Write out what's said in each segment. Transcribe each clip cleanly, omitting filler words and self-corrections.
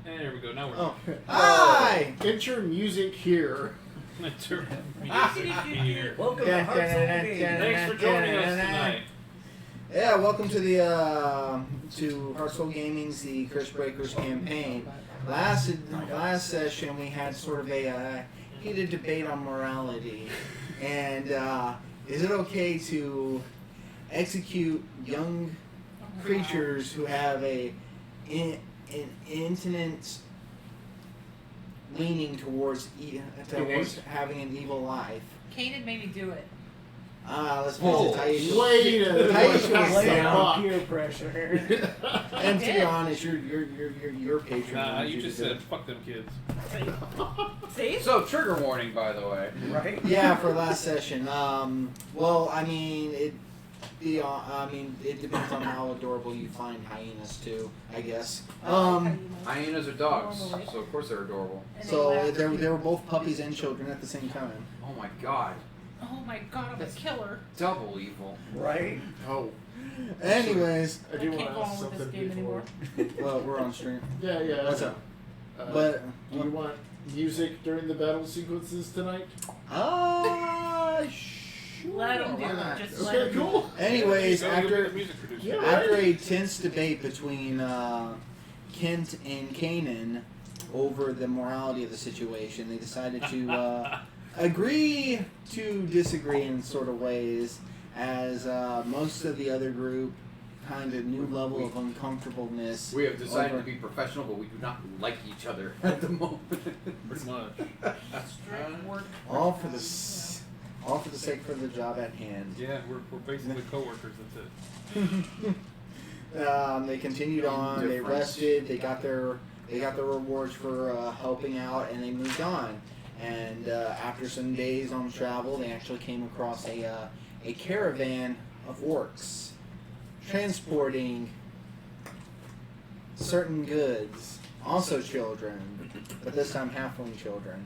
There we go. Now we're. Oh. Hi! Enter music here. Enter music here. Welcome to Hearts of Gaming. Thanks for joining us tonight. Yeah, welcome to the to Hearthstone Gaming's the Curse Breakers campaign. Last session we had sort of a heated debate on morality, and is it okay to execute young creatures who have an intimate leaning towards having an evil life? Kanan made me do it. Let's face it, Taisha. Wait a Taisha was Down peer pressure. And to be honest, your patron. Nah, you just said fuck them kids. See? So, trigger warning, by the way. Right? Yeah, for last session. Well, I mean, it depends on how adorable you find hyenas too, I guess. Hyenas are dogs, so of course they're adorable. So they were both puppies and children at the same time. Oh my god. Oh my god, I'm a killer. Double evil. Right? Oh. Anyways, I do I want can't to go ask on with this something game before. well, we're on stream. Yeah. What's up? But do you want music during the battle sequences tonight? Sure. Let him do why it. not? Just let Okay, him do cool. Anyways, There you go, you'll be after the music producer. Yeah. After a tense debate between Kent and Kanan over the morality of the situation, they decided to agree to disagree in sort of ways, as most of the other group kind of new level of uncomfortableness. We have decided to be professional, but we do not like each other at the moment. Pretty much. Strict work. all for the sake for the job at hand. Yeah, we're basically coworkers. That's it. They continued on. They Indifference. rested. They got their rewards for helping out, and they moved on. And after some days on travel, they actually came across a caravan of orcs transporting certain goods, also children, but this time halfling children.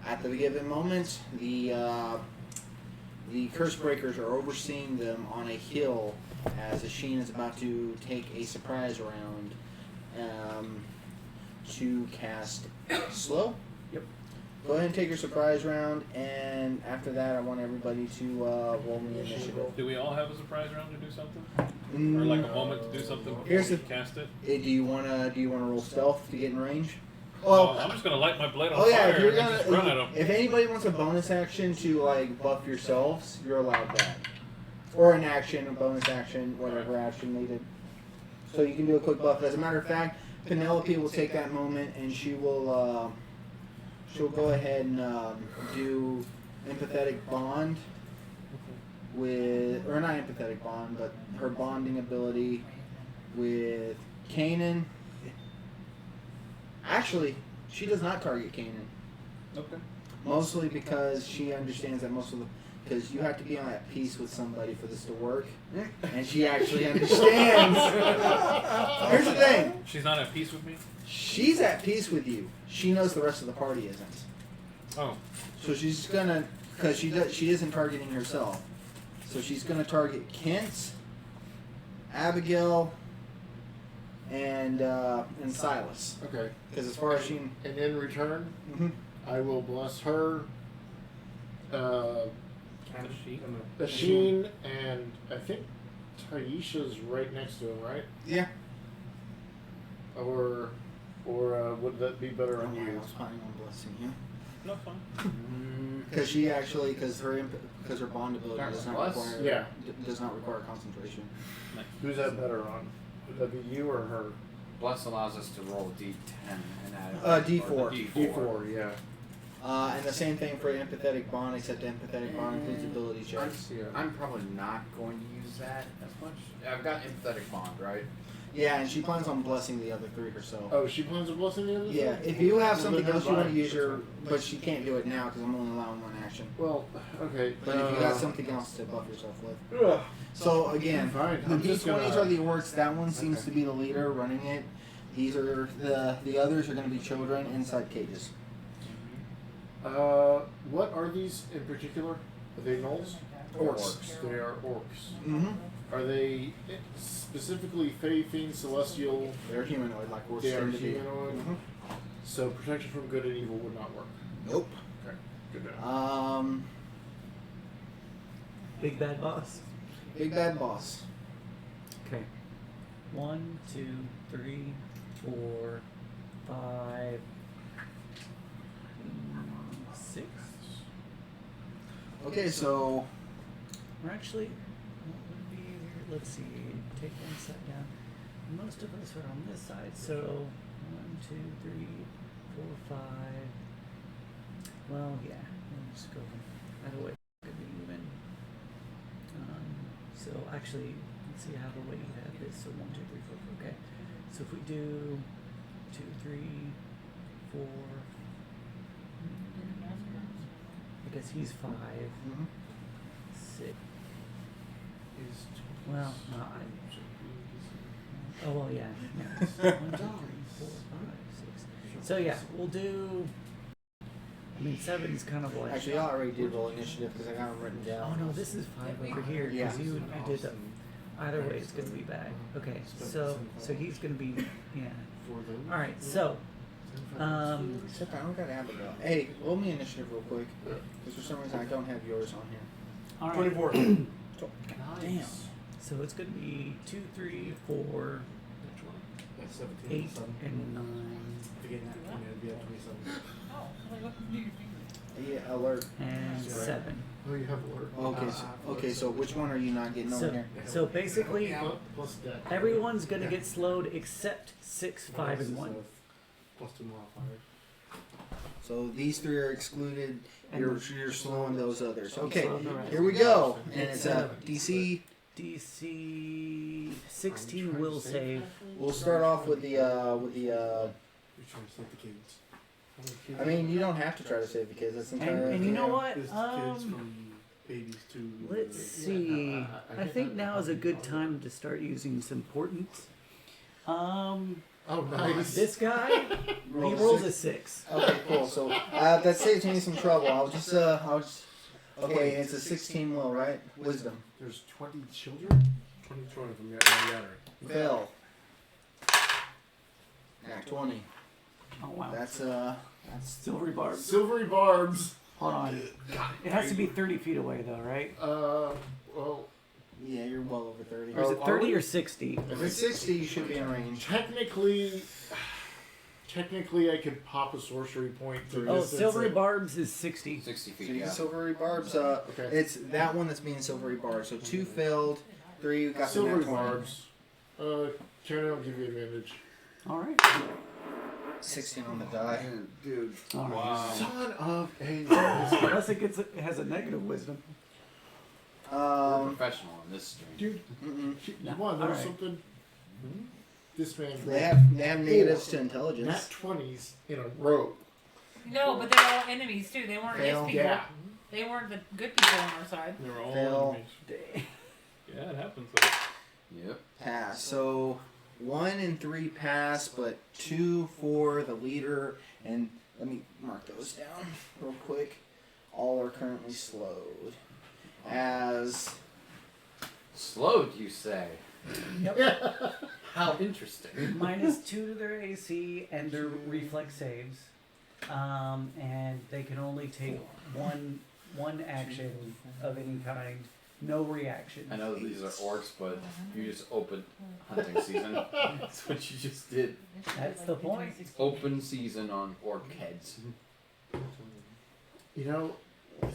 At the given moment, the Curse Breakers are overseeing them on a hill as Asheen is about to take a surprise round to cast Slow. Yep. Go ahead and take your surprise round, and after that, I want everybody to roll me initiative. Do we all have a surprise round to do something, or like a moment to do something before Here's we the- cast it? Do you wanna roll stealth to get in range? Well, I'm just gonna light my blade on Oh yeah, fire if you're and then just run at them. if anybody wants a bonus action to like buff yourselves, you're allowed that. Or an action, a bonus action, whatever action needed. So you can do a quick buff. As a matter of fact, Penelope will take that moment and she'll go ahead and do empathetic bond with, or not empathetic bond, but her bonding ability with Kanan. Actually, she does not target Kanan. Okay. Mostly because she understands that because you have to be on at peace with somebody for this to work, and she actually understands. Here's the thing: She's not at peace with me. she's at peace with you. She knows the rest of the party isn't. Oh. So she's gonna, because she isn't targeting herself. So she's gonna target Kent, Abigail, and Silas. Okay. Because as far as she, And in return, mm-hmm. I will bless her, She? Asheen, and I think Taisha's right next to him, right? Yeah. Or would that be better on I you? was planning on blessing you. No, fine. Because she actually, because her bond ability does not Bless? require Yeah. does not require concentration. Who's that better on? Would that be you or her? Bless allows us to roll a d10 and add D4. or the D4, yeah. And the same thing for empathetic bond, except empathetic bond includes ability checks. I'm probably not going to use that as much. I've got empathetic bond, right? Yeah, and she plans on blessing the other three herself. Oh, she plans on blessing the others? Yeah, if you have Well, something then else you want to fine. use your, but she can't do it now because I'm only allowing one action. Well, okay. But if you got something else to buff yourself with. Ugh. So again, Fine, the I'm just D20s gonna- are the orcs. That one seems Okay. to be the leader running it. These are the others are going to be children inside cages. What are these in particular? Are they gnolls? Orcs. They are orcs. Mm-hmm. Are they specifically Fey, Fiend, Celestial? They're humanoid, like we're They are soon to be. humanoid. Mhm. So protection from good and evil would not work. Nope. Okay, good to know. Big bad boss. Big bad boss. Okay. 1, 2, 3, 4, 5, 6. Okay, so Or actually, what would be easier? Let's see. Take one side down. Most of us are on this side, so 1, 2, 3, 4, 5. Well, yeah. We'll just go either way. Could be even. So actually, let's see how the way you have this. So 1, 2, 3, 4. Okay. So if we do 2, 3, 4. Because he's 5, 6. Well, no, oh well, yeah. No. 1, 2, 3, 4, 5, 6. So yeah, we'll do. I mean, 7's kind of like. actually, I already did roll initiative because I got them written down. Oh no, this is 5 over here. Yeah. Because you did them. Either way, it's gonna be bad. Okay, so he's gonna be yeah. All right, so Except I don't got Abigail. Hey, roll me initiative real quick. Because for some reason I don't have yours on here. all right. 24. Damn. So it's gonna be 2, 3, 4, 8, and 9, Oh, like, what do you think? Yeah, alert. and 7. Oh, you have alert. Okay, so which one are you not getting over here? So basically, Plus deck. everyone's gonna get slowed except 6, 5, and 1. Plus 2 modifiers. So these three are excluded. You're slowing those others. Okay, slowing the rest. here we go. And it's DC. DC 16 will save. We'll start off with the You're trying to save the kids. I mean, you don't have to try to save the kids. That's entirely. And you know up to what? Kids from babies to. Let's see. I think now is a good time to start using some portents. Oh, nice. This guy, he Roll rolls six. a 6. Okay, cool. So that saves me some trouble. I'll just. Okay, it's a 16 will, right? Wisdom. There's 20 children? 20 from the gathering. Fail. Nat 20. Oh wow. That's Silvery barbs. Silvery barbs. Hold on. It has to be 30 feet away though, right? Well, yeah, you're well over 30. Or is it are 30 we? or 60? If it's 60, you should be in range. Technically, I could pop a sorcery point to Oh, distance silvery it. barbs is 60. 60 So feet, you yeah. get silvery barbs. Okay. It's that one that's being silvery barbs. So 2 failed, 3 got the Silvery nat 20. barbs. Karen, I'll give you advantage. All right. 16 on the die. Dude. All right. Wow. Son of a. Unless it has a negative wisdom. We're professional in this stream. Dude, Mm-mm. you want to know Alright. something? This man. They have negatives to Nat intelligence. 20s in a row. No, but they're all enemies too. They weren't Fail. his people. Yeah. They weren't the good people on our side. They were all Fail. enemies. Yeah, it happens though. Yep. Pass. So 1 and 3 pass, but 2 for the leader. And let me mark those down real quick. All are currently slowed. As Slowed, you say? Yep. How interesting. -2 to their AC and their reflex saves. And they can only take one action of any kind. No reaction. I know these are orcs, but you just opened hunting season. That's what you just did. That's the point. Open season on orc heads. You know,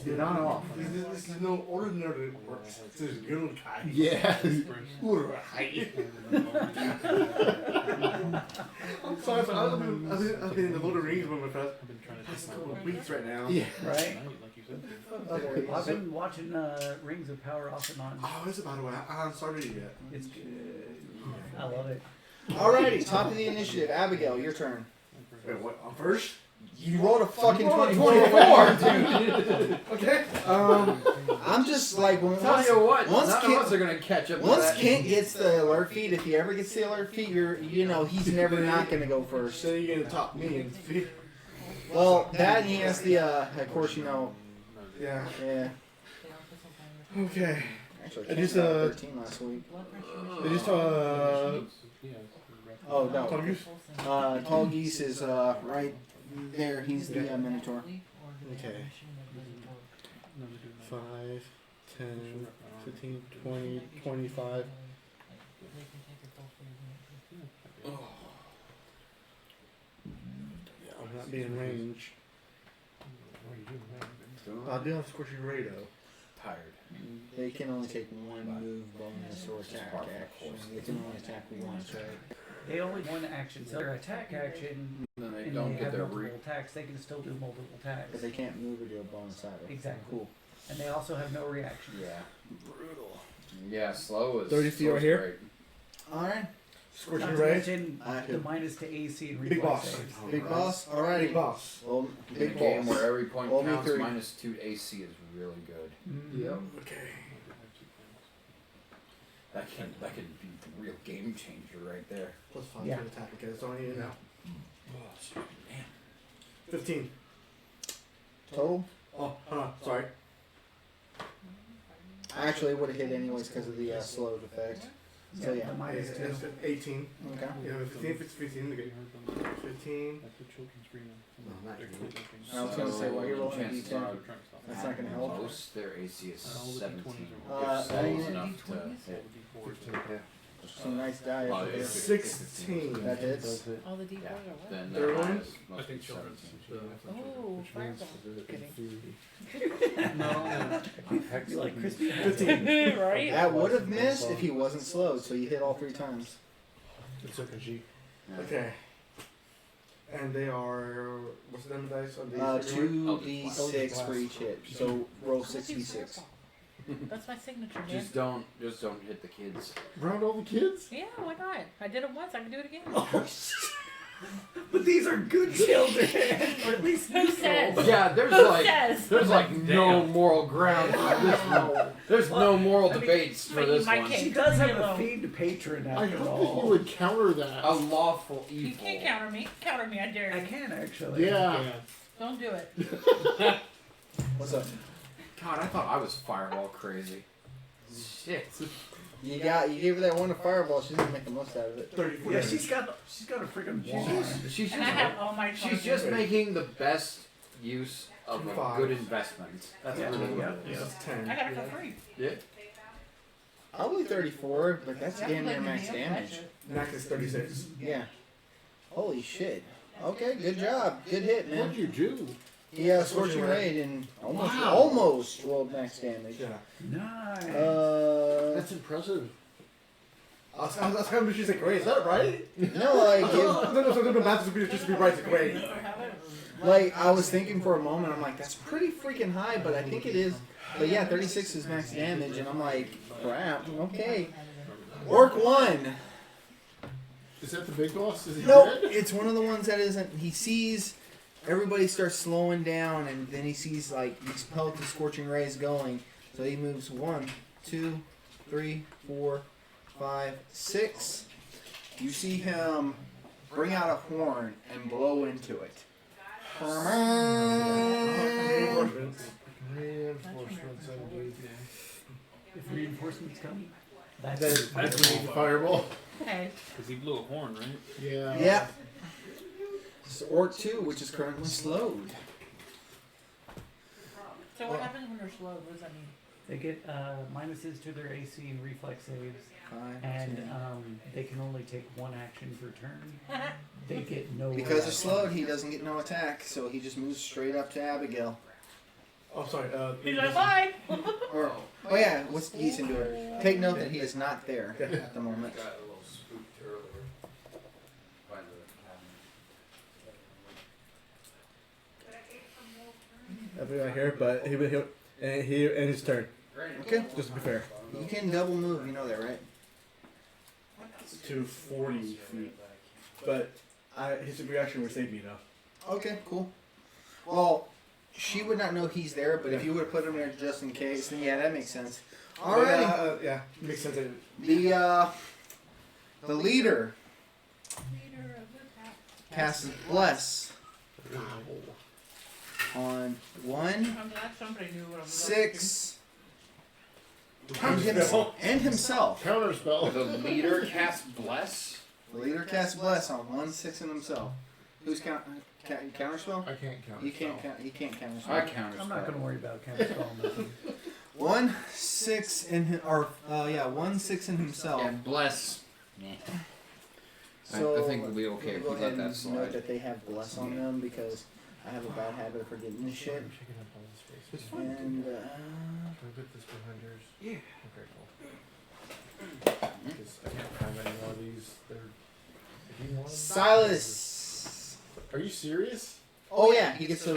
you're not off. This is no ordinary work. This is good guy. Yeah. So I've been in the Lord of the Rings with my past I've been trying to past take couple my of weeks right now. Yeah. Right? like you said. I've been watching Rings of Power off and on. Oh, it's about a while. I haven't started it yet. It's good. I love it. alrighty, top of the initiative. Abigail, your turn. Wait, what? I'm first? You rolled a fucking 24. Okay. I'm just like when Tell you what, once none Kent- of us are gonna catch up. Once to that. Kent gets the alert feed, if he ever gets the alert feed, he's never not gonna go first. So you're gonna top me and feed. Well, that and he has the, of course, Yeah. yeah. Okay. Actually, I Ken just, got 13 last week. They just Oh, no. Tall Goose? Tall Geese is right there. He's the Minotaur. Okay. 5, 10, 15, 20, 25. Yeah, I'm not being in range. I do have Scorching Ray though. Tired. They can only take one move, bonus, or attack action. They can only attack once, right? They only one action. So their attack action, Then they and don't they get have their multiple attacks. They can still do multiple attacks. But they can't move or do a bonus either. Exactly. Cool. And they also have no reaction. Yeah. Brutal. Yeah, slow is 30 feet right here? great. Alright. Scorching Not to Ray. mention I the could- minus to AC and reflex Big boss. saves. Big boss? Alrighty. Big boss. Well, In a big game boss. where every point Roll me counts, 3. -2 AC is really good. Mhm. Okay. That can be the real game changer right there. Plus 5 Yeah. to attack. Okay, that's all I need now. Oh, shit, man. 15. Total? Oh, sorry. Actually, it would have hit anyways because of the slowed effect. So yeah. The minus two. It's 18. Okay. Yeah, 15, 15, okay. 15. No, not I was gonna say, while you're rolling a chances D10, are that's not gonna help. most their AC is 17. I If slow mean, is enough to hit. 15, yeah. Some nice die Oh, over there. yeah. 16. That hits. All the D4s Yeah. are what? Then They're their one? minus must be 17. Oh, fireball. Kidding. You like crispy? 15. Right? That would have missed if he wasn't slowed, so you hit all 3 times. It's okay, G. Yeah. Okay. And they are. What's the number of dice on these? 2d6 for each hit. So roll 6d6. That's my signature, man. Just don't hit the kids. Round all the kids? Yeah, why not? I did it once, I can do it again. But these are good children, or at least Who says? Yeah, says? there's like no moral ground for this one. There's no moral debates for but this my one. king- She does have a Yellow. fiend patron I after hope that all. you would counter that. A lawful You evil. can't counter me. Counter me, I dare I you. can actually. Yeah. Don't do it. What's up? God, I thought I was fireball crazy. Shit. You gave her that one to fireball. She's gonna make the most out of it. 34. Yeah, she's got a freaking wand. She's And I have all my she's just Okay. making the best use of a 5. good investment. That's Yeah. really what Yeah. it is. That's I 10. got it for free. Yeah. I'll be 34, but that's Yeah, damn near like max me, damage. that's it. Max is 36. Yeah. Holy shit. Okay, good job. Good hit, man. What'd you do? Yeah, Scorching Raid and almost Wow. almost rolled max damage. Yeah. Nice. That's impressive. I was kind of she's like, great, is that right? No, like, No, math just be right, it's great. like I was thinking for a moment, I'm like, that's pretty freaking high, but I think it is. But yeah, 36 is max damage, and I'm like, crap, okay. Orc 1. Is that the big boss? Is he Nope, dead? it's one of the ones that isn't. He sees everybody starts slowing down, and then he sees like these pellets of scorching rays going. So he moves 1, 2, 3, 4, 5, 6. You see him bring out a horn and blow into it. Reinforcements. Reinforcements, indeed. If reinforcements come, That's that's That's a fireball. Hey, Because he blew a horn, right? Yeah. Yep. This is Orc 2, which is currently slowed. so what happens when they're slow? What does that mean? they get minuses to their AC and reflex saves, 5, and 10. they can only take one action per turn. They get no. Because they're reaction. slowed, he doesn't get no attack, so he just moves straight up to Abigail. Oh, sorry. He's like, bye! Or, oh yeah, what's Geese into it? Take note that he is not there at the moment. Got a little spooked earlier by the Everything I hear, but he and his turn. Okay. Just to be fair. You can double move, you know that, right? To 40 feet. But his reaction would save me though. Okay, cool. Well, she would not know he's there, but if you would have put him there just in case, then yeah, that makes sense. Alrighty. Yeah, makes sense. The leader casts Bless on 1, I'm glad somebody knew what I was 6, And himself. Counterspell. The leader casts bless. The leader casts bless on 1/6 in himself. Who's counterspell? I can't count. You can't count. You can't counterspell. I counter. I'm not going to worry about counterspell. 1/6 in him, or 1/6 in himself. Yeah, bless. Yeah. So I think we'll be okay if go we ahead let that and slide. note that they have bless on them because I have a bad habit of forgetting this shit. It's And Can I put this behind yours? Yeah. Okay, cool. Because I can't find any more of these. They're. If you want them- Silas. Are you serious? Oh yeah, he gets to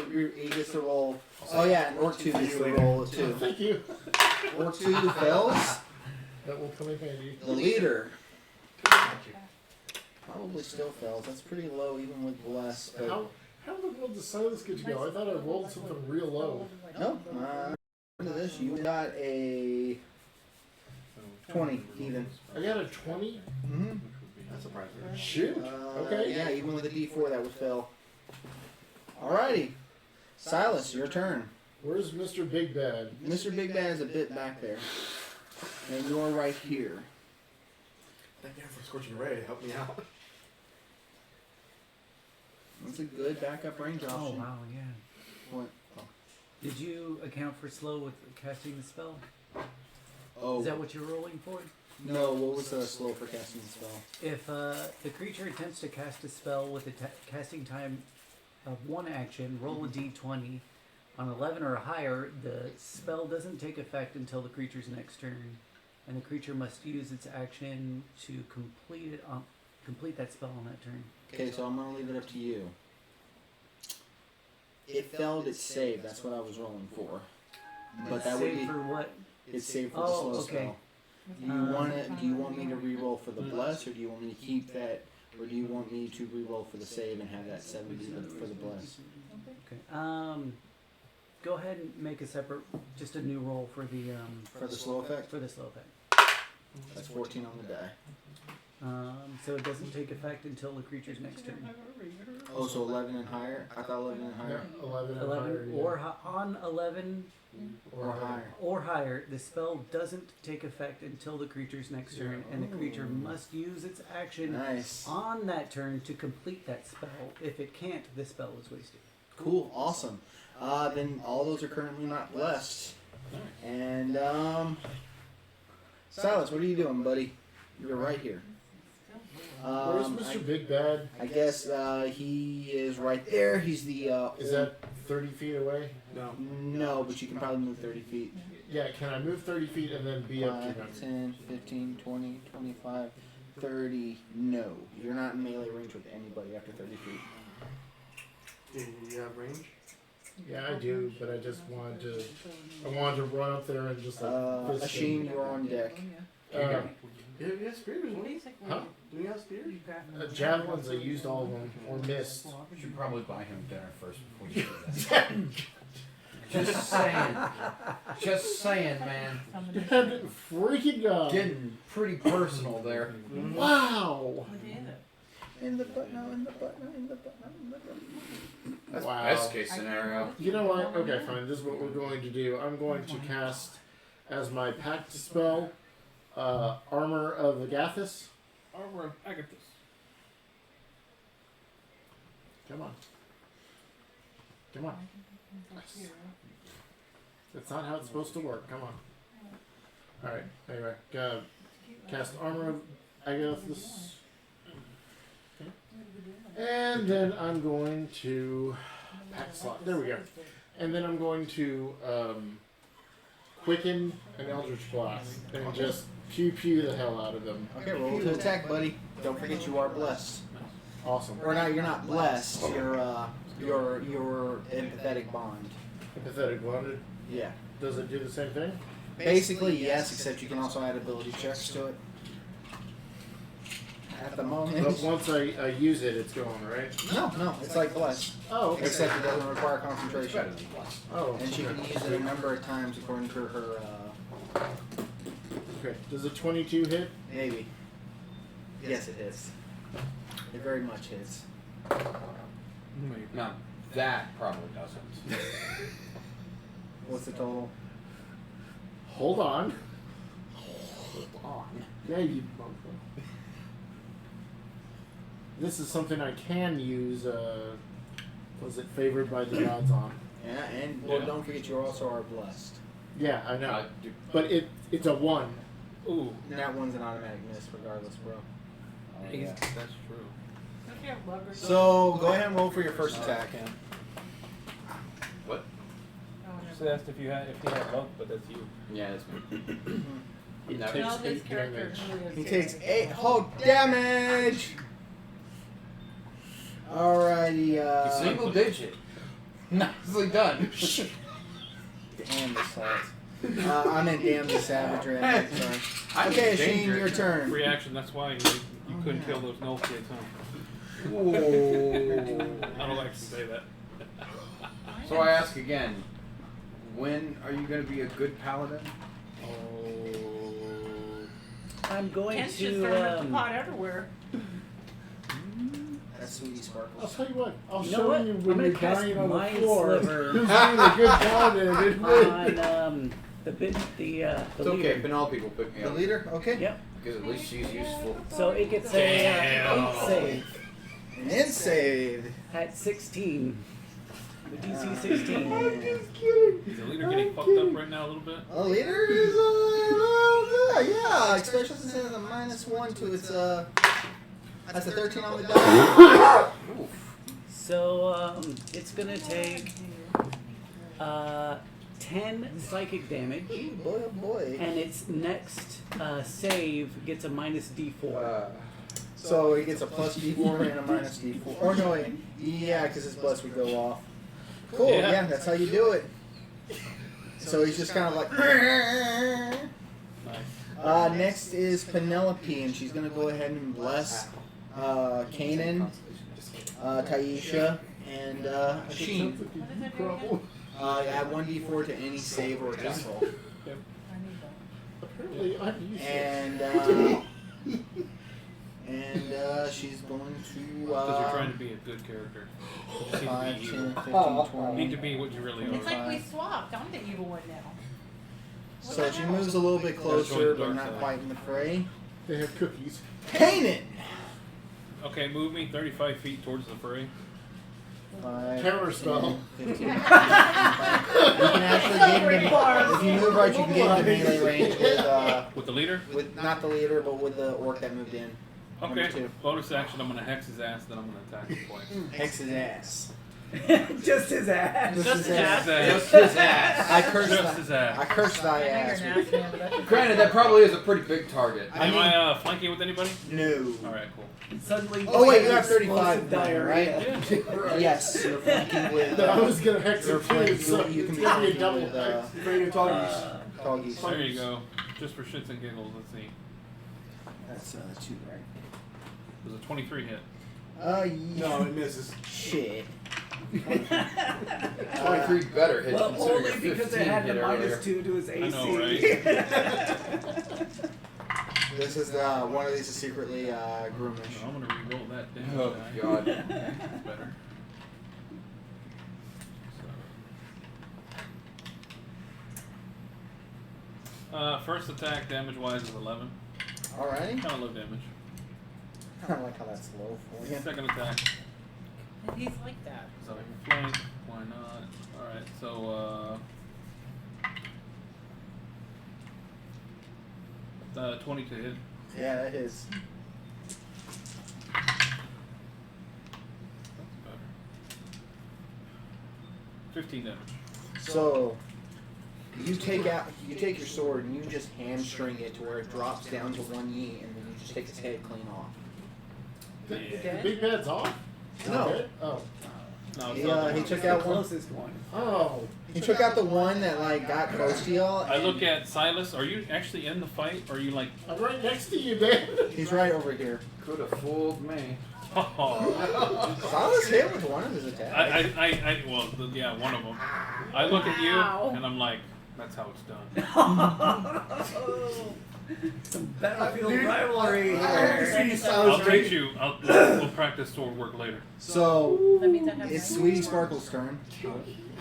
roll. Oh yeah, and Orc 2 gets to roll too. Thank you. Orc 2 fails. That will come in handy. The leader probably still fails. That's pretty low even with bless. But How in the world does Silas get to go? I thought I rolled something real low. no, into this you got a 20 even. I got a 20? Mm-hmm. That's surprising. Shoot. Okay. Yeah, even with a D4 that would fail. Alrighty, Silas, your turn. Where's Mr. Big Bad? Mr. Big Bad is a bit back there, and you're right here. Thank you for Scorching Ray. Help me out. That's a good backup range option. Oh, wow, yeah. What? Did you account for slow with casting the spell? Oh, Is that what you're rolling for? no. What was the slow for casting the spell? If the creature attempts to cast a spell with a casting time of 1 action, roll a d20. On 11 or higher, the spell doesn't take effect until the creature's next turn, and the creature must use its action to complete that spell on that turn. Okay, so I'm gonna leave it up to you. It failed its save. That's what I was rolling for. But that would Save be for what? it's saved for the Oh, slow okay. spell. Do you want me to re-roll for the bless, or do you want me to keep that, or do you want me to re-roll for the save and have that 70 for the bless? Okay. Go ahead and make a separate, just a new roll for the For the slow effect, for the slow effect. that's 14 on the die. So it doesn't take effect until the creature's next turn. Oh, so 11 and higher? I thought 11 and higher. 11 and 11 higher, yeah. or on 11 Or higher. or higher, the spell doesn't take effect until the creature's next turn, and the creature must use its action Nice. on that turn to complete that spell. If it can't, the spell is wasted. Cool. Awesome. Then all those are currently not blessed. And, Silas, what are you doing, buddy? You're right here. Where's Mr. Big Bad? I guess he is right there. He's the. Is that 30 feet away? No. No, but you can probably move 30 feet. Yeah, can I move 30 feet and then be up to 5, him? 10, 15, 20, 25, 30. No. You're not in melee range with anybody after 30 feet. Do you have range? Yeah, I do, but I just wanted to run up there and just like fist Asheen, him. you're on deck. You have spears, don't you? Huh? Do you have spears? Javelins, I used all of them, or missed. You should probably buy him dinner first before you do that. Just saying. Just saying, man. Good freaking God. Getting pretty personal there. Wow. In the butt now, in the butt now, in the butt now, in the butt now. That's Wow. best case scenario. You know what? Okay, fine. This is what we're going to do. I'm going to cast as my pact spell, Armor of Agathis. Armor of Agathis. Come on. Come on. That's not how it's supposed to work. Come on. Alright, anyway. Cast Armor of Agathis. And then I'm going to pack slot. There we go. And then I'm going to quicken an Eldritch Blast and just pew pew the hell out of them. Okay, roll to attack, buddy. Don't forget you are blessed. Awesome. Or not, you're not blessed. You're empathetic bond. Empathetic Blunted. Yeah. Does it do the same thing? Basically, yes, except you can also add ability checks to it. At the But moment. once I use it, it's going, right? No, it's like blessed. Oh, okay. Except it doesn't require concentration. Oh, And she okay. can use it a number of times according to her, Okay. Does a 22 hit? maybe. Yes, it hits. It very much hits. No, that probably doesn't. What's the total? Hold on. Yeah, you bunko. This is something I can use. Was it favored by the gods on? Yeah, and well, don't forget you also are blessed. Yeah, I know. Uh, But it's a 1. Ooh, And that one's an automatic miss regardless, bro. oh, yeah. that's true. Don't you have luggers? So go ahead and roll for your first attack. What? Oh, Just asked if you had luck, but that's you. Yeah, that's me. He No. takes no, this 8 character damage. really is He serious. takes 8 whole damage. Alrighty, Single digit. Nicely done. damn the salt. I meant damn the savagery. I meant, sorry. I'm Okay, in Shane, danger. your turn. Reaction. That's why you couldn't kill those null kids, huh? Whoa. I don't like to say that. So I ask again, when are you going to be a good paladin? I'm going Ken's just throwing up the pot everywhere. That's Sweetie I'll Sparkles. tell you what. I'll You know show what? you I'm when gonna you're cast dying on the Mind floor. Sliver. Who's being a good paladin? on the It's okay, leader. Penelope will pick me The up. leader? Okay. Yep. Because at least she's useful. So it gets a 8 save And saved. at 16. The DC 16. Is the leader getting fucked up right now a little bit? The leader is yeah, especially since it has a -1 to its that's a 13 on the die. So it's gonna take 10 psychic damage, Boy, oh boy. and its next save gets a -D4. So he gets a plus D4 and a minus D4. Or no, wait. Yeah, because his plus would go off. Cool, Yeah. yeah, that's how you do it. So he's just kind of like. Nice. Next is Penelope, and she's going to go ahead and bless Kanan, Taisha, and Sheen. What does that do again? Add 1d4 to any save or attack roll. I need that. Apparently, I'm useful. And she's going to. Because you're trying to be a good character. You just 5, need to 10, be 15, evil. 20. Need to be what you really It's are. like we swapped. I'm the evil one now. So she moves a little bit closer, but not quite in the fray. They have cookies. Kanan! Okay, move me 35 feet towards the fray. 5, Counter spell. 15. You can actually get into, if you move right, you can get into melee range With the leader? with not the leader, but with the orc that moved in. Number Okay. 2. Bonus action, I'm going to hex his ass, then I'm going to attack him twice. Hex his ass. Just his ass. Just his His ass. Just his ass. I curse Just thy, his ass. I curse thy I know ass. you're an ass man, but that's Granted, that probably is a pretty big target. Am I flanking with anybody? No. Alright, cool. Suddenly. Oh wait, you have explosive 35 now, right? Yeah. Yes, you're flanking with. I was gonna hex You're it too, flanking. so You can be it's gonna be a flanking double with hex. doggies. There you go. Just for shits and giggles, let's see. That's 2, right? It was a 23 hit. Yeah. No, it misses. Shit. 23 better hit Well, considering only your because 15 it had hit the earlier. -2 to his AC. I know, right? This is one of these is secretly groomish. I'm going to re-roll that damage Oh, die. God. That's better. First attack, damage-wise, is 11. Alrighty. Kind of low damage. I like how that's low for you. Second attack, And he's like that. so flank, why not? Alright, so, 20 to hit. Yeah, that is. That's better. 15 damage. So you take your sword and you just hamstring it to where it drops down to 1 ye, and then you just take its head clean off. The Yeah. big bad's off? No. Okay. Oh. No, it's He, not he the took one. out one. Closest one. Oh. He took out the one that like got close to y'all. I and look at Silas. Are you actually in the fight? Or are you like, I'm right next to you, man. He's right over here. Could have fooled me. oh. Silas hit with one of his attacks. Well, yeah, one of them. I look at you Wow. and I'm like, that's how it's done. Some battlefield rivalry. I'll treat you. We'll practice sword work later. So That means I have it's my- Sweetie Sparkle's turn.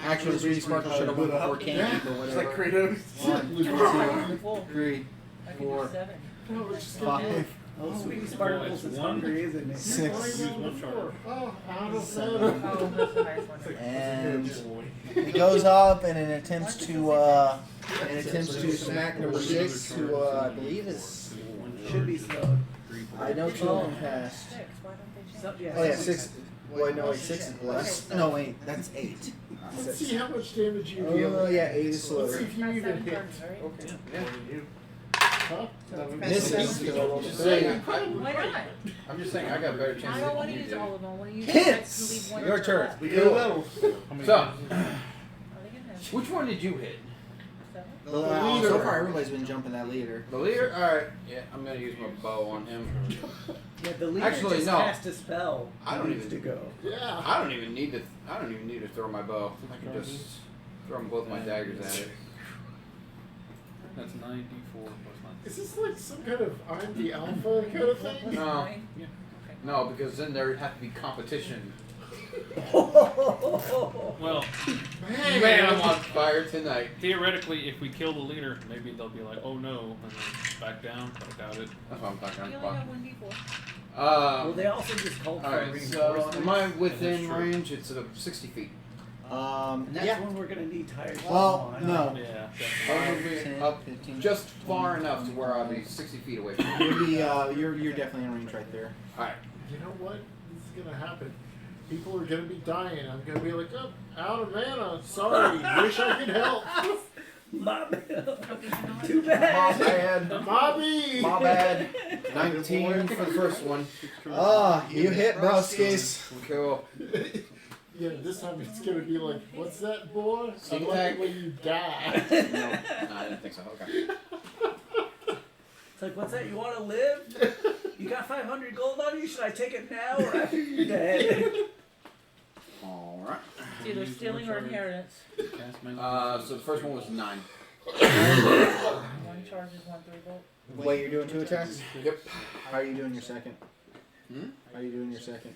Actually, Sweetie Sparkle should have went before Candy, but It's like whatever. Kratos. 1, 2, 3. I I can do 4, 7. No, it's just 5, Oh, Sweetie Sparkles is one. hungry, isn't it? 6, Use one charge. Oh, out of 7. Oh, that's a nice one. And he goes up and it attempts to smack number 6, who I believe is Should be slowed. I know 2 of them passed. 6. Why don't they change? So, yeah, Oh yeah, 6. Wait, no, wait, 6 is blessed. No, wait, that's 8. Let's see how much damage you deal. Oh yeah, 8 is Let's see slower. if you Not even 7 hit. charges, right? Okay. Yeah. Huh? Misses. Just saying, Why not? I'm just saying, I got better chances I don't want than to you use do. all of them. I want to use Hits! the leave one Your to turn. left. We go to battle. So, Are they gonna have which one did you hit? 7? So far, everybody's been jumping that leader. The leader? Alright. Yeah, I'm gonna use my bow on him. Yeah, the leader Actually, just no. cast a spell. I don't Needs even- to go. Yeah. I don't even need to throw my bow. I can just throw both my daggers at it. That's 9d4 plus 9. Is this like some kind of I'm the alpha kind of thing? No. 9? Yeah. Okay. No, because then there would have to be competition. Well, Man, I'm on fire tonight. theoretically, if we kill the leader, maybe they'll be like, "Oh no," and then back down. But I doubt it. That's what I'm talking You only about. have 1d4. Well, they also just called for Alright, so reinforcements. am I within That's true. range? It's 60 feet. And that's Yeah. when we're gonna need tires. Well, on. no. Yeah. I'll Definitely. move 10, it up 15, just far enough to where I'll be 60 feet away from you. You'll be, you're definitely in range right there. Alright. You know what? This is gonna happen. People are gonna be dying. I'm gonna be like, oh, out of mana. Sorry. Wish I could help. My Okay, you know what? Too bad. bad. Bobby. My bad. 19 for the first one. Ah, you hit, broskies. Cool. Yeah, this time it's gonna be like, what's that, boy? I Sing like tag. the way you die. No, I didn't think so. Okay. It's like, what's that? You want to live? You got 500 gold on you? Should I take it now or after you're dead? Alright. It's either stealing or inheritance. Cast magic. So the first one was 9. 1 charge is 1 3-bolt. Wait, you're doing 2 attacks? Yep. How are you doing your second? Hmm? How are you doing your second?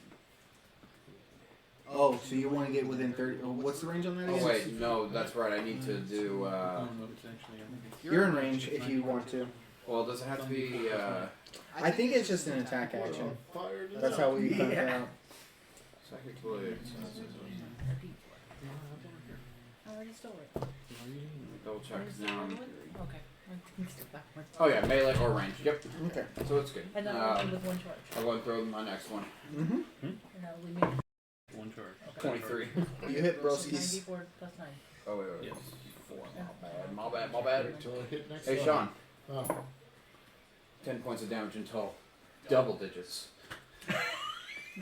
Oh, so you want to get within 30. Oh, what's the range on that again? Oh wait, no, that's right. I need to do. I don't know if it's actually. I think it's- You're in range if you want to. Well, does it have to be? I think it's just an attack action. Fired it That's up. how we found Yeah. out. Second blade. I already stole it. Double check Is now. that one? Okay. I can steal that one. Oh yeah, melee or range. Yep. Okay. So it's good. And then I'll do with 1 charge. I'll go and throw my next one. Mm-hmm. And that'll leave me 1 charge. 23. You hit broskies. 94 plus 9. Oh wait. Yes. 4. My bad. My bad. Until I hit next Hey level. Sean. Oh. 10 points of damage in total. Double digits.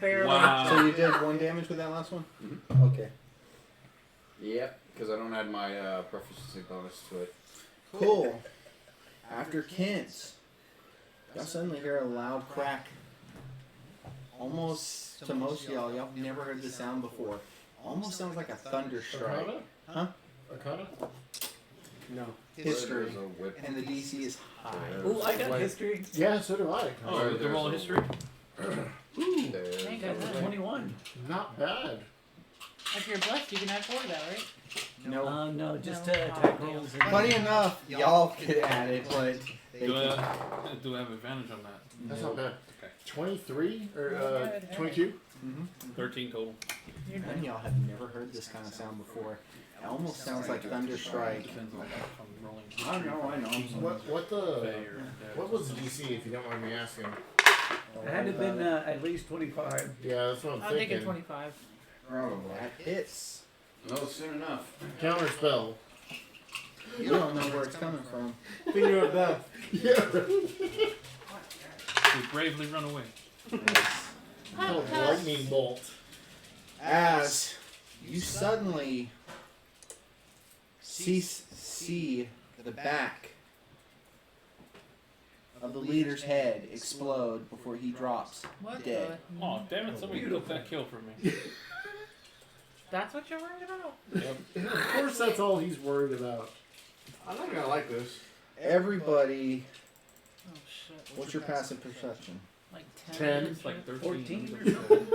Barely. Wow. So you did 1 damage with that last one? Mhm. Okay. Yep. Because I don't add my proficiency bonus to it. Cool. After Kent, y'all suddenly hear a loud crack. Almost, to most of y'all have never heard this sound before. Almost sounds like a thunder strike. Arcana? Huh? Arcana? No. History. There's a whip. And the DC is high. Ooh, I got history. Yeah, so do I. Oh, the roll of history. There's Thank a God. whip. 21. Not bad. If you're blessed, you can add 4 to that, right? No. No, just No. attack rolls. and- Funny enough, y'all could add it, but they Do can. I have advantage on that? That's not bad. Okay. 23 or Good. 22? Mhm. 13 total. You're None of y'all have never heard this kind of sound before. It almost sounds like thunder strike. Depends on if I'm rolling. I know. What was the DC if you don't mind me asking? It had to have been at least 25. Yeah, that's what I'm I'll thinking. take it 25. Probably. That hits. No, soon enough. Counter spell. You don't know where it's coming from. Finger of death. Yeah. We bravely run away. Called lightning bolt. As you suddenly see the back of the leader's head explode before he drops What dead. the? Oh damn it! Somebody took that kill from me. That's what you're worried about? Of course, that's all he's worried about. I'm not gonna like this. Everybody, Oh shit. what's your passive perception? Like 10. It's like 13. 14 or something.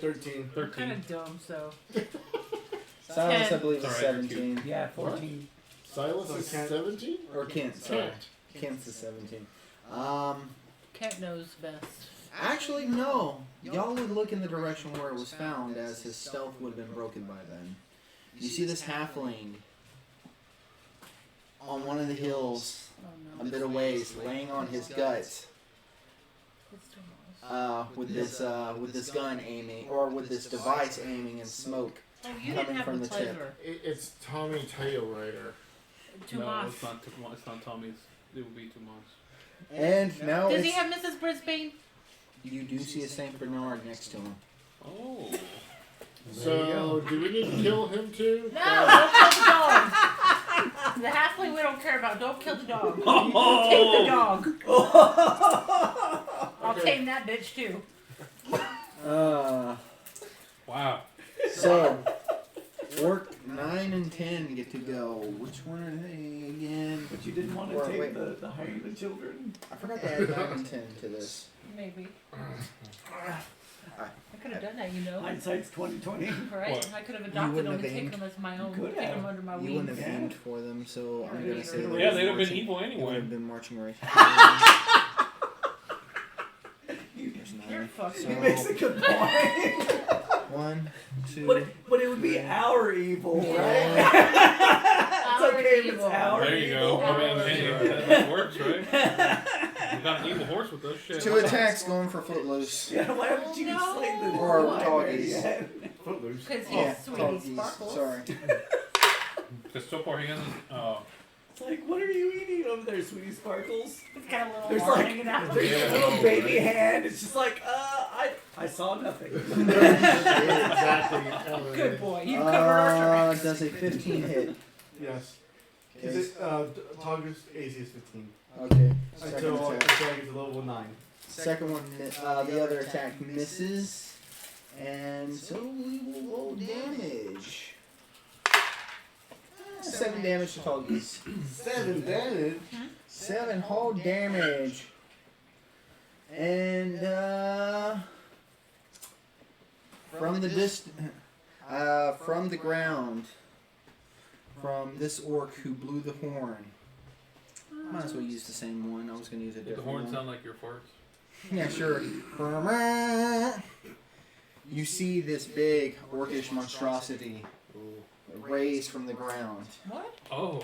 13. I'm kind of dumb, so. Silence, I 10. believe, is It's alright, you're 17. Yeah, 14. Silas So is Kent- 17? Or Kent, sorry. Kent. Kent's the 17. Kent knows best. Actually, no. Y'all would look in the direction where it was found, as his stealth would have been broken by then. You see this halfling on one of the hills, Oh a no. bit of ways, laying on his guts, It's too much. with this gun aiming, or with this device aiming, and smoke Oh, you coming didn't have from the the tip. pleasure. It's Tommy Tailrider. No, Tomas. it's not. It's not Tommy's. It will be Tomas. And now Does he it's, have Mrs. Brisbane? you do see a Saint Bernard next to him. Oh. So, do we need to kill him too? No, don't kill the dog. The halfling we don't care about. Don't kill the dog. Take the dog. I'll tame that bitch too. Wow. So, Orc 9 and 10 get to go. Which one are they again? But you didn't want to Or, take wait. the hyena children. I forgot to add 9 and 10 to this. Maybe. I could have done that, you know. Hindsight's 2020. Right? What? I could have You adopted wouldn't them and have taken aimed. them as my own. You could Taken have. them under my You wing. wouldn't have aimed for them, so I'm gonna say that Yeah, they'd have been marching- evil They would anyway. have been marching right. There's You're 9. fucking. He makes a good point. 1, 2. But it would be our evil, right? It's Our okay if it's evil. our There you go. I mean, hey, that works, right? We got an evil horse with us. Shit. 2 attacks going for Footloose. Yeah, why haven't you No. slain the Or library doggies. yet? Footloose. Because he's Yeah, sweetie Talkies. sparkles. Sorry. Because so far he hasn't. It's like, what are you eating over there, sweetie sparkles? He's got a little There's arm like, hanging out. there's Yeah. a little baby hand. It's just like, I saw nothing. Exactly. Good boy. You covered our tracks. Does a 15 hit? Yes. Okay. Is it Togus AC is 15 Okay. Second until attack. I get to level 9. Second one, the other attack misses, and so we will roll damage. 7 damage to Talgies. 7 damage. 7 whole damage. And from the from the ground, from this orc who blew the horn. Might as well use the same one. I was going to use a Did the different horn one. sound like your farts? Yeah, sure. You see this big orcish monstrosity raised from the ground. What? Oh.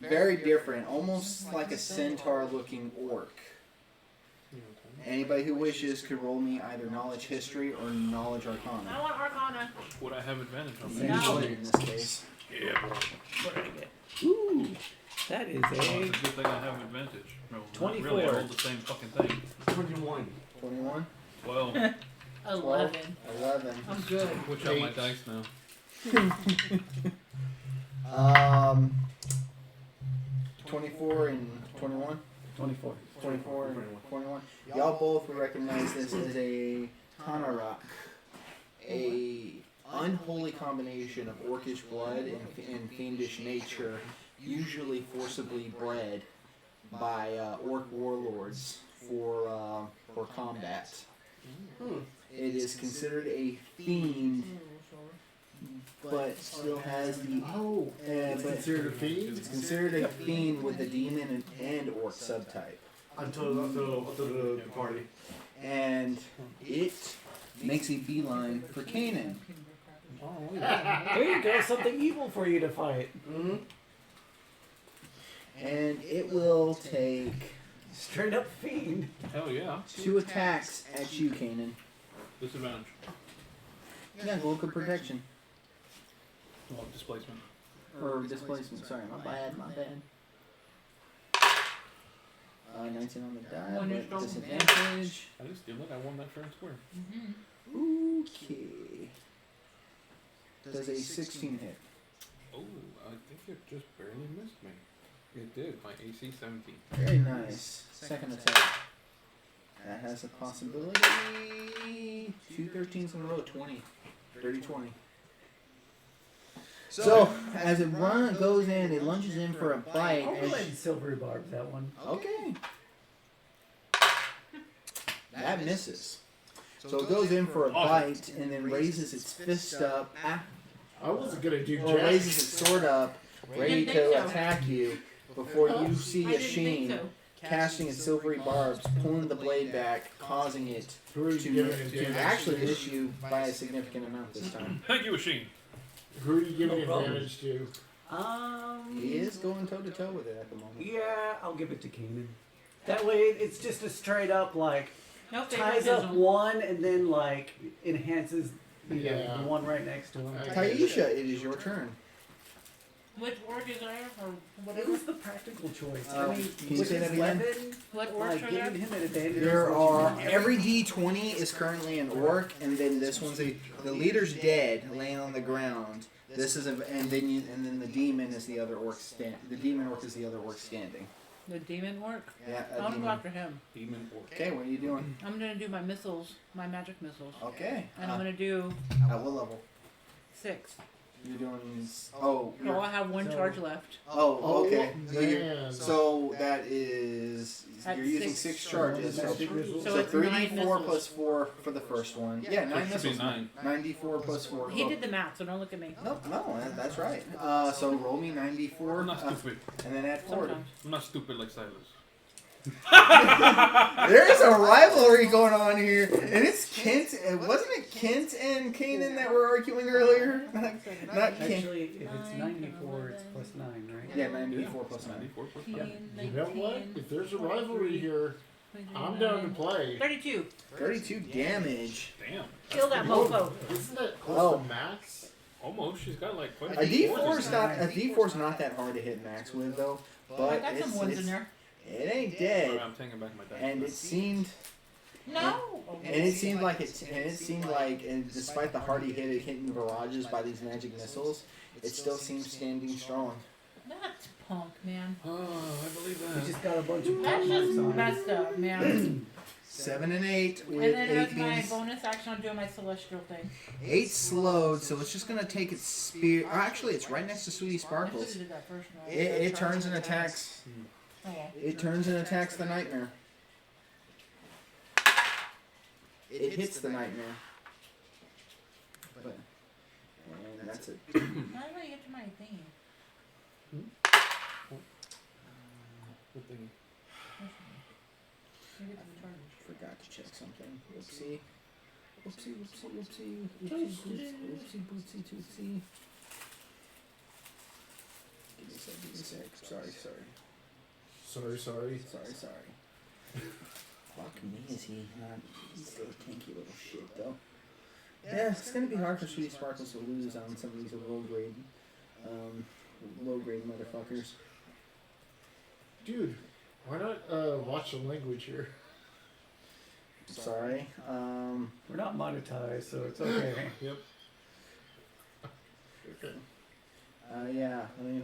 Very different, almost like a centaur-looking orc. Anybody who wishes could roll me either knowledge history or knowledge I arcana. want Arcana. Would I have advantage on You that? would in this case. Yeah. What did I get? Ooh, that is Oh, it's a a good thing I have advantage. No, not 24. really. I rolled the same fucking thing. 21. 21? 12. 11. 11. I'm good. Which out my dice now. 24 and 21? 24. 24 and 21. Y'all both would recognize this as a Tanarak, a unholy combination of orcish blood and fiendish nature, usually forcibly bred by orc warlords for combat. It is considered a fiend, but still has the It's but considered a fiend? it's considered a fiend with the demon and orc subtype. Until the party. And it makes a beeline for Canaan. There you go, something evil for you to fight. Mm-hmm. And it will take Straight up fiend. Hell yeah. 2 attacks at you, Canaan. Disadvantage. Yeah, local protection. Oh, displacement. Or displacement, sorry, my bad. 19 on the die, When with you're disadvantage. I just did it. I won that fair and square. Okay. Does a 16 hit? Oh, I think it just barely missed me. It did. My AC 17. Very nice. Second attack. That has a possibility. 2 13s in a row, 20. Dirty 20. So, as it goes in, it lunges in for a bite. I'll as- go ahead and silvery barb that one. Okay. That misses. So it goes in for a bite and then raises its fist up, I wasn't gonna do or jack. raises its sword up ready Didn't think to so. attack you before you see I a didn't think sheen so. casting its silvery barbs, pulling the blade back, causing it Who are you giving it to damage actually to? miss you by a significant amount this time. Thank you, Sheen. Who are you giving No problem. advantage to? He is going toe to toe with it at the moment. Yeah, I'll give it to Kanan. That way, it's just a straight up like No ties up favoritism. one and then like enhances the, Yeah. the one right next to him. Taisha, it is your turn. Which orc is there? Or It whatever? was the practical choice. Um, I mean, can you with say his that again? weapon, What orcs like are giving there? him an advantage. There is what are you want. every D20 is currently an orc, and then this one's the leader's dead, laying on the ground. This is and then the demon is the other orc the demon orc is the other orc standing. The demon orc? Yeah, I a want to go demon. after him. Demon orc. Okay, what are you doing? I'm going to do my missiles, my magic missiles. Okay. And I'm going to do At what level? 6. You're doing. So I have one So- charge left. Oh, okay. Man. So that is That's you're using 6. 6 charges. So, So it's 9 3d4 missiles. plus 4 for the first one. Yeah, 9 It should be missiles. 9. 94 plus 4. He did the math, so don't look at me. No, that's right. So roll me 94, I'm not stupid. and then add 4. Sometimes. I'm not stupid like Silas. There's a rivalry going on here, and it's Kent. Wasn't it Kent and Kanan that were arguing earlier? Not Kent. Actually, if it's 94, it's plus 9, right? Yeah, 94 plus 9. 94 plus Yeah. 9. You know what? If there's a rivalry here, I'm down to play. 32. 32 damage. Damn. Kill that mofo. Isn't that close Oh. to max? Almost. She's got like quite A few D4 forces is in not there. not that hard to hit max with though, I but got some ones in there. it ain't Alright, dead, I'm taking back my dice. and it seemed No. like and despite the hardy hit it hitting barrages by these magic missiles, it still seems standing strong. That's punk, man. Oh, I believe We that. just got a bunch of That's marks just on it. messed up, man. 7 and 8 with And then 8 as my being bonus action, I'm doing my celestial thing. 8 slowed, so it's just gonna take its spear. Or actually, it's right next to Sweetie I should Sparkles. have did that first. No? It turns and attacks. Oh, well. It turns and attacks the nightmare. It hits the nightmare. But, and that's it. How do I get to my thing? Good thing. You get to the charge. Forgot to check something. Whoopsie. Whoopsie, whoopsie, whoopsie. Whoopsie, whoopsie, tootsie. Give me a sec. Sorry. Sorry. Fuck me, is he not? He's still a tanky little shit, though. Yeah, it's gonna be hard for Sweetie Sparkles to lose on some of these low grade motherfuckers. Dude, why not watch the language here? Sorry. We're not monetized, so it's okay. Yep. Okay. Yeah. Let me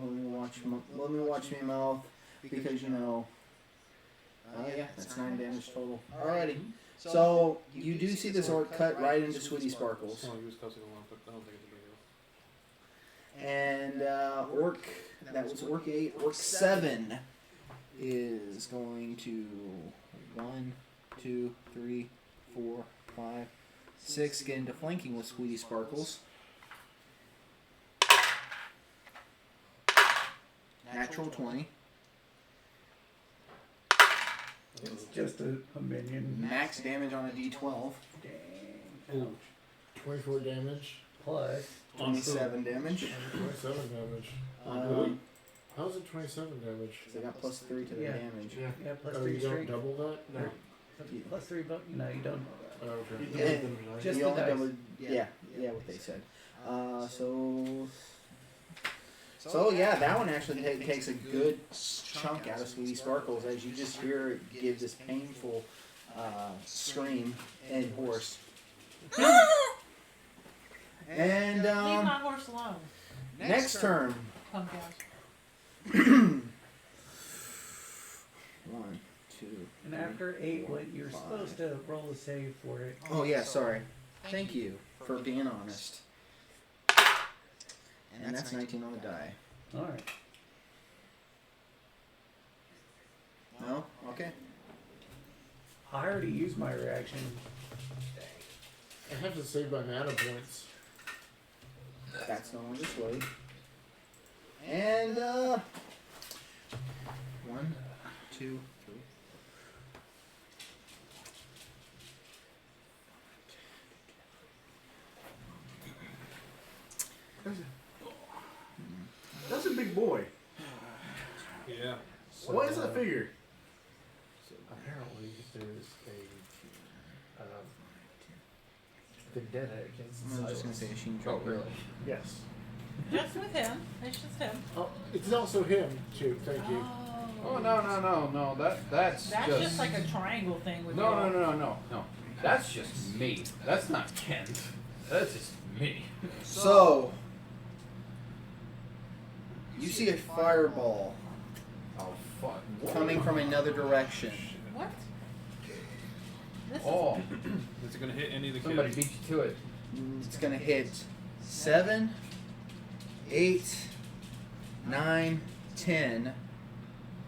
watch me mouth because you know. Yeah, that's 9 damage total. Alrighty. So you do see this orc cut right into Sweetie Sparkles, Oh, he was causing a lot, but I don't think it's a big deal. and orc that was orc 8. Orc 7 is going to 1, 2, 3, 4, 5, 6 get into flanking with Sweetie Sparkles. Natural 20. It's just a minion. Max damage on a D12. Dang. Ooh, 24 damage. Plus, 27 damage. 27 damage. Um, How's it 27 damage? so I got plus 3 to the Yeah. damage. yeah, plus Oh, 3 you don't strength. double that? No. Plus 3, but no, you don't. Oh, okay. You Yeah. did them, right? Just You the only dice. double- yeah, what they said. So yeah, that one actually takes a good chunk out of Sweetie Sparkles as you just hear it give this painful scream and hoarse. And Leave my horse alone, next turn. punk ass. 1, 2. And after 8, what you're supposed to roll a save for it. Oh yeah, sorry. Thank you for being honest. And that's 19 on the die. Alright. No? Okay. I already used my reaction. I have to save my mana points. That's no longer swayed. And 1, 2, 3. That's a big boy. Yeah. What is that figure? Apparently, there's a vendetta against I'm just gonna say a Sheen Oh, Trooper. really? Yes. Just with him. It's just him. Oh, it's also him too. Thank you. Oh, no. That's That's just like a triangle thing with No. That's just me. That's not Kent. That's just me. So you see a fireball Oh, fuck. coming from another direction. What? This Oh, Is it gonna hit any of the somebody kids? beat you to it. It's gonna hit 7, 8, 9, 10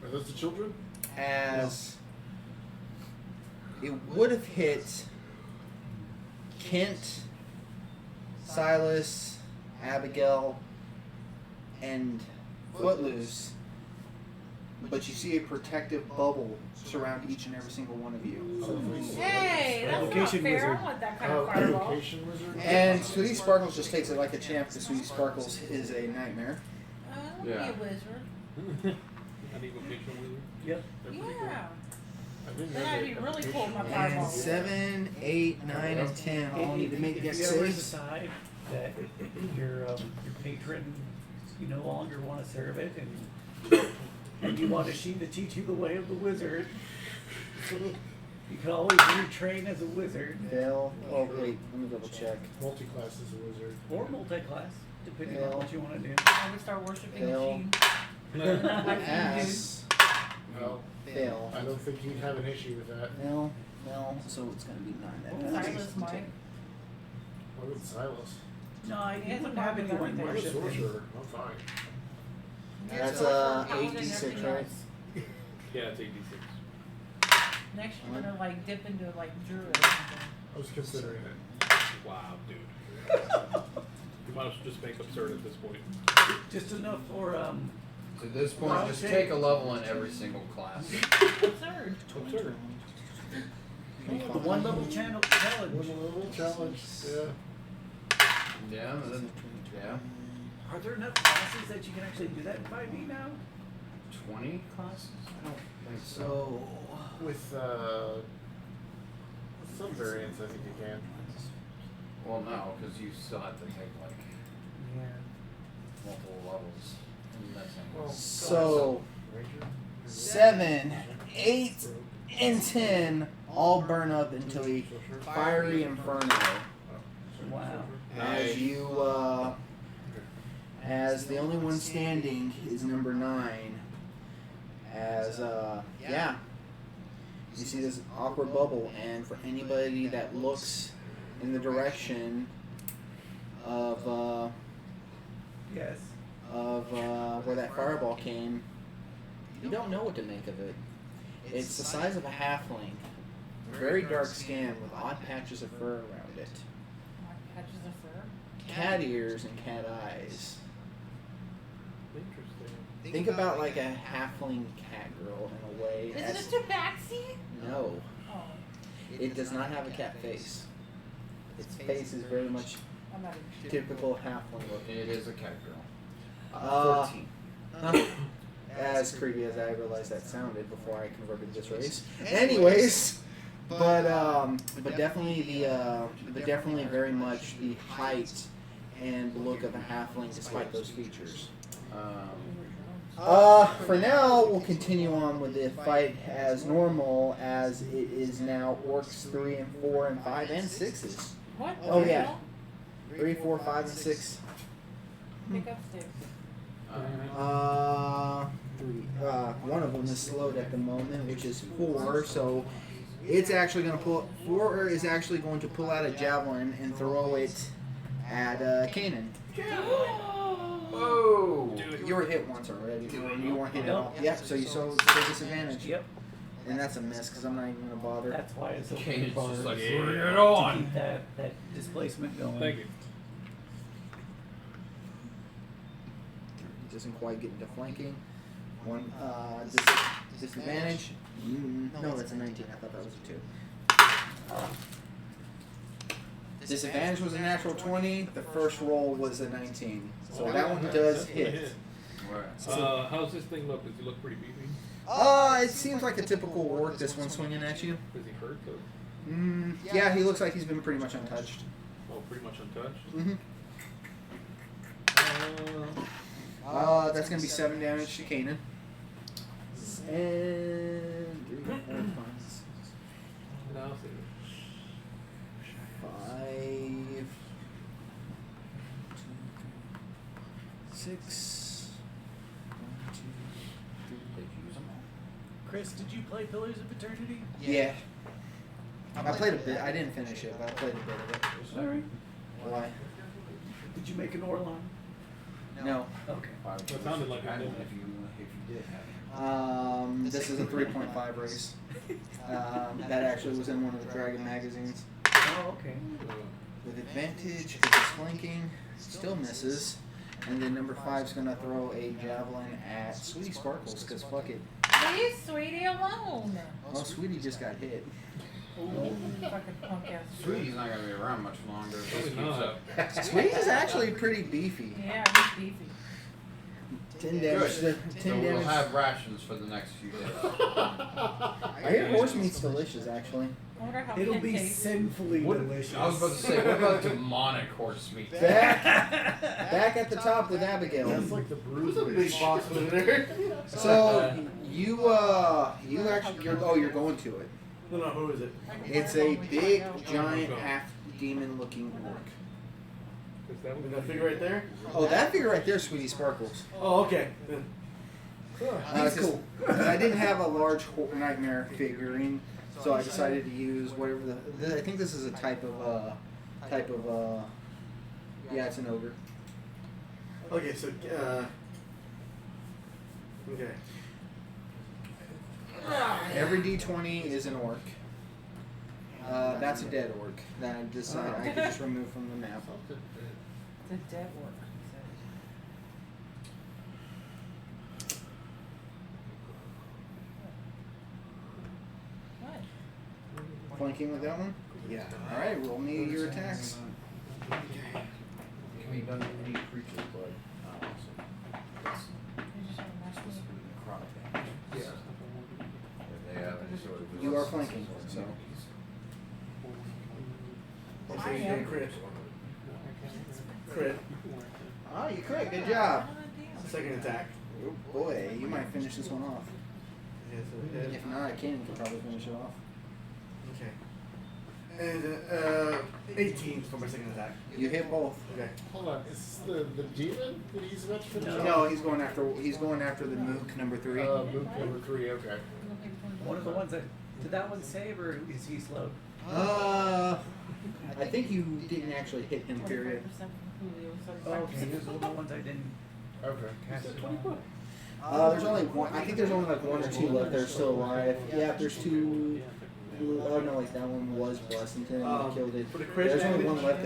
Are those the children? as it would have hit Kent, Silas, Abigail, and Footloose, but you see a protective bubble surround each and every single one of you. Hey, that's not Evocation fair. wizard. I want that kind of fireball. Evocation wizard? And Sweetie Sparkles just takes it like a champ because Sweetie Sparkles is a nightmare. I want to Yeah. be a wizard. An evocation wizard? Yep. They're pretty cool. Yeah. I didn't Then know I'd they be really had cool with my evocation. And fireball. 7, 8, 9, and 10 all need to make If dex you ever saves. decide that your patron, you no longer want to serve it, and you want a Sheen to teach you the way of the wizard, you can always retrain as a wizard Fail. Oh wait, let me double check. Multi-class is a wizard. or multi-class, depending on what you want to do. I would start worshiping Fail. Sheen. Pass. Well, Fail. I don't think you'd have an issue with that. No. So it's gonna be 9. That Silas might. What with Silas? No, He you has a wouldn't have problem with anyone I'm a everything. worship him. sorcerer. I'm fine. That's Power 8d6, and everything right? else. Yeah, it's 86. Next you're gonna like dip into like druid or something. I was considering it. Wow, dude. You might as well just make absurd at this point. Just enough for To this point, Well, just okay. take a level in every single class. Absurd. Absurd. the one level channel challenge. One level challenge. Yeah. Yeah, yeah. Are there enough classes that you can actually do that in 5e now? 20 classes? I don't think so. So With some variants, I think you can. Well, no, because you still have to take like Yeah. multiple levels. And that's Well, So Ranger? 7, 8, and 10 all burn up into a fiery inferno Wow. as you as the only one standing is number 9 as yeah, you see this awkward bubble, and for anybody that looks in the direction of Yes. where that fireball came, you don't know what to make of it. It's the size of a halfling, very dark skin with odd patches of fur around it, Patches of fur. cat ears and cat eyes. Interesting. Think about like a halfling cat girl in a way. Is it a tabaxi? No, Oh, it does not have a cat face. Its face is very much I'm not even typical halfling look. It is a cat girl. 14. 14. As creepy as I realized that sounded before I converted this race. Anyways, but definitely but definitely very much the height and look of a halfling, despite those features. For now, we'll continue on with the fight as normal, as it is now orcs 3 and 4 and 5 and 6s. What? Oh, yeah. 3, 4, 5, and 6. Pick up sticks. One of them is slowed at the moment, which is 4. So it's actually going to pull. 4 is actually going to pull out a javelin and throw it at Kanan. Whoa! You were hit once already. You weren't hit at all. Yep. So you still disadvantage. Yep. And that's a miss because I'm not even going to bother. That's why it's so Kanan's hard just like, to bring it on! keep that displacement going. Thank you. doesn't quite get into flanking. One disadvantage. No, that's a 19. I thought that was a 2. Disadvantage was a natural 20. The first roll was a 19. So that one does hit. How's this thing look? Does he look pretty beefy? It seems like a typical orc, this one swinging at you. Does he hurt though? Yeah, he looks like he's been pretty much untouched. Oh, pretty much untouched. That's gonna be 7 damage to Kanan. And 3, 4, 5, 6. 1, 2, 3. Chris, did you play Pillars of Eternity? Yeah. I played a bit. I didn't finish it, but I played a bit of it. Sorry. Why? Did you make an Orlon? No. Okay. It sounded like I did. If you did have it. This is a 3.5 race. That actually was in one of the Dragon magazines. Oh, okay. With advantage, because it's flanking, still misses. And then number 5's gonna throw a javelin at Sweetie Sparkles, because fuck it. Leave Sweetie alone. Well, Sweetie just got hit. Fucking punk ass. Sweetie's not gonna be around much longer. If this keeps not. up. Sweetie's actually pretty beefy. Yeah, he's beefy. 10 damage. Good. 10 So we'll damage. have rations for the next few days. I hear horse meat's delicious, actually. I wonder how It'll Ken be tastes. sinfully delicious. I was about to say, what about demonic horse meat? Back at the top with Abigail. That's like the bruise. Who's a big boss over there? So you actually you're going to it. No, who is it? It's a big, giant, half demon looking orc. Is that figure right there? Oh, that figure right there, Sweetie Sparkles. Oh, okay. That's cool. I didn't have a large nightmare figurine, so I decided to use whatever I think this is a type of yeah, it's an ogre. Okay, so okay. Every D20 is an orc. That's a dead orc that I decided I could just remove from the map. The dead work. What? Flanking with that one? Yeah. Alright, roll me your attacks. Can be done to any creature, but also it's You just have a nice one. chronic damage. Yeah. If they have any sort of You are flanking, so. So you get crit. Crit. Oh, you crit. Good job. Second attack. Oh boy, you might finish this one off. Yeah, so hit. If not, I can probably finish it off. Okay. And 18 for my second attack. You hit both. Okay. Hold on, is this the demon that he's about to finish off? No, he's going after the mook number 3. Move number 3, okay. One of the ones that did that one save, or is he slowed? I think you didn't actually hit him, period. 25% from Julio, Oh, 75% okay, those are the ones I didn't Okay. cast it on. There's only one. I think there's only like 1 or 2 left that are still alive. Yeah, there's 2. Oh no, like that one was blessed and then I killed it. For the crit There's only damage? one left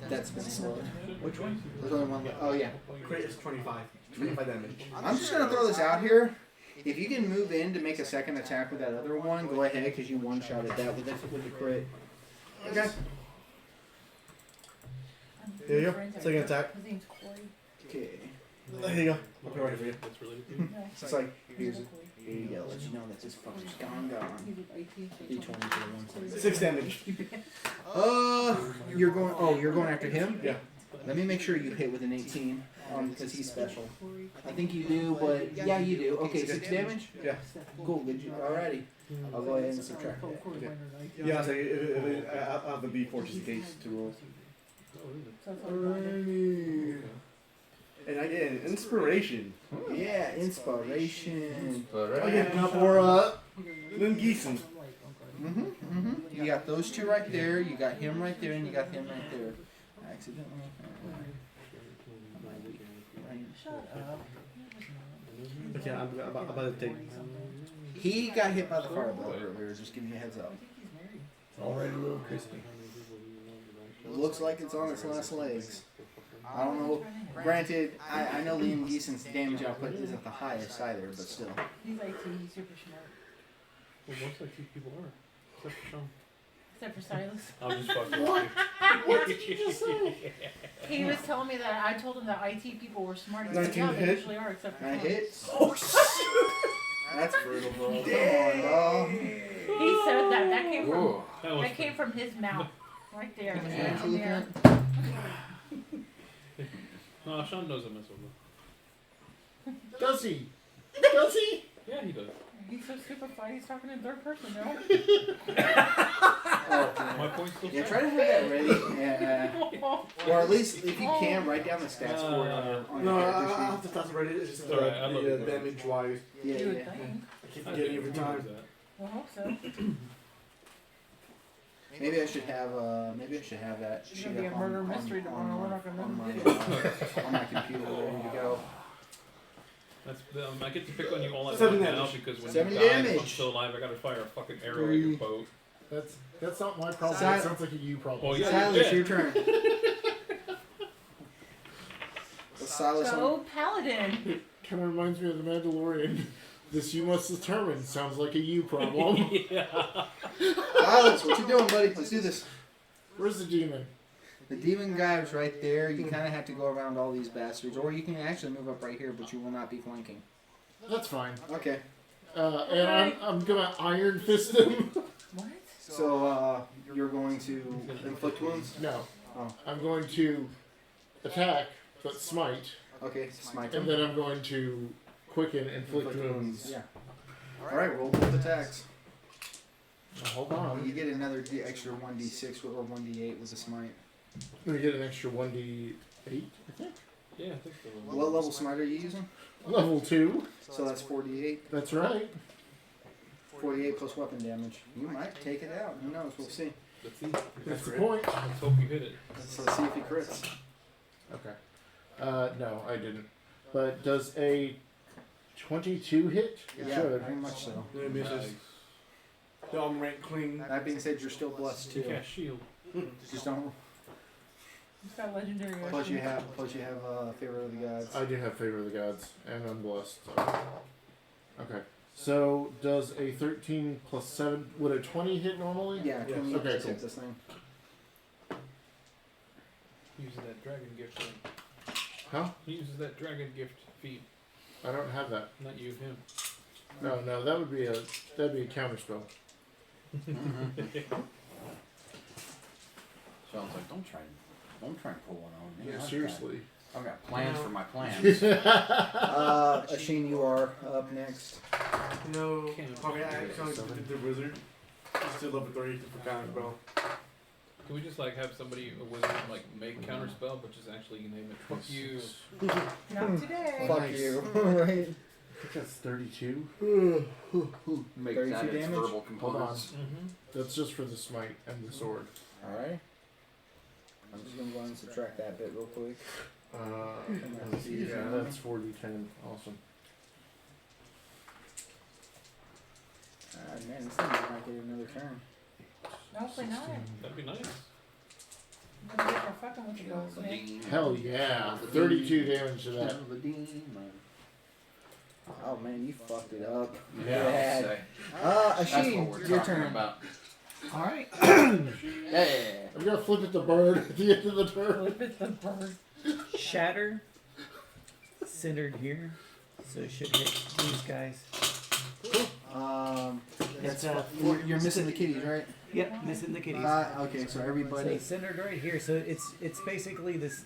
that's been slowed. Which one? There's only one left. Oh yeah. Crit is 25. 25 damage. I'm just gonna throw this out here. If you can move in to make a second attack with that other one, go ahead because you one-shotted that with the crit. Okay. Here you go. Second attack. His name's Corey. Okay. There you go. I'll be ready for you. That's related to you. No, It's like here you Corey. go. Let you know that this fucker's gone. He's with IT, so D20 to the one side. 6 damage. You're going after him? Yeah. Let me make sure you hit with an 18, because he's special. I think you do, but yeah, you do. Okay, 6 damage? Yeah. Cool, good. Alrighty. I'll go ahead and subtract that. Yeah, so I'll have the B4 just in case to roll. Alrighty. And I get an inspiration. Yeah, inspiration. I get for Lynn Geeson. You got those 2 right there, you got him right there, and you got him right there. Accidentally. Shut up. Okay, I'm about to take. He got hit by the fireball earlier, just giving you a heads up. It's already a little crispy. Looks like it's on its last legs. I don't know. Granted, I know Liam Neeson's damage output isn't the highest either, but still. He's IT, he's super smart. Well, most IT people are. Except for Sean. Except for Silas. I'm just fucking with you. What did you just say? He was telling me that I told him that IT people were smart. He 19 said, yeah, they hit. usually are, except for I Sean. hit. Oh shit! That's brutal, bro. Come on, bro. He said that. That came from Whoa. that came from his mouth. Right there. Yeah. Right there. No, Sean knows I'm messing with him. Does he? Does he? Yeah, he does. He's so stupefied, he's talking in third person now. My point's still Yeah, set. try to have that ready. Yeah. Or at least, if you can, write down the stats for it on No, your I character have to toss it right. It's just It's alright, I love the it. damage wise. sheet. Yeah, You would yeah. think. I keep I forgetting every do. He time. knows that. I hope so. Maybe I should have that It's sheet gonna be a up murder on mystery tomorrow. We're not gonna on know my, who did it. on my computer ready to go. That's I get to pick on you all at 7 once now damage. because when 7 you die, if I'm damage. still alive, I gotta fire a fucking arrow at your boat. That's not my problem. Si- That sounds like a you problem. Oh, yeah. Silas, you're your turn. Silas, Go Paladin. Kind of reminds me of the Mandalorian. This you must determine sounds like a you problem. Yeah. Silas, what you doing, buddy? Let's do this. Where's the demon? The demon guy is right there. You kind of have to go around all these bastards, or you can actually move up right here, but you will not be flanking. That's fine. Okay. And I'm gonna iron fist him. What? So you're going to inflict wounds. No. Oh. I'm going to attack, but smite, Okay, smite and him. then I'm going to quicken, inflict wounds. Yeah. All right, roll both attacks. Now, hold on. You get another extra 1d6 or 1d8 with the smite. We get an extra 1d8, I think. Yeah, I think so. What level smite are you using? Level 2. So that's 4d8. That's right. 48 plus weapon damage. You might take it out. Who knows? We'll see. Let's see. That's the point. Let's hope you hit it. Let's see if he crits. Okay. No, I didn't. But does a 22 hit? It Yeah, should. very much so. No, it misses. Nice. The arm rank clean. That being said, you're still blessed You too. cast shield. Just don't. He's got legendary. Plus you weapons. have favor of the gods. I do have favor of the gods, and I'm blessed. So. Okay. So does a 13 plus 7, would a 20 hit normally? Yeah, 20 Okay, hits cool. this thing. Uses that dragon gift thing. Huh? He uses that dragon gift feat. I don't have that. Not you, him. No, that'd be a counter spell. Sounds like don't try and pull one on me. Yeah, I've seriously. I've got plans for my plans. Asheen, you are up next. No. Can't I mean, I imagine kind something. of the wizard. He's still level 30 for counter spell. Can we just like have somebody, a wizard, like make counter spell, but just actually name it fuck you? Not today. Fuck Nice. you. Right. I think that's 32. Make 32 that its damage? verbal Hold on. components. Mm-hmm. That's just for the smite and the sword. Alright. I'm just gonna go ahead and subtract that bit real quick. Let's see, yeah, that's 40-10. Awesome. Ah, man, this thing might get another turn. Hopefully not. That'd be nice. I'm gonna get her fucking with the ghost, man. Hell yeah. 32 damage to that. Oh man, you fucked it up. Yeah, Bad. I'll say. That's what Asheen, we're your talking turn. about. Alright. Yeah. I'm gonna flip it the bird at the end of the turn. Flip it the bird. Shatter. Centered here. So it should hit these guys. That's you're missing the kitties, right? Yep, missing the kitties. Okay, so So everybody. it's centered right here. So it's basically this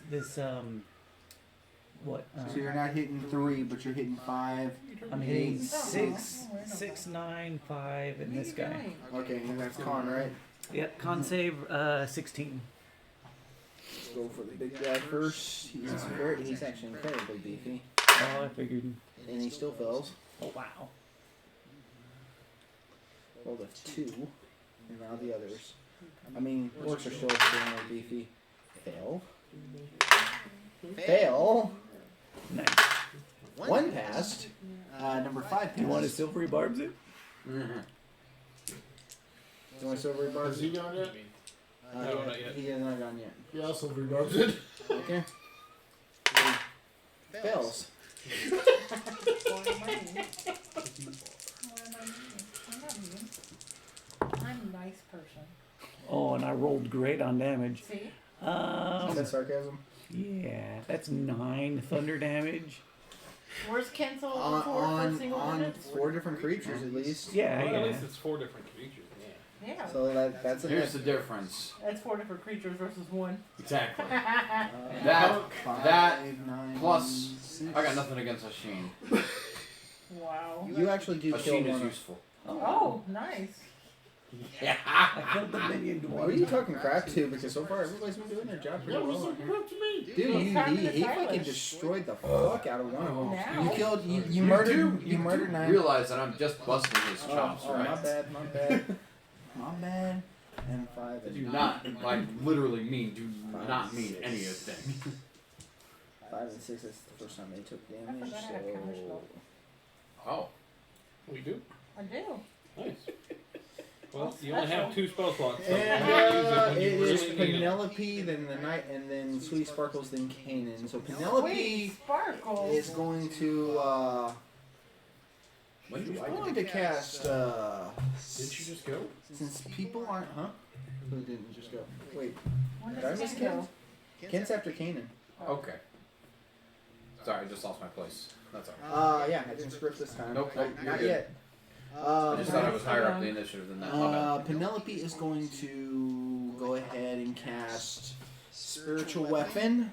what? So you're not hitting 3, but you're hitting 5. I'm hitting Eight. 6, 9, 5, and this guy. Okay, and that's con, right? Yep, con save 16. Let's go for the big guy first. He's actually incredibly beefy, Oh, I figured. and he still fails. Oh wow. Rolled a 2, and now the others. I mean, orcs are still extremely beefy. Fail. Fail. Nice. 1 passed. Number 5 passed. You want a silvery barbs it? Mm-hmm. You want a silvery barb? Has he gone yet? No, not yet. He has not gone yet. Yeah, I'll silver barbs it. Okay. Fails. Why am I mean? Why am I mean? I'm not mean. I'm a nice person. Oh, and I rolled great on damage. See? Is that sarcasm? Yeah, that's 9 thunder damage. Where's Cancel On, for on, single on units? 4 different creatures at least. Yeah, Well, yeah. at least it's 4 different creatures. Yeah. Yeah. So that's a Here's the difference. That's 4 different creatures versus 1. Exactly. that that plus, 6. I got nothing against Ashin. Wow. You actually do kill Ashin is one. useful. Oh, nice. Yeah. I killed the minion Who are you talking crap to? Because so far everybody's been doing their job pretty well. Dude, he fucking destroyed the fuck out of one of them. Now. You killed you You murdered 9. realize that I'm just busting his chops, oh, right? my bad, my bad. My bad. And 5 I and do not, like, literally do not mean any of them. 5 and 6. That's the first time they took damage. forgot I had counterspell. Oh. We do. I do. Nice. Well, you only have 2 spell slots. So And you use it when it you is really need it. Penelope, then the knight, and then Sweet Sparkles, then Kanan. So Penelope Sweet Sparkles. is going to When do I going to cast Didn't you just go? since people aren't who didn't just go. Wait, When did I does miss Ken Ken? go? Ken's after Kanan. Okay. Sorry, I just lost my place. That's alright. Yeah, I didn't script this time. Nope, nope, you're Not good. yet. I just thought I was higher up the initiative than that. My bad. Penelope is going to go ahead and cast Spiritual Weapon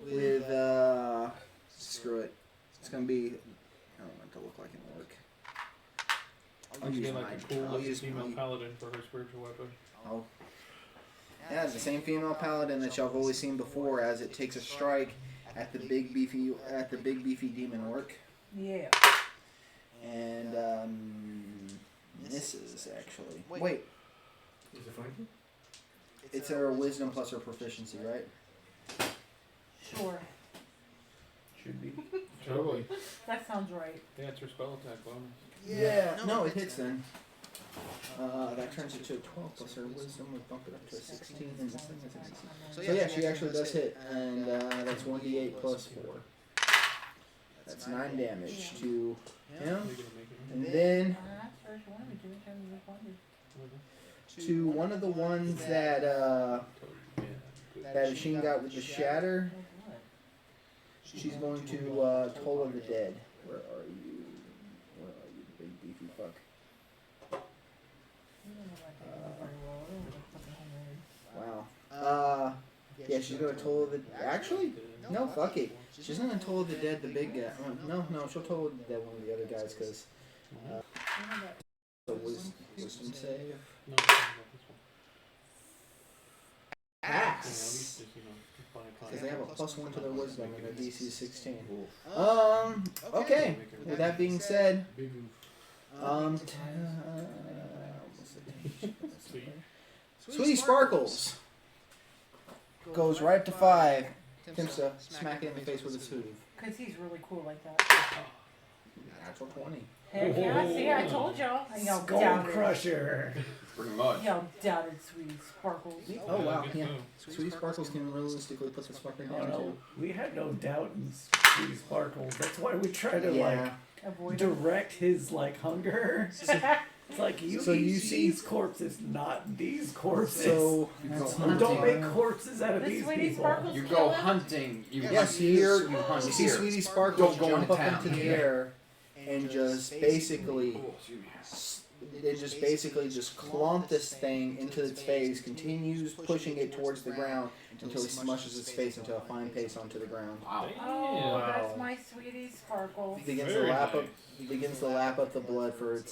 with screw it. It's gonna be. I don't want it to look like an orc. I'll get like a cool I'll looking use female my. paladin for her spiritual weapon. Oh. Yeah, it's the same female paladin that y'all have always seen before, as it takes a strike at the big beefy demon orc, Yeah. and misses actually. Wait, Is it flanking? it's her wisdom plus her proficiency, right? Sure. Should be. Totally. That sounds right. Yeah, it's her spell attack bonus. Yeah. No, it hits then. That turns it to a 12 plus her wisdom would bump it up to a 16. And this thing is a 16. So yeah, she actually does hit, and that's 1d8 plus 4. That's 9 damage to him, and then That's first one we do. Tell me which one we to one of the ones that that Sheen got with the shatter. do. She's going to Toll of the Dead. Where are you? Where are you, big beefy fuck? Wow. Yeah, she's gonna Toll of the. Actually, no, fuck it. She's gonna Toll of the Dead, the big guy. No, she'll Toll of the Dead, one of the other guys, because the wisdom save. No, Ass. Because they have a +1 to their wisdom and their DC is 16. Oof. Okay. With that being said, Sweetie Sparkles goes right up to 5. Attempts to smack it in the face with his hoof. Because he's really cool like that. Natural 20. Heck yeah, see, I told y'all. And y'all Skull doubted. Crusher. Pretty much. Y'all doubted Sweet Sparkles. Oh wow, yeah. Sweetie Sparkles can realistically put this fucker Oh down no, too. we had no doubt in Sweet Sparkles. That's why we try to Yeah. Avoid like him. direct his like hunger. It's like you So eat you see- these corpses, not these corpses. So You don't make corpses out of The these Sweetie people. Sparkles You kill go him? hunting. You yeah, hunt here. You hunt you see here. Sweetie Sparkles Don't go jump into up town. into the air and just basically Oh, excuse me. they just clomp this thing into its face, continues pushing it towards the ground until he smushes its face into a fine paste onto the ground. Wow. Oh, Damn. that's my Sweetie Sparkles. Begins to Very lap nice. up the blood for the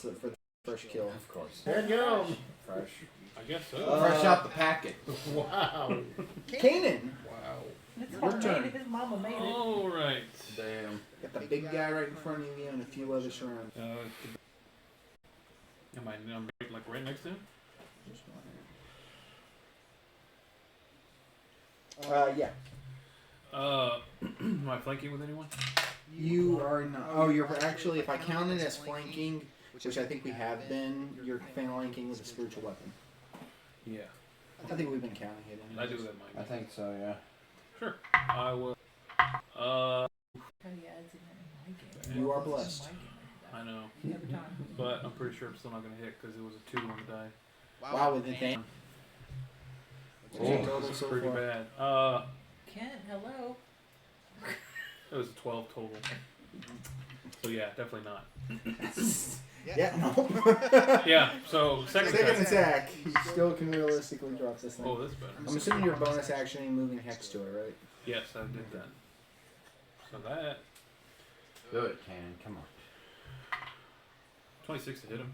first kill. Of course. There you go. Fresh. I guess so. Fresh out the packet. Wow. Kanan! Wow. It's Your homemade. turn. His mama made it. All right. Damn. Got the big guy right in front of you and a few others around. Am I'm like right next to him? Yeah. Am I flanking with anyone? You are not. Oh, you're actually, if I count it as flanking, which I think we have been, you're flanking with a spiritual weapon. Yeah. I think we've been counting it. I do that, Mike. I think so, yeah. Sure. I will. Oh yeah, it's in my game. You are It's in blessed. my game. I know, Every time. but I'm pretty sure I'm still not gonna hit because it was a 2 on the die. Wow, with the thing. Oh, total this is so pretty far? bad. Kent, hello. It was a 12 total. So yeah, definitely not. Yeah, no. Yeah, so second Second attack. attack. You still can realistically drop this thing. Oh, that's better. I'm assuming your bonus action ain't moving hex to it, right? Yes, I did that. So that Do it, Cannon. Come on. 26 to hit him.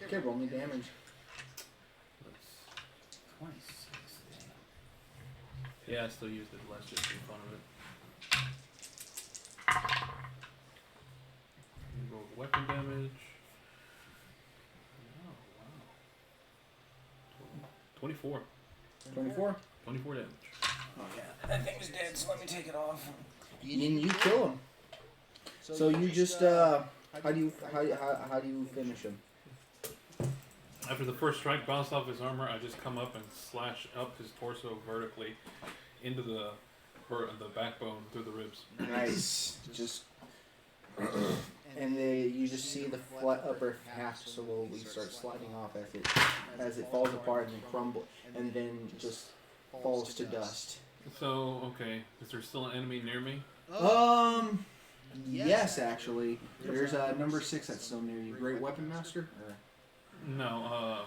Okay, roll me damage. Let's, 26. yeah, I still used it less just for fun of it. You roll the weapon damage. Oh, wow. 24. 24. 24 damage. That thing's dead, so let me take it off. And you kill him. So you just how do you finish him? After the first strike bounced off his armor, I just come up and slash up his torso vertically into the backbone through the ribs. Nice. Just and you just see the flat upper half slowly start sliding off as it falls apart and then crumble and then just falls to dust. So, okay, is there still an enemy near me? Yes, actually. There's number 6 that's still near you. Great Weapon Master? No,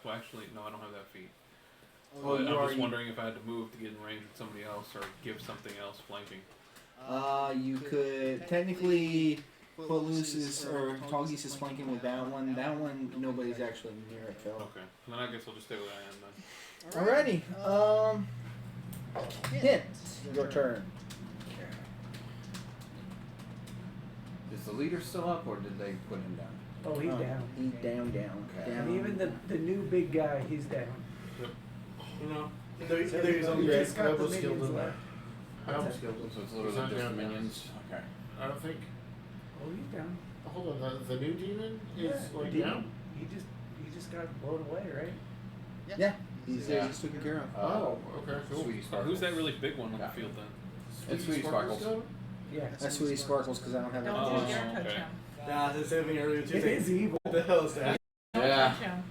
well actually, no, I don't have that feat. Oh, But you I'm are. just wondering if I had to move to get in range with somebody else or give something else flanking. You could technically Footloose or Toggy's is flanking with that one. That one, nobody's actually near it, Phil. Okay, then I guess I'll just stay where I am then. Alrighty. Hit. Your turn. Is the leader still up, or did they put him down? Oh, he's down. He's down. Okay. Down. And even the new big guy, he's down. You know, So there's you only just got the double skilled minions in there. left. I almost killed him. So it's He's literally not just down now. minions? Okay. I don't think. Oh, he's down. Hold on, the new demon is Yeah, like he down. He just got blown away, right? Yeah. He's Yeah. he's taken care of. Oh, okay, cool. Sweetie So Sparkles. who's that really big one on Yeah. the field then? It's Sweetie Sparkles. still? Yeah. That's Sweetie Sparkles because I don't have Don't Oh, you dare touch okay. him. Nah, that's the same thing earlier too. It is evil. What the hell is that? Don't Yeah. touch him.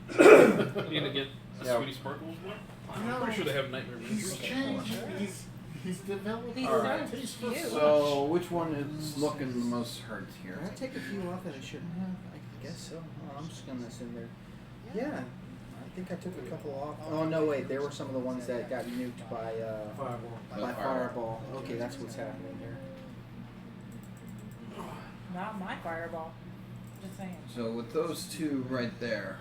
You gonna get a Yeah. Sweetie Sparkles one? I'm pretty sure they have Nightmare He's Minions. changed. He's developed. He's Alright. so cute. So, which one is looking the most hurt here? Did I take a few off that I shouldn't have? I guess so. Oh, I'm just gonna assume there. Yeah. I think I took a couple off. Oh no, wait. There were some of the ones that got nuked by Fireball. by fireball. Okay, that's what's happening here. Not my fireball. Just saying. So with those two right there,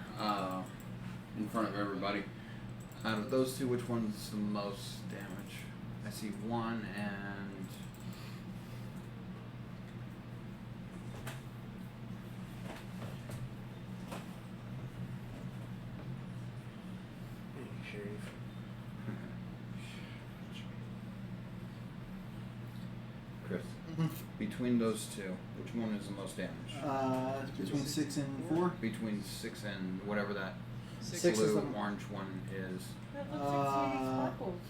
in front of everybody, out of those two, which one's the most damage? I see one and Chris. Between those two, which one is the most damage? Between 6 and 4. Between 6 and whatever that 6 blue is the orange one is. That looks like Sweetie Sparkles.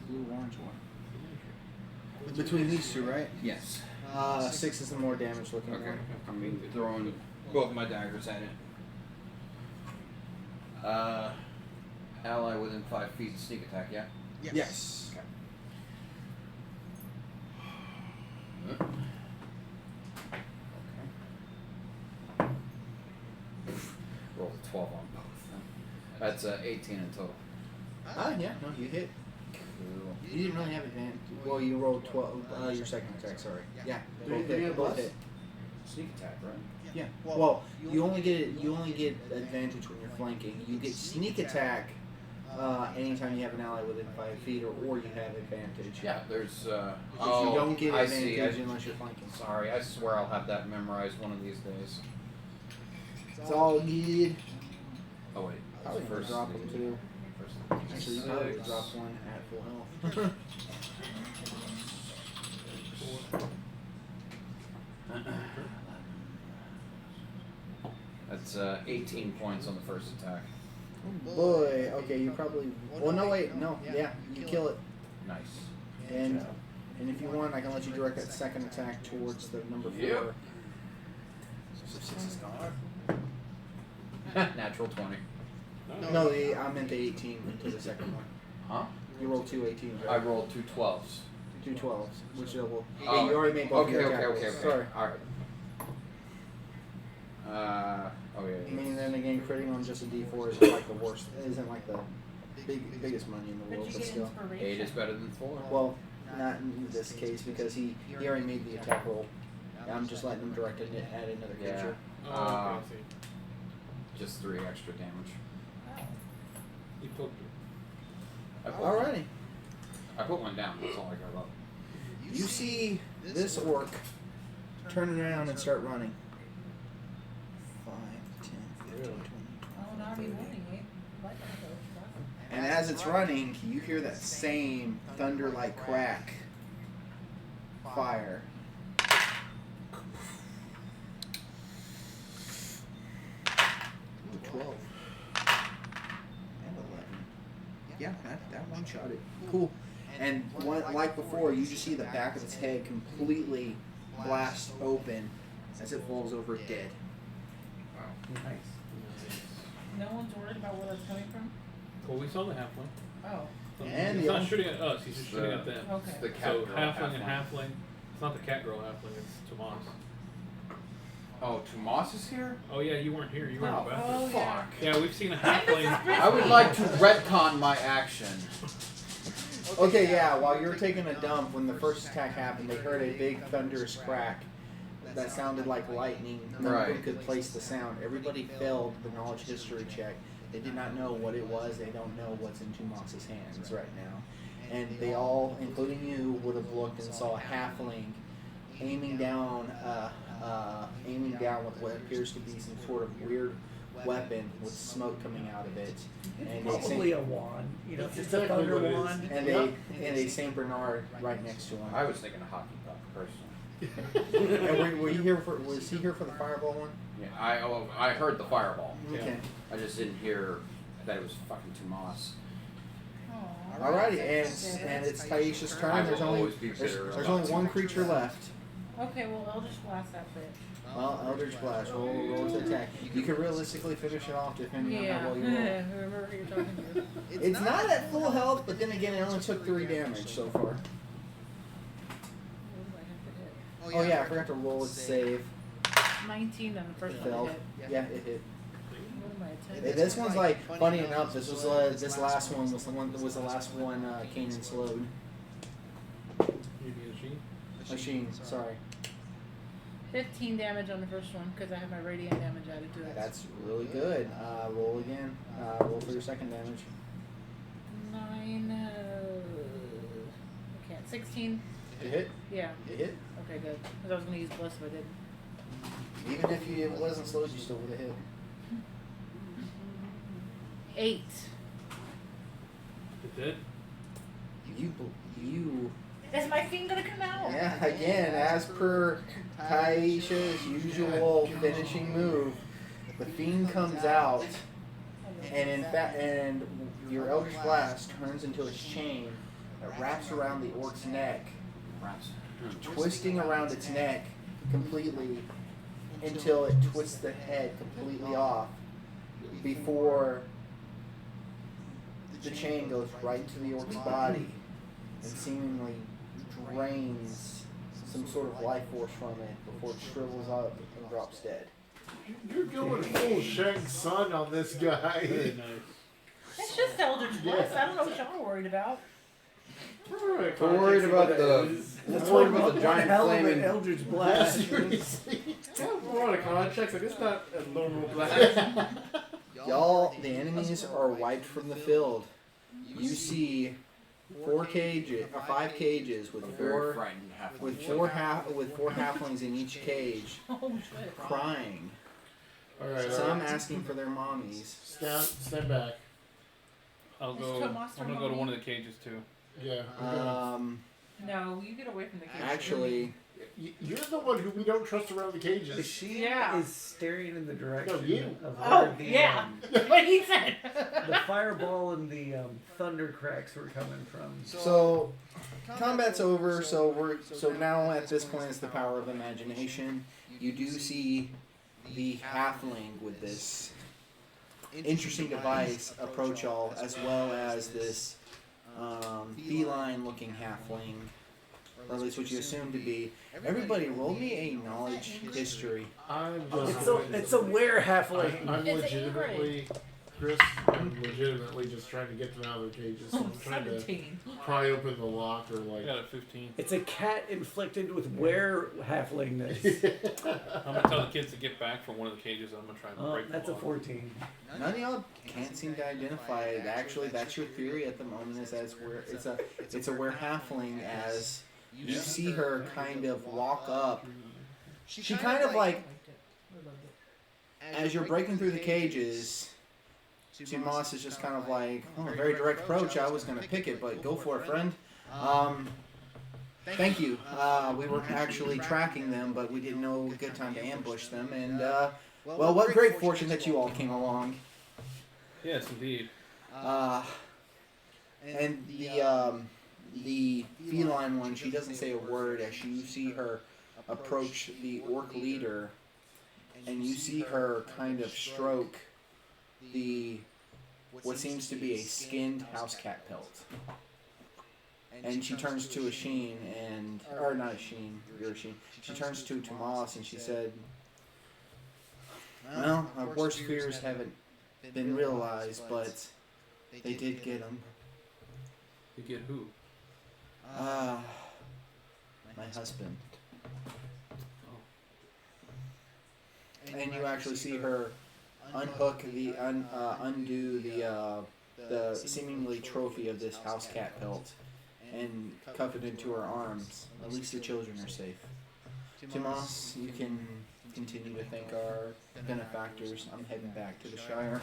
blue orange one. Between these two, right? Yes. 6 is the more damage looking Okay. one. I'm throwing both my daggers at it. Ally within 5 feet, sneak attack, yeah? Yes. Okay. Roll a 12 on both. That's 18 in total. Yeah, no, you hit. Cool. You didn't really have advantage. Well, you rolled 12. Your second attack, sorry. Yeah, both Did you hit. have Both less? hit. Sneak attack, right? Yeah. Well, you only get advantage when you're flanking. You get sneak attack anytime you have an ally within 5 feet, or you have advantage. Yeah, there's. Because you don't get I see. advantage unless you're flanking. Sorry, I swear I'll have that memorized one of these days. It's all good. Oh, wait. Probably gonna First drop them too. First Actually, you probably would drop one at full health. That's 18 points on the first attack. Boy, okay, you probably. Well, no, wait, no, yeah, you kill it, Nice. and And if you want, I can let you direct that second attack towards the number 4. Yep. So 6 is gone. Natural 20. No, I meant the 18 into the second one. Huh? You rolled 2 18s, I right? rolled 2 12s. 2 12s, which double. Oh, Yeah, you already made both Okay, your okay, attack okay, rolls. okay. Sorry. Alright. Oh yeah. I mean, then again, critting on just a D4 isn't like the worst. Isn't like the biggest money in the But world, you but get still. inspiration. 8 is better than 4. Well, not in this case because he already made the attack roll. I'm just letting him direct it at another Yeah. creature. Oh, okay, I see. Just 3 extra damage. You poked her. Alrighty. I put one down. That's all I got up. You see this orc turn around and start running. 5, 10, 15, 20. Oh, now I'm warning you. Like that, though. And as it's running, you hear that same thunder-like crack. Fire. Ooh, 12. And 11. Yeah, that one shot it. Cool. And one, like before, you just see the back of its head completely blast open as it falls over dead. Nice. No one's worried about where that's coming from? Well, we saw the halfling. Oh, And he's the not other- shooting at us. He's just shooting at them. okay. The cat So girl halfling and halfling. It's not the cat girl halfling. It's Tomas. Oh, Tomas is here? Oh yeah, you weren't here. You were in the bathroom. Oh, yeah. Fuck. Yeah, we've seen a halfling. I would like to retcon my action. Okay, yeah, while you were taking a dump, when the first attack happened, they heard a big thunderous crack that sounded like lightning. No one Right. could place the sound. Everybody failed the knowledge history check. They did not know what it was. They don't know what's in Tomas's hands right now. And they all, including you, would have looked and saw a halfling aiming down with what appears to be some sort of weird weapon with smoke coming out of it. And a Probably a wand. You know, That's just a exactly thunder what it is. wand. and a Saint Bernard right next to him. I was thinking a hockey puck, personally. And were you here for? Was he here for the fireball one? Yeah, I heard the fireball. Okay. I just didn't hear that it was fucking Tomas. Aw. Alrighty, and it's Taisha's I turn. will There's only always be bitter there's about only one Tomas. creature left. Okay, well, I'll just blast that bitch. Well, Eldritch Blast. Roll to attack. You could realistically finish it off depending on Yeah, how well you roll. whoever you're talking to. It's not at full health, but then again, it only took 3 damage so far. What do I have to hit? Oh yeah, I forgot to roll its save. 19 on the first It one. failed. Hit. Yeah, it hit. What am I attending? This one's like funny enough. This last one was the last one Kanan slowed. You need a Machine. Sorry. 15 damage on the first one because I have my radiant damage added to it. That's really good. Roll again. Roll for your second damage. 9. I can't. 16. It hit. Yeah. It hit. Okay, good. Because I was going to use Bliss if I didn't. Even if it wasn't slowed, you still would have hit. 8. It did. You. Is my fiend going to come out? Yeah. Again, as per Taisha's usual finishing move, the fiend comes out, and your Eldritch Blast turns into a chain that wraps around the orc's neck, twisting around its neck completely until it twists the head completely off before the chain goes right to the orc's body and seemingly drains some sort of life force from it before it shrivels up and drops dead. You're going full Shang Tsung on this guy. Very nice. It's just Eldritch Blast. I don't know what y'all are worried about. We're worried about the. Let's worry about the giant hell of an flaming. Eldritch Blast. More out of context, like it's not a normal blast. Y'all, the enemies are wiped from the field. You see 5 cages with Very four frightened half. with four halflings in each cage, Oh, shit. crying. Alright, Some asking for their mommies. stand back. I'll Is go. Tomas I'm gonna go to one of the cages too. Yeah. I'm going. No, you get away from the cage. Actually, You're the one who we don't trust around the cages. She Yeah. is staring in the direction you. of Oh, where the, yeah. What he said. the fireball and the thunder cracks were coming from. So combat's over. So now at this point it's the power of imagination. You do see the halfling with this interesting device approach y'all, as well as this feline-looking halfling, or at least what you assume to be. Everybody, roll me a knowledge history. It's a were-halfling. I'm It's legitimately, Chris, I'm legitimately just trying to get them out of their cages. So I'm trying to 17. pry open the lock or I like. got a 15. It's a cat inflicted with were-halflingness. I'm gonna tell the kids to get back from one of the cages. I'm gonna try and Oh, break that's a them off. 14. None of y'all can't seem to identify it. Actually, that's your theory at the moment. Is that it's a were halfling, as you see her kind of walk up. She kind of like, as you're breaking through the cages, Moss is just kind of like, oh, a very direct approach. I was gonna pick it, but go for it, friend. Thank you. We were actually tracking them, but we didn't know a good time to ambush them. And well, what great fortune that you all came along. Yes, indeed. And the feline one, she doesn't say a word as you see her approach the orc leader, and you see her kind of stroke the what seems to be a skinned house cat pelt. And she turns to a Sheen or not a Sheen, you're a Sheen. She turns to Tomas and she said, well, our worst fears haven't been realized, but they did get him. You get who? My husband. And you actually see her unhook undo the seemingly trophy of this house cat pelt and cuff it into her arms. At least the children are safe. Tomas, you can continue to thank our benefactors. I'm heading back to the Shire.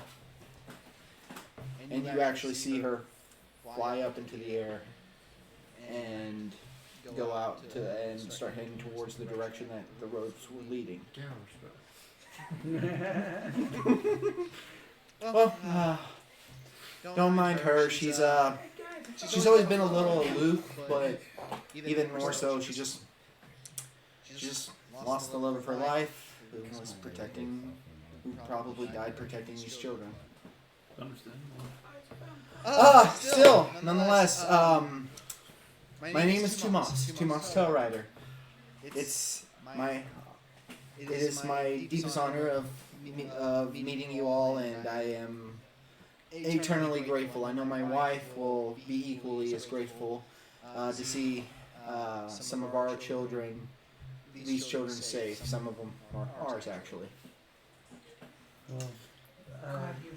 And you actually see her fly up into the air and go out and start heading towards the direction that the roads were leading. Well, don't mind her. She's always been a little aloof, but even more so, she just lost the love of her life, who probably died protecting these children. Understandable. Still, nonetheless, my name is Tomas Tailrider. It is my deepest honor of meeting you all, and I am eternally grateful. I know my wife will be equally as grateful to see some of our children, these children safe. Some of them are ours, actually. Well,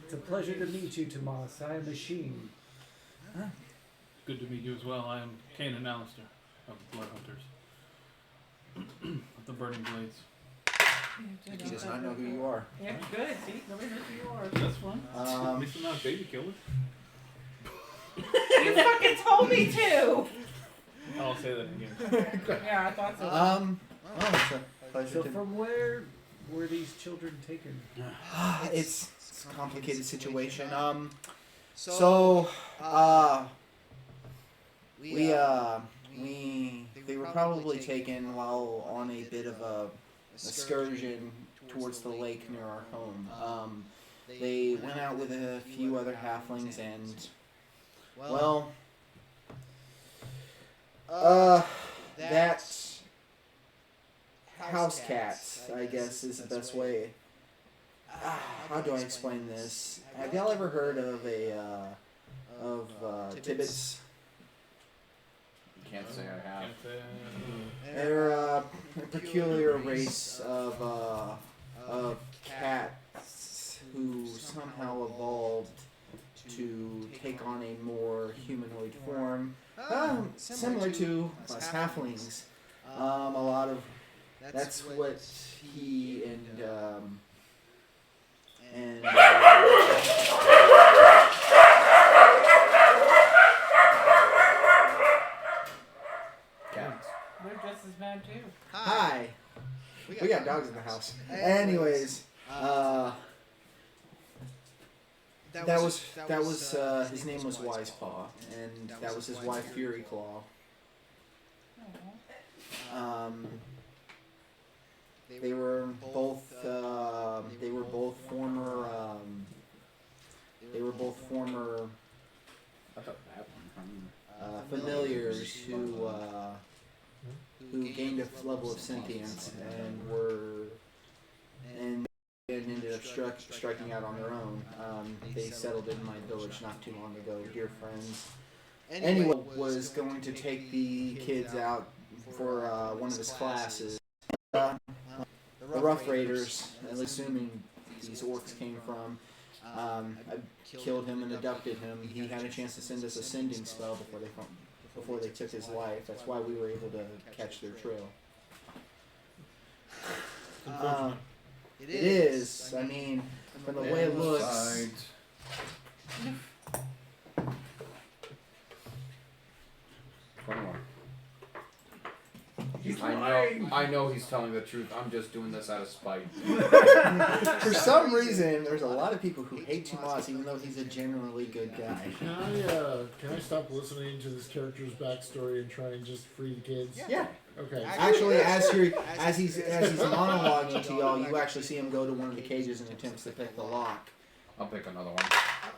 it's a pleasure to meet you, Tomas. I am a Sheen. Good to meet you as well. I am Kane and Alistair of Blood Hunters. Of the Burning Blades. He does not know who you are. Yeah, good. See, nobody knows who you are. That's fine. At least I'm not a baby killer. You fucking told me to. I'll say that again. Yeah, I thought so. Well, it's a pleasure So to... from where were these children taken? It's a complicated situation. They were probably taken while on a bit of a excursion towards the lake near our home. They went out with a few other halflings and, well, that house cat, I guess, is the best way. How do I explain this? Have y'all ever heard of Tibbets? Can't say I have. They're a peculiar race of cats who somehow evolved to take on a more humanoid form, similar to us halflings. That's what he and They're just is bad too. Hi. We got dogs in the house. Anyways, that was his name was Wisepaw, and that was his wife Fury Claw. They were both former I thought that one. familiars who gained a level of sentience and ended up striking out on their own. They settled in my village not too long ago, dear friends. Anyway, was going to take the kids out for one of his classes. The Rough Raiders, assuming these orcs came from, I killed him and abducted him. He had a chance to send us a sending spell before they took his life. That's why we were able to catch their trail. It is. I mean, from the way it looks. I know he's telling the truth. I'm just doing this out of spite. For some reason, there's a lot of people who hate Tomas, even though he's a generally good guy. Can I stop listening to this character's backstory and try and just free the kids? Yeah. Okay. Actually, as he's monologuing to y'all, you actually see him go to one of the cages and attempts to pick the lock. I'll pick another one.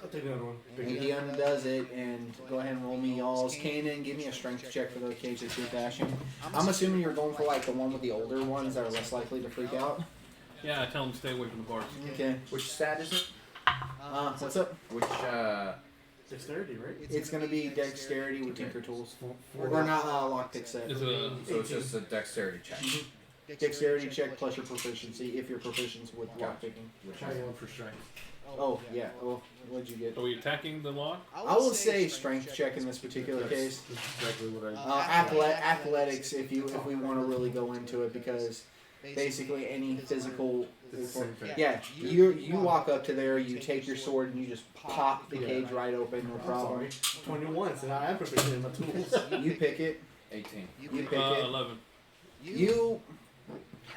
I'll take another one. And he undoes it, and go ahead and roll me y'all's Kanan. Give me a strength check for the cage that you're bashing. I'm assuming you're going for like the one with the older ones that are less likely to freak out. Yeah, I tell him to stay away from the bars. Okay. Which stat is it? What's up? Which Dexterity, right? It's gonna be dexterity with Tinker Tools. Or not lockpick set. Is so it's just a dexterity check. Dexterity check plus your proficiency if you're proficient with lockpicking. Which I roll for strength. Oh, yeah. Well, what'd you get? Are we attacking the lock? I will say strength check in this particular case. Exactly what I. Athletics, if we want to really go into it, because basically any physical. Yeah, you walk up to there, you take your sword, and you just pop the cage right open, no problem. 21, so I am proficient in my tools. You pick it. 18. You pick it. 11. You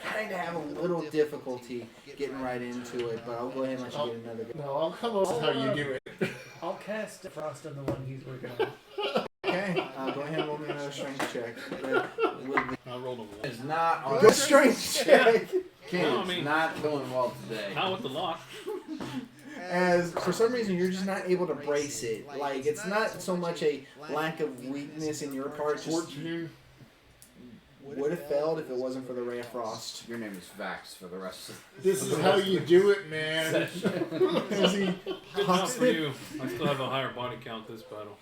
kind of have a little difficulty getting right into it, but I'll go ahead and let you get another go. No, I'll come up with how you do it. I'll cast Frost on the one he's working on. Okay, go ahead and roll me another strength check. I rolled a 1. It's not on. Good strength check. It's not going well today. Not with the lock. As for some reason you're just not able to brace it. Like it's not so much a lack of weakness in your part. Just 14. would have failed if it wasn't for the Ray of Frost. Your name is Vax for the rest of This is how you do it, man. As he Good job for you. I still have a higher body count this battle.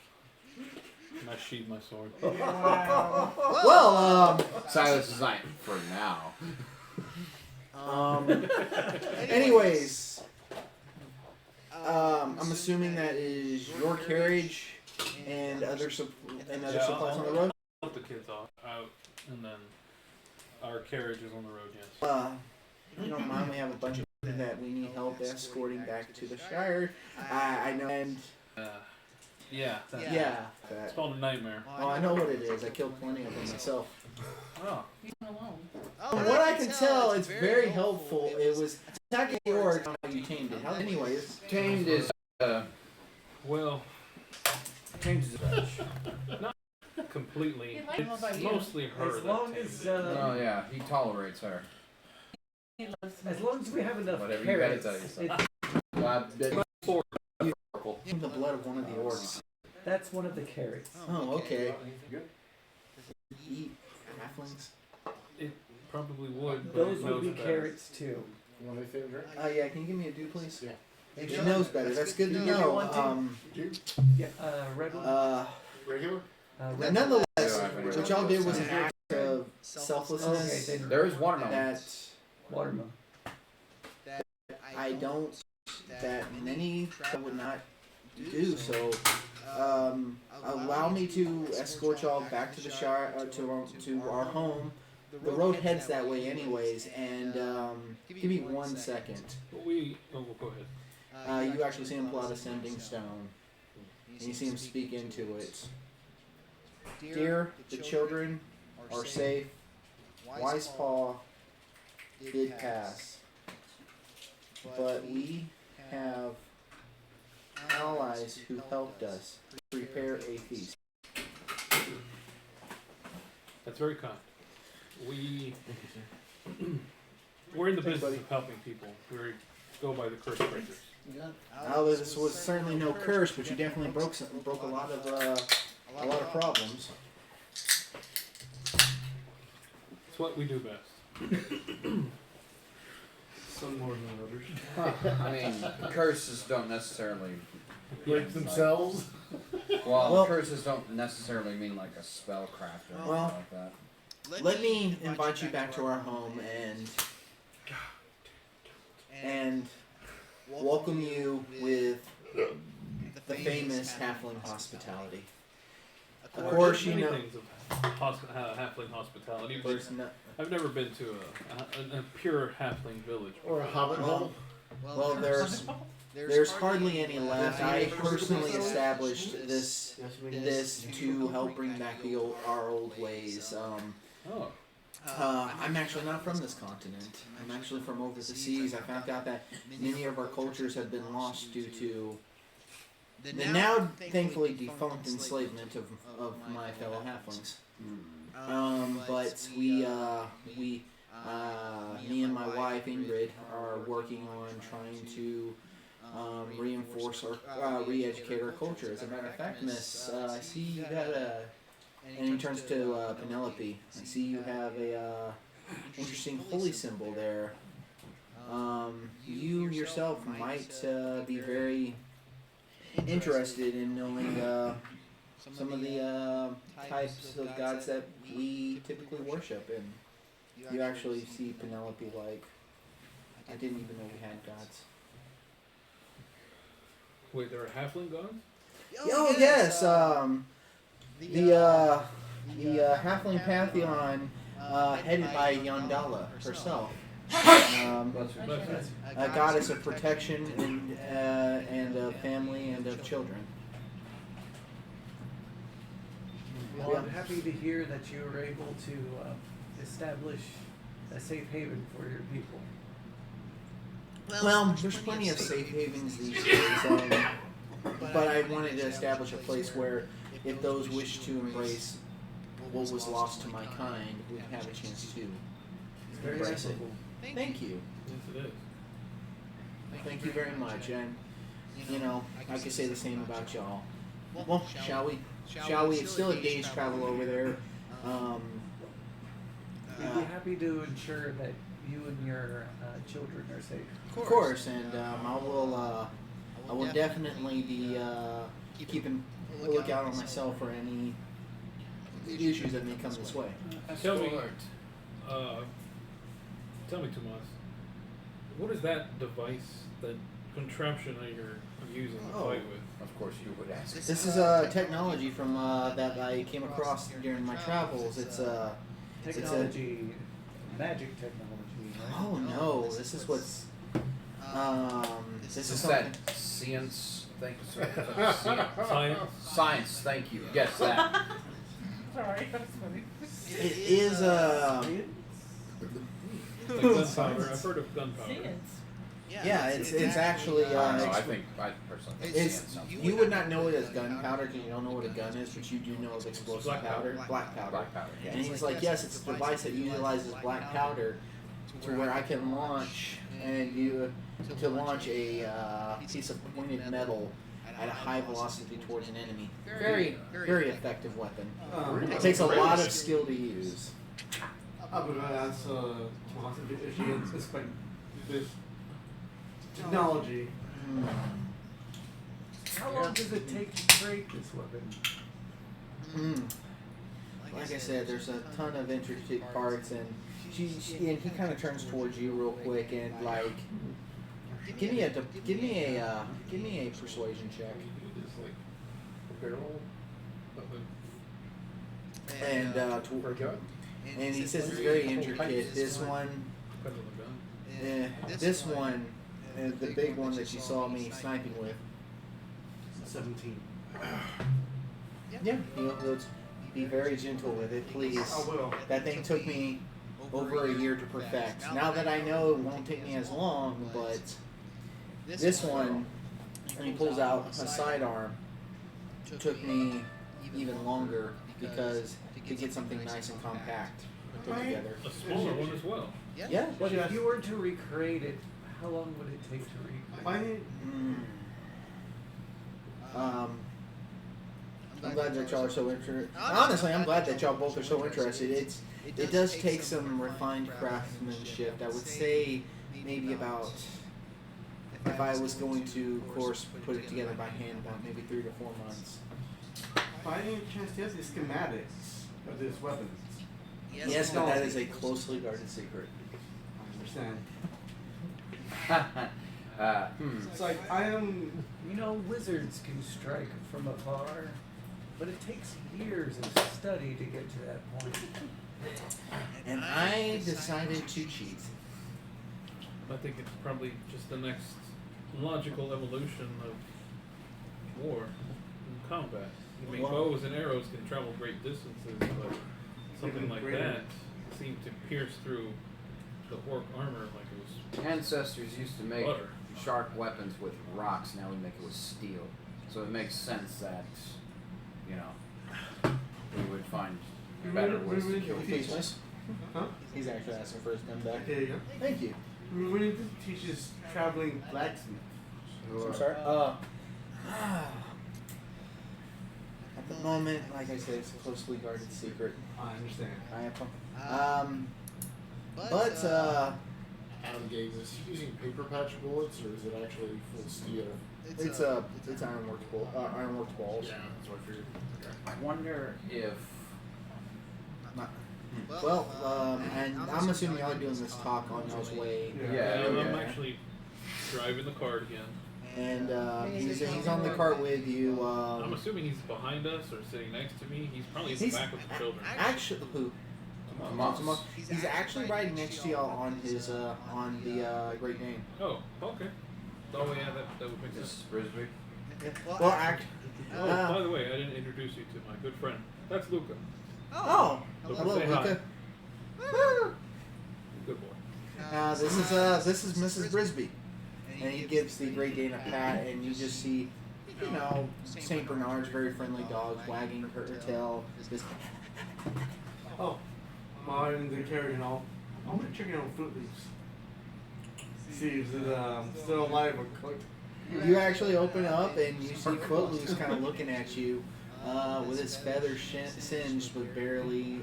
And I sheathed my sword. Well, Silas is not for now. anyways, I'm assuming that is your carriage and other supplies on the road. Let the kids out, and then our carriage is on the road. Yes. If you don't mind, we have a bunch of people that we need help escorting back to the Shire. I know, and Yeah. yeah, It's called a nightmare. oh, I know what it is. I killed plenty of them myself. Oh. Leave him alone. From what I can tell, it's very helpful. It was attacking the orc. How you tamed it? Anyways, Tamed is Well, tamed is not completely. He likes him It's about you. mostly her As that long tamed as it. Oh yeah, he tolerates her. He loves as long as we have enough Whatever you carrots, gotta tell yourself. it's- the blood of one of the orcs. that's one of the carrots. Oh, okay. Eat halflings. Probably would. But Those it would knows be better. carrots too. Want my favorite drink? Yeah, can you give me a do, please? Yeah. She knows better. That's good to Give me know. one, Yeah, red one. Regular? Red Nonetheless, Yeah, what y'all did was an act of selflessness Okay, then There is watermelon. that watermelon. I don't, that many would not do. So, allow me to escort y'all back to the Shire, to our home. The road heads that way, anyways. And give me 1 second. But we'll go ahead. You actually see him pull out a sending stone, and you see him speak into it. Dear, the children are safe Wise Paw did pass, but we have allies who helped us prepare a feast. That's very kind. We're in the business of helping people. We go by the curse breakers. Now, this was certainly no curse, but you definitely broke a lot of problems. It's what we do best. Some more than others. I mean, curses don't necessarily. Break themselves. Well- Curses don't necessarily mean like a spellcraft or anything Well- like that. Let me invite you back to our home and welcome you with the famous Halfling hospitality. Of course, you Many know. things of halfling hospitality, but There's no, I've never been to a pure halfling village. Or a hobbit hole. well, there's hardly any left. I personally established this to help bring back our old ways. Oh, I'm actually not from this continent. I'm actually from over the seas. I found out that many of our cultures have been lost due to the now thankfully defunct enslavement of my fellow halflings. But me and my wife Ingrid are working on trying to reinforce or re-educate our culture. As a matter of fact, Miss, I see you got and he turns to Penelope. I see you have a interesting holy symbol there. You yourself might be very interested in knowing some of the types of gods that we typically worship, and you actually see Penelope like, I didn't even know we had gods. wait, there are halfling gods? Oh yes, the Halfling Pantheon, headed by Yondala herself, a goddess of protection and of family and of children. Well, I'm happy to hear that you were able to establish a safe haven for your people. Well, there's plenty of safe havens these days, but I wanted to establish a place where, if those wish to embrace what was lost to my kind, would have a chance to Very embrace it. admirable. Thank you. Yes, it is. Thank you very much, and you know, I could say the same about y'all. Well, shall we? Shall we? It's still a day's travel over there. We'd be happy to ensure that you and your children are safe. Of course, and I will definitely be keeping a lookout on myself for any issues that may come this way. Tell me, Tomas, what is that device, that contraption that you're using to Oh. fight with? Of course, you would ask. This is a technology from that I came across during my travels. It's a Technology, magic technology. Right? oh no, this is what's this is Is something. that science? Thank you, Science? Science, thank you. Yes, that. Sorry, that's funny. It is Like gunpowder. I've heard of gunpowder. Science. yeah, it's actually I don't know. I personally think it's science sounds you would not know it as gunpowder because you don't know what a gun is, but you do know of explosive Black powder. powder, black powder. black powder. And he's like, yes, it's a device that utilizes black powder to where I can launch to launch a piece of pointed metal at a high velocity towards an enemy. Very, very effective weapon. It takes a lot of skill to use. Aber als it's like this technology. How long does it take to create this weapon? Like I said, there's a ton of intricate parts, and and he kind of turns towards you real quick and like, give me a persuasion check. It's like a barrel of a And for a gun. and he says it's very intricate. This one, Depends on the gun. this one, the big one that you saw me sniping with. 17. Yeah, let's be very gentle with it, please. I will. That thing took me over a year to perfect. Now that I know it won't take me as long, but this one, when he pulls out a sidearm, took me even longer because to get something nice and compact and put together. A smaller one as well. Yeah. But if you were to recreate it, how long would it take to recreate? I'm glad that y'all are so interested. Honestly, I'm glad that y'all both are so interested. It does take some refined craftsmanship. I would say maybe about, if I was going to, of course, put it together by hand, about maybe 3 to 4 months. By any chance, do you have the schematics of this weapon? Yes, but that is a closely guarded secret. I understand. It's like I am. You know, wizards can strike from afar, but it takes years of study to get to that point. And I decided to cheat. I think it's probably just the next logical evolution of war and combat. I mean, bows and arrows can travel great distances, but something like that seemed to pierce through the orc armor like it was Ancestors used to make butter. sharp weapons with rocks. Now we make it with steel. So it makes sense that, you know, we would find better ways to kill people. Faceless. Huh? He's actually asking for his gun back. There you go. Thank you. We need to teach this traveling blacksmith. I'm sorry. At the moment, like I said, it's a closely guarded secret. I understand. I have but Adam Gaze, is he using paper patch bullets or is it actually full steel? it's ironworked balls. Yeah, that's what I figured. Okay. I wonder if Well, and I'm assuming y'all are doing this talk on y'all's way, Yeah. I'm actually driving the cart again. and he's on the cart with you. I'm assuming he's behind us or sitting next to me. He's probably in the He's back with the children. Actually, who? Moss. He's actually riding next to y'all on his on the Great Dane. Oh, okay. Oh yeah, that would make this sense. Frisbee. Well, Oh, by the way, I didn't introduce you to my good friend. That's Luca. oh, Luca, hello, say Luca. Good boy. This is Mrs. Brisby, and he gives the Great Dane a pat, and you just see, you know, Saint Bernard's very friendly dogs wagging her tail. Just Oh, while in the carriage and all, I want to check in on Footloose. See if it's still alive or cooked. You actually open up and you see Footloose kind of looking at you, with his feathers singed, but barely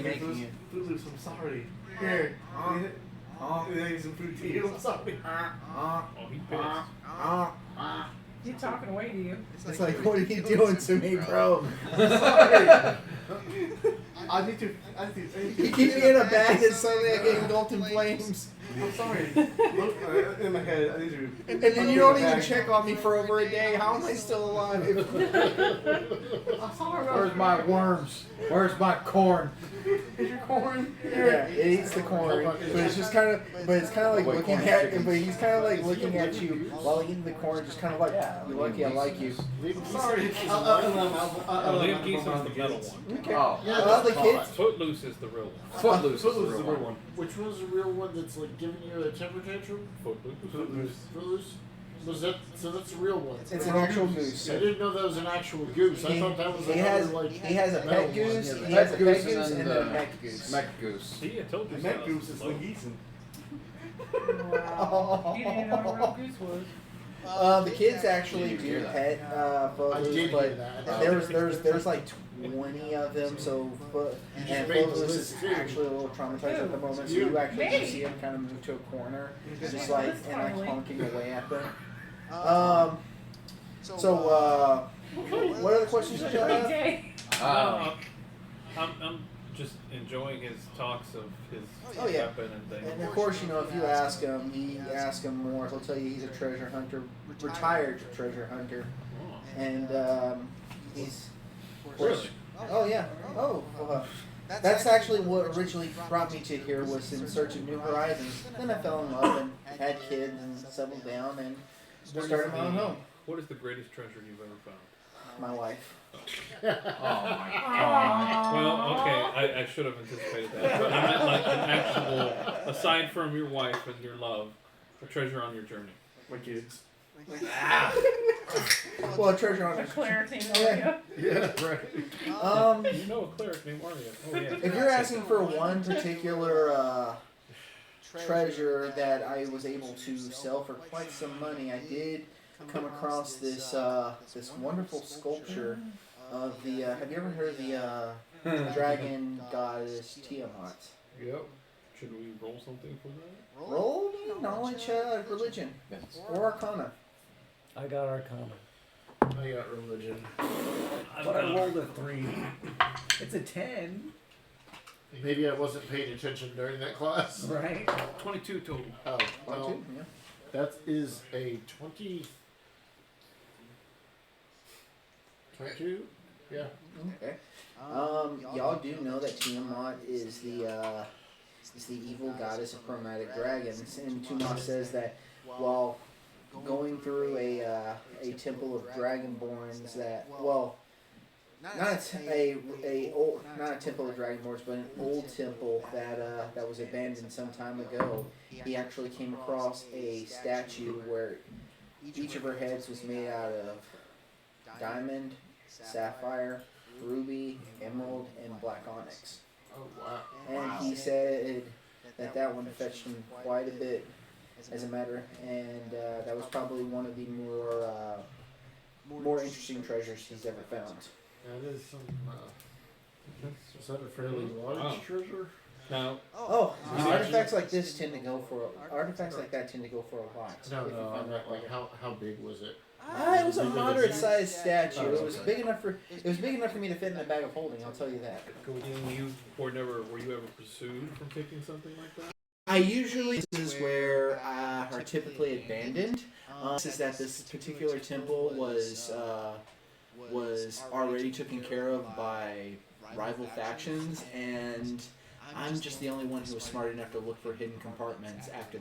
making it. Footloose, I'm sorry. Here, I need some food to eat. I'm sorry. Oh, he pissed. He's talking away to you. It's like, what are you doing to me, bro? Sorry. I need to. You keep me in a bag and suddenly I get engulfed in flames. I'm sorry. Look, in my head, I need to. And then you don't even check on me for over a day. How am I still alive? I'm sorry. Where's my worms? Where's my corn? Is your corn? Yeah, it eats the corn, but it's just kind of, like looking at, but he's kind of like looking at you while eating the corn, just kind of like, you're lucky I like you. I'm sorry. Liam Geeson's the metal one. Okay. Oh, Yeah, Well, the kids. Footloose is the real one. Footloose is the Footloose is real the real one. one. Which one's the real one that's like giving you a temper tantrum? Footloose. Footloose. Footloose? So that's a real one. It's an actual goose. I didn't know that was an actual goose. I thought that was He another has like. he has a metal pet goose. one. He has a Pet pet goose goose and and then a the mech goose. Mech goose. See, I told you. The so. Met Goose is like Geeson. Wow. You didn't know what a real goose was. The kids actually Did you hear do that? pet I Footloose, did but hear that. there's like 20 of them, so and made the Footloose is list too. actually a little traumatized at the moment. So you actually Me? just see him kind of move to a corner, just That's like finally. honking away at them. What other questions did you Great have? day. No, I'm just enjoying his talks of his Oh, yeah. weapon and things. And of course, you know, if you ask him more, he'll tell you he's a treasure hunter, retired treasure hunter, Oh, and he's. really? Oh yeah. Oh. That's actually what originally brought me to here, was in search of new horizons. Then I fell in love and had kids and settled down and started my own home. What is the greatest treasure you've ever found? My wife. Oh my god. Well, okay, I should have anticipated that. But I meant like an actual, aside from your wife and your love, a treasure on your journey. My kids. Well, a treasure on A a cleric named Yeah. Mario. Yeah, right. You know a cleric named Mario. Oh yeah. If you're asking for one particular treasure that I was able to sell for quite some money, I did come across this this wonderful sculpture of the. Have you ever heard of the dragon goddess Tiamat? Yep. Should we roll something for that? Roll me knowledge, religion, or arcana. I got Arcana. I got religion. But I rolled a 3. It's a 10. Maybe I wasn't paying attention during that class. Right? 22 total. Oh, well, 22, yeah. that is a 20. 22? Yeah. Okay. Y'all do know that Tiamat is the evil goddess of chromatic dragons, and Tiamat says that while going through a temple of dragonborns, that not a temple of dragonborns, but an old temple that was abandoned some time ago, he actually came across a statue where each of her heads was made out of diamond, sapphire, ruby, emerald, and black onyx. Oh, wow. And he said that one fetched him quite a bit, as a matter, and that was probably one of the more interesting treasures he's ever found. That is some. Is that a fairly large Wow. treasure? Now, Oh, artifacts like this tend to go for artifacts like that tend to go for a lot. No, if you no. find I'm the not right like one. how big was it? It was a Bigger than moderate-sized statue. Oh, It was okay. big enough for me to fit in a bag of holding. I'll tell you that. were you ever pursued from taking something like that? I usually this is where are typically abandoned. This is that this particular temple was already taken care of by rival factions, and I'm just the only one who was smart enough to look for hidden compartments after.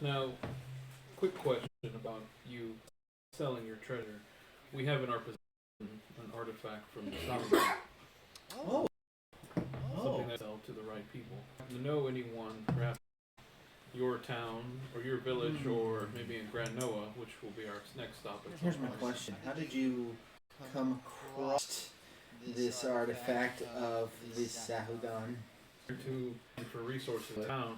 Now, quick question about you selling your treasure. We have in our possession an artifact from Samurai. Oh. Something that sell to the right people. Do you know anyone, perhaps your town or your village, or maybe in Grand Noah, which will be our next stop? At Here's some my point. question: how did you come across this artifact of this Sahugan? For resources in town.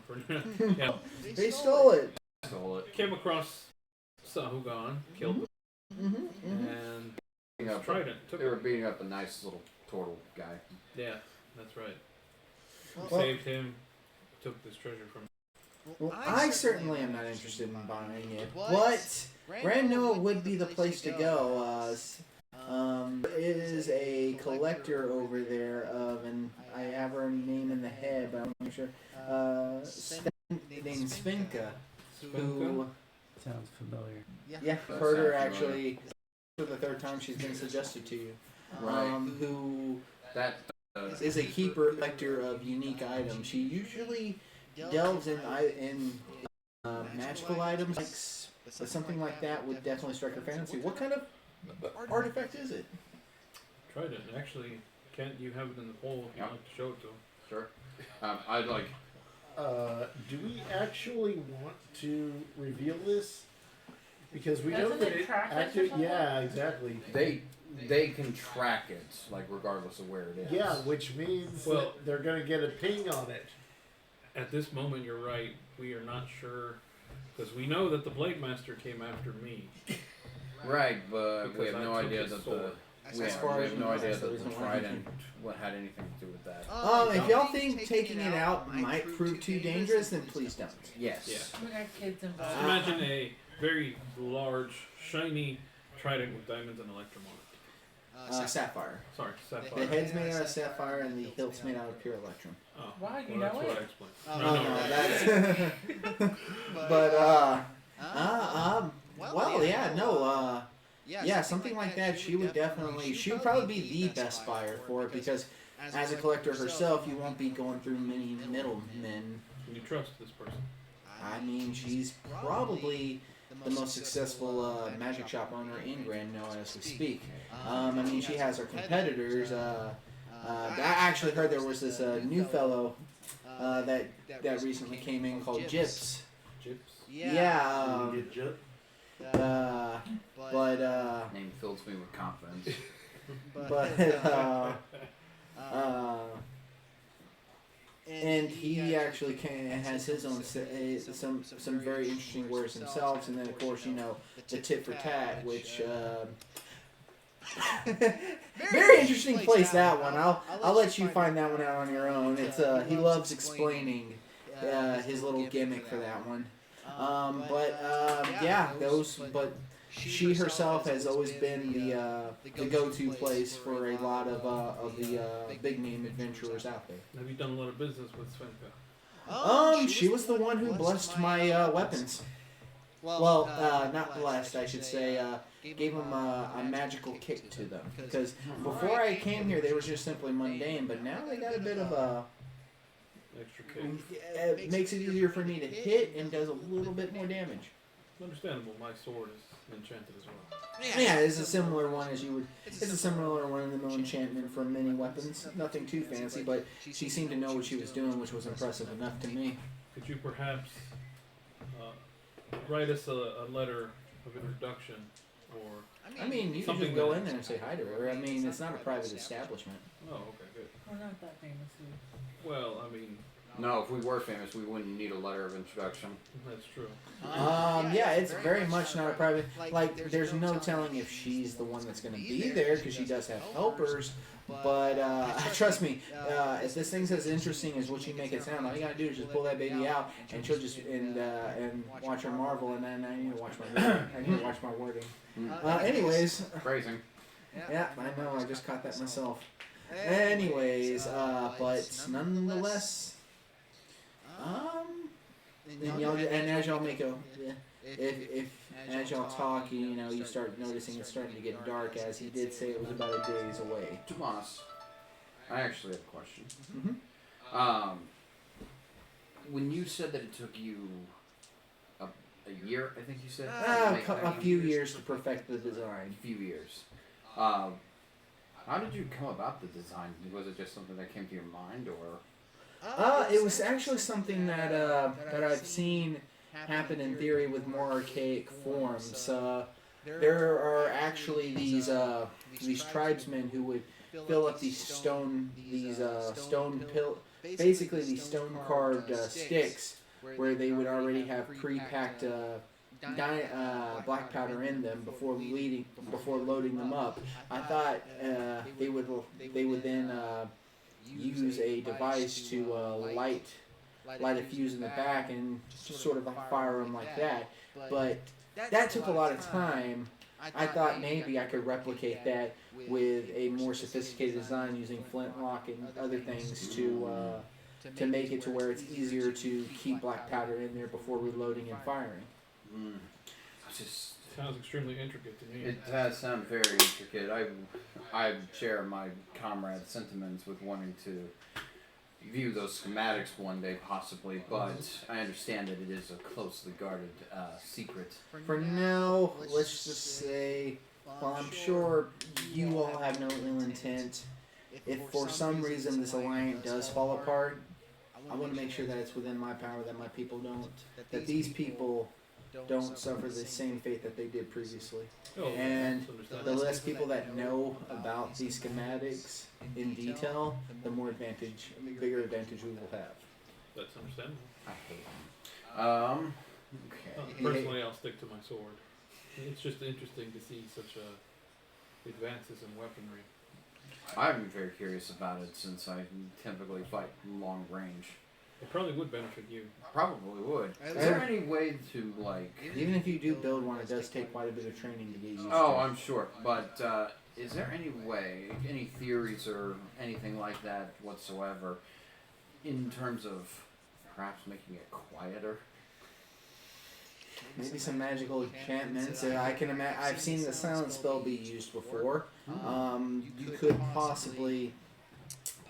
Yeah, They stole it. Stole it. came across Sahugan, killed them, Mm-hmm. and Beating up Trident took They were him. beating up a nice little turtle guy. Yeah, that's right. Well- Saved him, took this treasure from him. Well, I certainly am not interested in buying it, but Grand Noah would be the place to go. There is a collector over there of, and I have her name in the head, but I'm not sure. Named Svenka, who, Sounds familiar. yeah, heard her actually for the third time she's been suggested to you. Right. Who That is a keeper collector of unique items. She usually delves in magical items, but something like that would definitely strike her fancy. What kind of artifact is it? Trident. Actually, Kent, you have it in the poll if you'd Yeah. like to show it to him. sure. I'd like. Do we actually want to reveal this? Because we know Doesn't that it it track us or actually. something? Yeah, exactly. They can track it, like regardless of where it is. Yeah, which means Well- that they're gonna get a ping on it. At this moment, you're right. We are not sure because we know that the Blade Master came after me. Right, but we Because have I no took idea his that sword. we As have, far we as have you no know, idea that's the that reason the why trident what had anything to do with that. If y'all think taking it out might prove too dangerous, then please don't. Yes. Yeah. We got kids Just involved. imagine a very large, shiny trident with diamonds and electrum on it. Sapphire. Sorry, The sapphire. head's made out of sapphire and the hilt's made out of pure electrum. Oh, Wow, you well, that's know what it. I explained. Oh, No, no, that's. Well, yeah, no, yeah, something like that. She would definitely. She would probably be the best buyer for it because, as a collector herself, you won't be going through many middlemen. Can you trust this person? I mean, she's probably the most successful magic shop owner in Grand Noah as we speak. I mean, she has her competitors. I actually heard there was this new fellow that recently came in called Gyps. Gyps. Yeah. Get jip. But Name fills me with confidence. and he actually has his own some very interesting words himself, and then of course the tit for tat, which very interesting place that one. I'll let you find that one out on your own. It's he loves explaining his little gimmick for that one. But she herself has always been the go-to place for a lot of the big name adventurers out there. Have you done a lot of business with Svenka? She was the one who blessed my weapons. Well, not blessed, I should say. Gave them a magical kick to them. Because before I came here, they were just simply mundane, but now they got a bit of a... Extra kick. It makes it easier for me to hit and does a little bit more damage. Understandable. My sword is enchanted as well. Yeah, it's a similar one as you would. It's a similar one in the mill enchantment for many weapons. Nothing too fancy, but she seemed to know what she was doing, which was impressive enough to me. Could you perhaps write us a letter of introduction, or? I mean, you can just go in there and say hi to her. I mean, it's not a private establishment. Oh, okay, good. We're not that famous. Well, I mean, No, if we were famous, we wouldn't need a letter of introduction. that's true. Yeah, it's very much not a private. Like, there's no telling if she's the one that's going to be there because she does have helpers. But trust me, if this thing's as interesting as what you make it sound, all you gotta do is just pull that baby out, and she'll just and watch her marvel. And then I need to watch my wording. I need to watch my wording. Anyways, Phrasing. yeah, I know. I just caught that myself. Anyways, but nonetheless, and as y'all make if as y'all talk, you start noticing it's starting to get dark. As he did say, it was about a days away. Tomas, I actually have a question. Mm-hmm. When you said that it took you a year, I think you said? A few years to perfect the design. A few years. How did you come about the design? Was it just something that came to your mind, or? It was actually something that I've seen happen in theory with more archaic forms. There are actually these tribesmen who would fill up these stone carved sticks where they would already have pre-packed black powder in them before loading them up. I thought they would then use a device to light a fuse in the back and just sort of fire them like that. But that took a lot of time. I thought maybe I could replicate that with a more sophisticated design using flintlock and other things to make it to where it's easier to keep black powder in there before reloading and firing. Sounds extremely intricate to me. It does sound very intricate. I share my comrade's sentiments with wanting to view those schematics one day possibly, but I understand that it is a closely guarded secret. For now, let's just say, while I'm sure you all have no ill intent, if for some reason this alliance does fall apart, I want to make sure that it's within my power, that my people don't, that these people don't suffer the same fate that they did previously. Oh, And that's the understandable. less people that know about these schematics in detail, the bigger advantage we will have. That's understandable. I hate them. Okay. Personally, I'll stick to my sword. It's just interesting to see such advances in weaponry. I'm very curious about it since I typically fight long range. It probably would benefit you. Probably would. Is there any way to Even if you do build one, it does take quite a bit of training to get used to. Oh, I'm sure. But is there any way, any theories or anything like that whatsoever, in terms of perhaps making it quieter? Maybe some magical enchantments. I can imagine. I've seen the silent spell be used before. You could possibly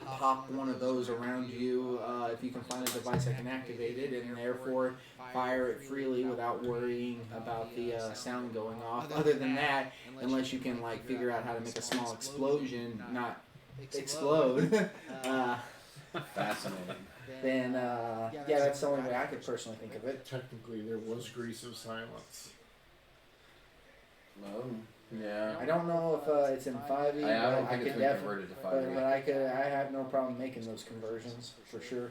pop one of those around you if you can find a device that can activate it, and therefore fire it freely without worrying about the sound going off. Other than that, unless you can figure out how to make a small explosion, not explode, Fascinating. then yeah, that's the only way I could personally think of it. Technically, there was Grease of Silence. Oh, yeah. I don't know if it's in 5e, I don't but think it's could been definitely. converted to 5e. But I have no problem making those conversions for sure.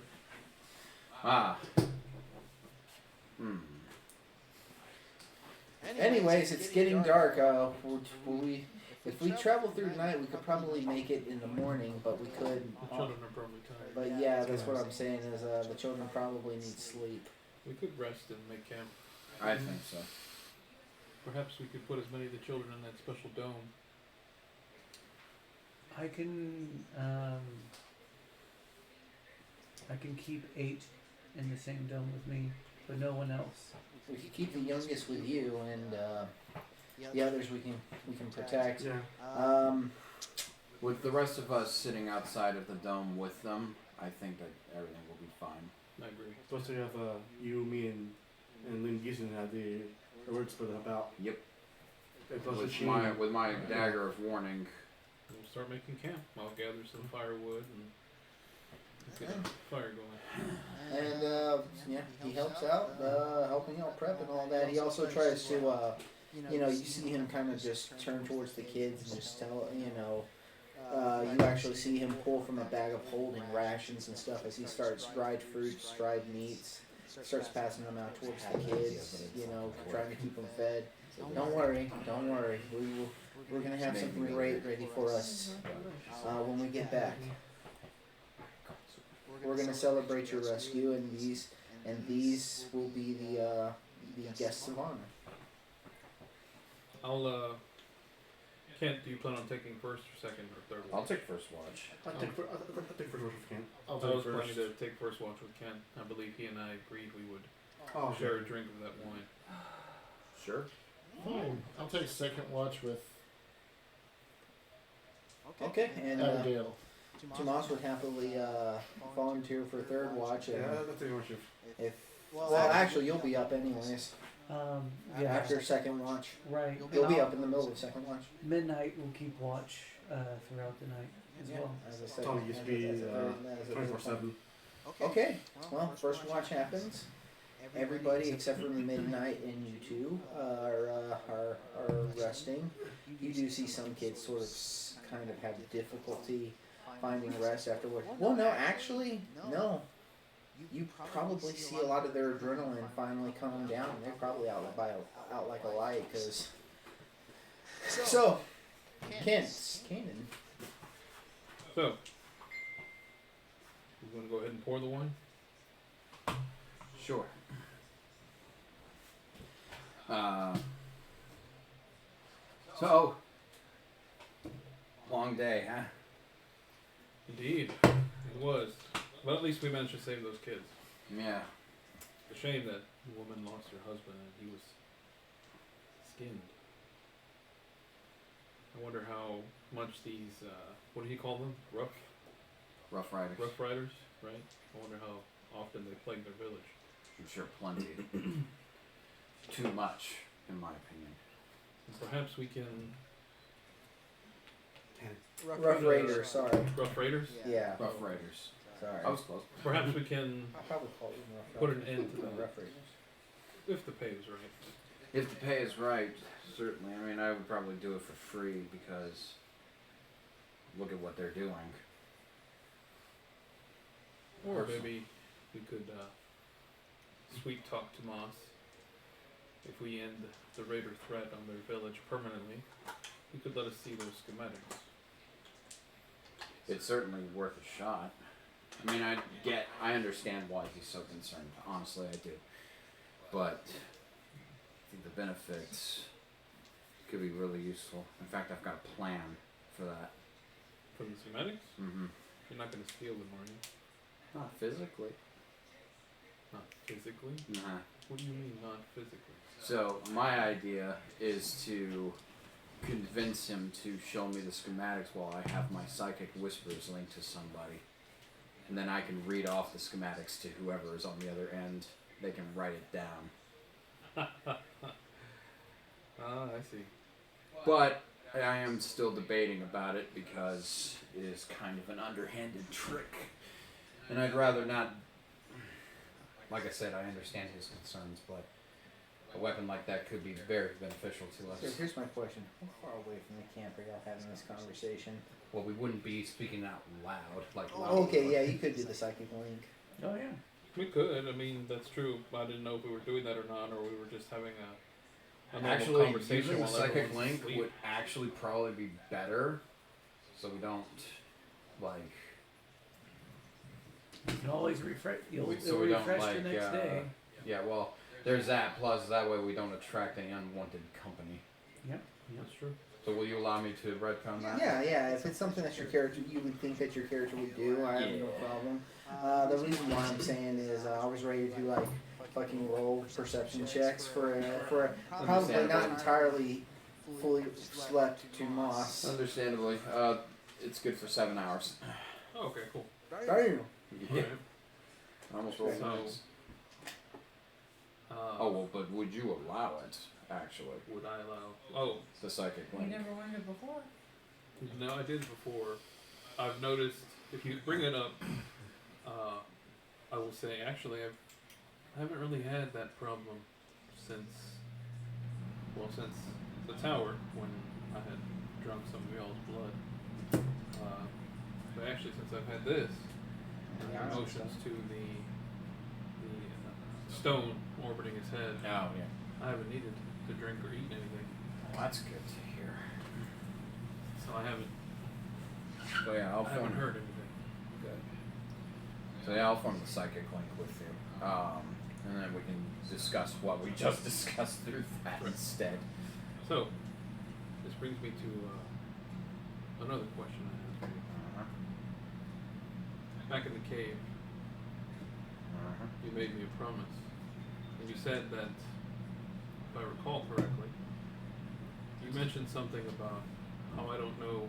Ah. Hmm. Anyways, it's getting dark. If we travel through the night, we could probably make it in the morning, but we could. The children are probably tired. But yeah, that's what I'm saying is the children probably need sleep. We could rest and make camp. I think so. Perhaps we could put as many of the children in that special dome. I can keep 8 in the same dome with me, but no one else. We could keep the youngest with you, and the others we can protect. Yeah. With the rest of us sitting outside of the dome with them, I think that everything will be fine. I agree. Supposed to have you, me, and Lynn Gieson had the words for the about. Yep. And plus With my dagger of warning. We'll start making camp. I'll gather some firewood and get a fire going. And yeah, he helps out, helping out prep and all that. He also tries to, you see him kind of just turn towards the kids and just tell, you actually see him pull from a bag of holding rations and stuff as he starts dried fruits, dried meats, starts passing them out towards the kids, trying to keep them fed. Don't worry. We're gonna have something great ready for us when we get back. We're gonna celebrate your rescue, and these will be the guests of honor. I'll Kent, do you plan on taking first or second or third I'll watch? take first watch. I'll take first watch if we can. I'll I take was first. planning to take first watch with Kent. I believe he and I agreed we would Oh, share a drink of that wine. Sure. Fine. I'll take second watch with Okay, and Abigail. Tomas would happily volunteer for third watch. And Yeah, that's pretty much it. well, actually, you'll be up anyways Yeah, after second watch. right. You'll be up in the middle of second watch. Midnight will keep watch throughout the night as well. As I said, Tony used to be as a third 24/7. Okay, well, first watch happens. Everybody except for Midnight and you two are resting. You do see some kids sort of kind of have difficulty finding rest afterward. Well, no, actually, no. You probably see a lot of their adrenaline finally calm down. They're probably out like a light, cause. So, Kanan. So, you want to go ahead and pour the wine? Sure. So, long day, huh? Indeed, it was. But at least we managed to save those kids. Yeah. It's a shame that the woman lost her husband and he was skinned. I wonder how much these, what do you call them? Rough Riders. Rough Riders, right? I wonder how often they plague their village. I'm sure plenty. Too much, in my opinion. And perhaps we can... Rough Raiders, sorry. Rough Raiders? Yeah. Rough Riders. Sorry. I was close. Perhaps we can, I'll probably call them Rough put Riders. an end to the- Rough Raiders. if the pay is right. If the pay is right, certainly. I mean, I would probably do it for free because look at what they're doing. Or Personally. maybe we could sweet talk Tomas. If we end the raider threat on their village permanently, he could let us see those schematics. It's certainly worth a shot. I mean, I understand why he's so concerned. Honestly, I do. But I think the benefits could be really useful. In fact, I've got a plan for that. For the schematics? Mm-hmm. You're not going to steal them, are you? Not physically. Not physically? Nah. What do you mean, not physically? So, my idea is to convince him to show me the schematics while I have my psychic whispers linked to somebody. And then I can read off the schematics to whoever is on the other end. They can write it down. Ah, I see. But I am still debating about it because it is kind of an underhanded trick. And I'd rather not... Like I said, I understand his concerns, but a weapon like that could be very beneficial to So us. here's my question: how far away from the camp are y'all having this conversation? Well, we wouldn't be speaking out loud, like loud. Okay, yeah, you could do the psychic link. Oh yeah. We could. I mean, that's true. I didn't know if we were doing that or not, or we were just having a normal Actually, conversation using the while psychic everyone's link asleep. would actually probably be better, so we don't, like... You can always refresh. You'll So we don't, refresh like, the next day. Yeah, well, there's that. Plus, that way we don't attract any unwanted company. Yep. That's true. So will you allow me to retcon that? Yeah. If it's something that your character, you would think that your character would do, I have no problem. The reason why I'm saying is I was ready to like fucking roll perception checks for probably not entirely fully slept to Moss. Understandably. It's good for 7 hours. Oh, okay, cool. Damn. Yeah. Alright. I almost rolled So, nice. Uh, Oh, well, but would you allow it, actually? Would I allow? Oh, The psychic You link. never wondered before. no, I did before. I've noticed if you bring it up, I will say actually I haven't really had that problem since the tower when I had drunk some of y'all's blood. But actually, since I've had this, and the emotions to the stone orbiting his head, Oh, yeah. I haven't needed to drink or eat anything, Well, that's good to hear. so I haven't So, yeah, I'll I haven't form... heard anything. Good. So, yeah, I'll form the psychic link with you. And then we can discuss what we just discussed through that instead. So, this brings me to another question I have for you. Back in the cave, you made me a promise, and you said that, if I recall correctly, you mentioned something about how I don't know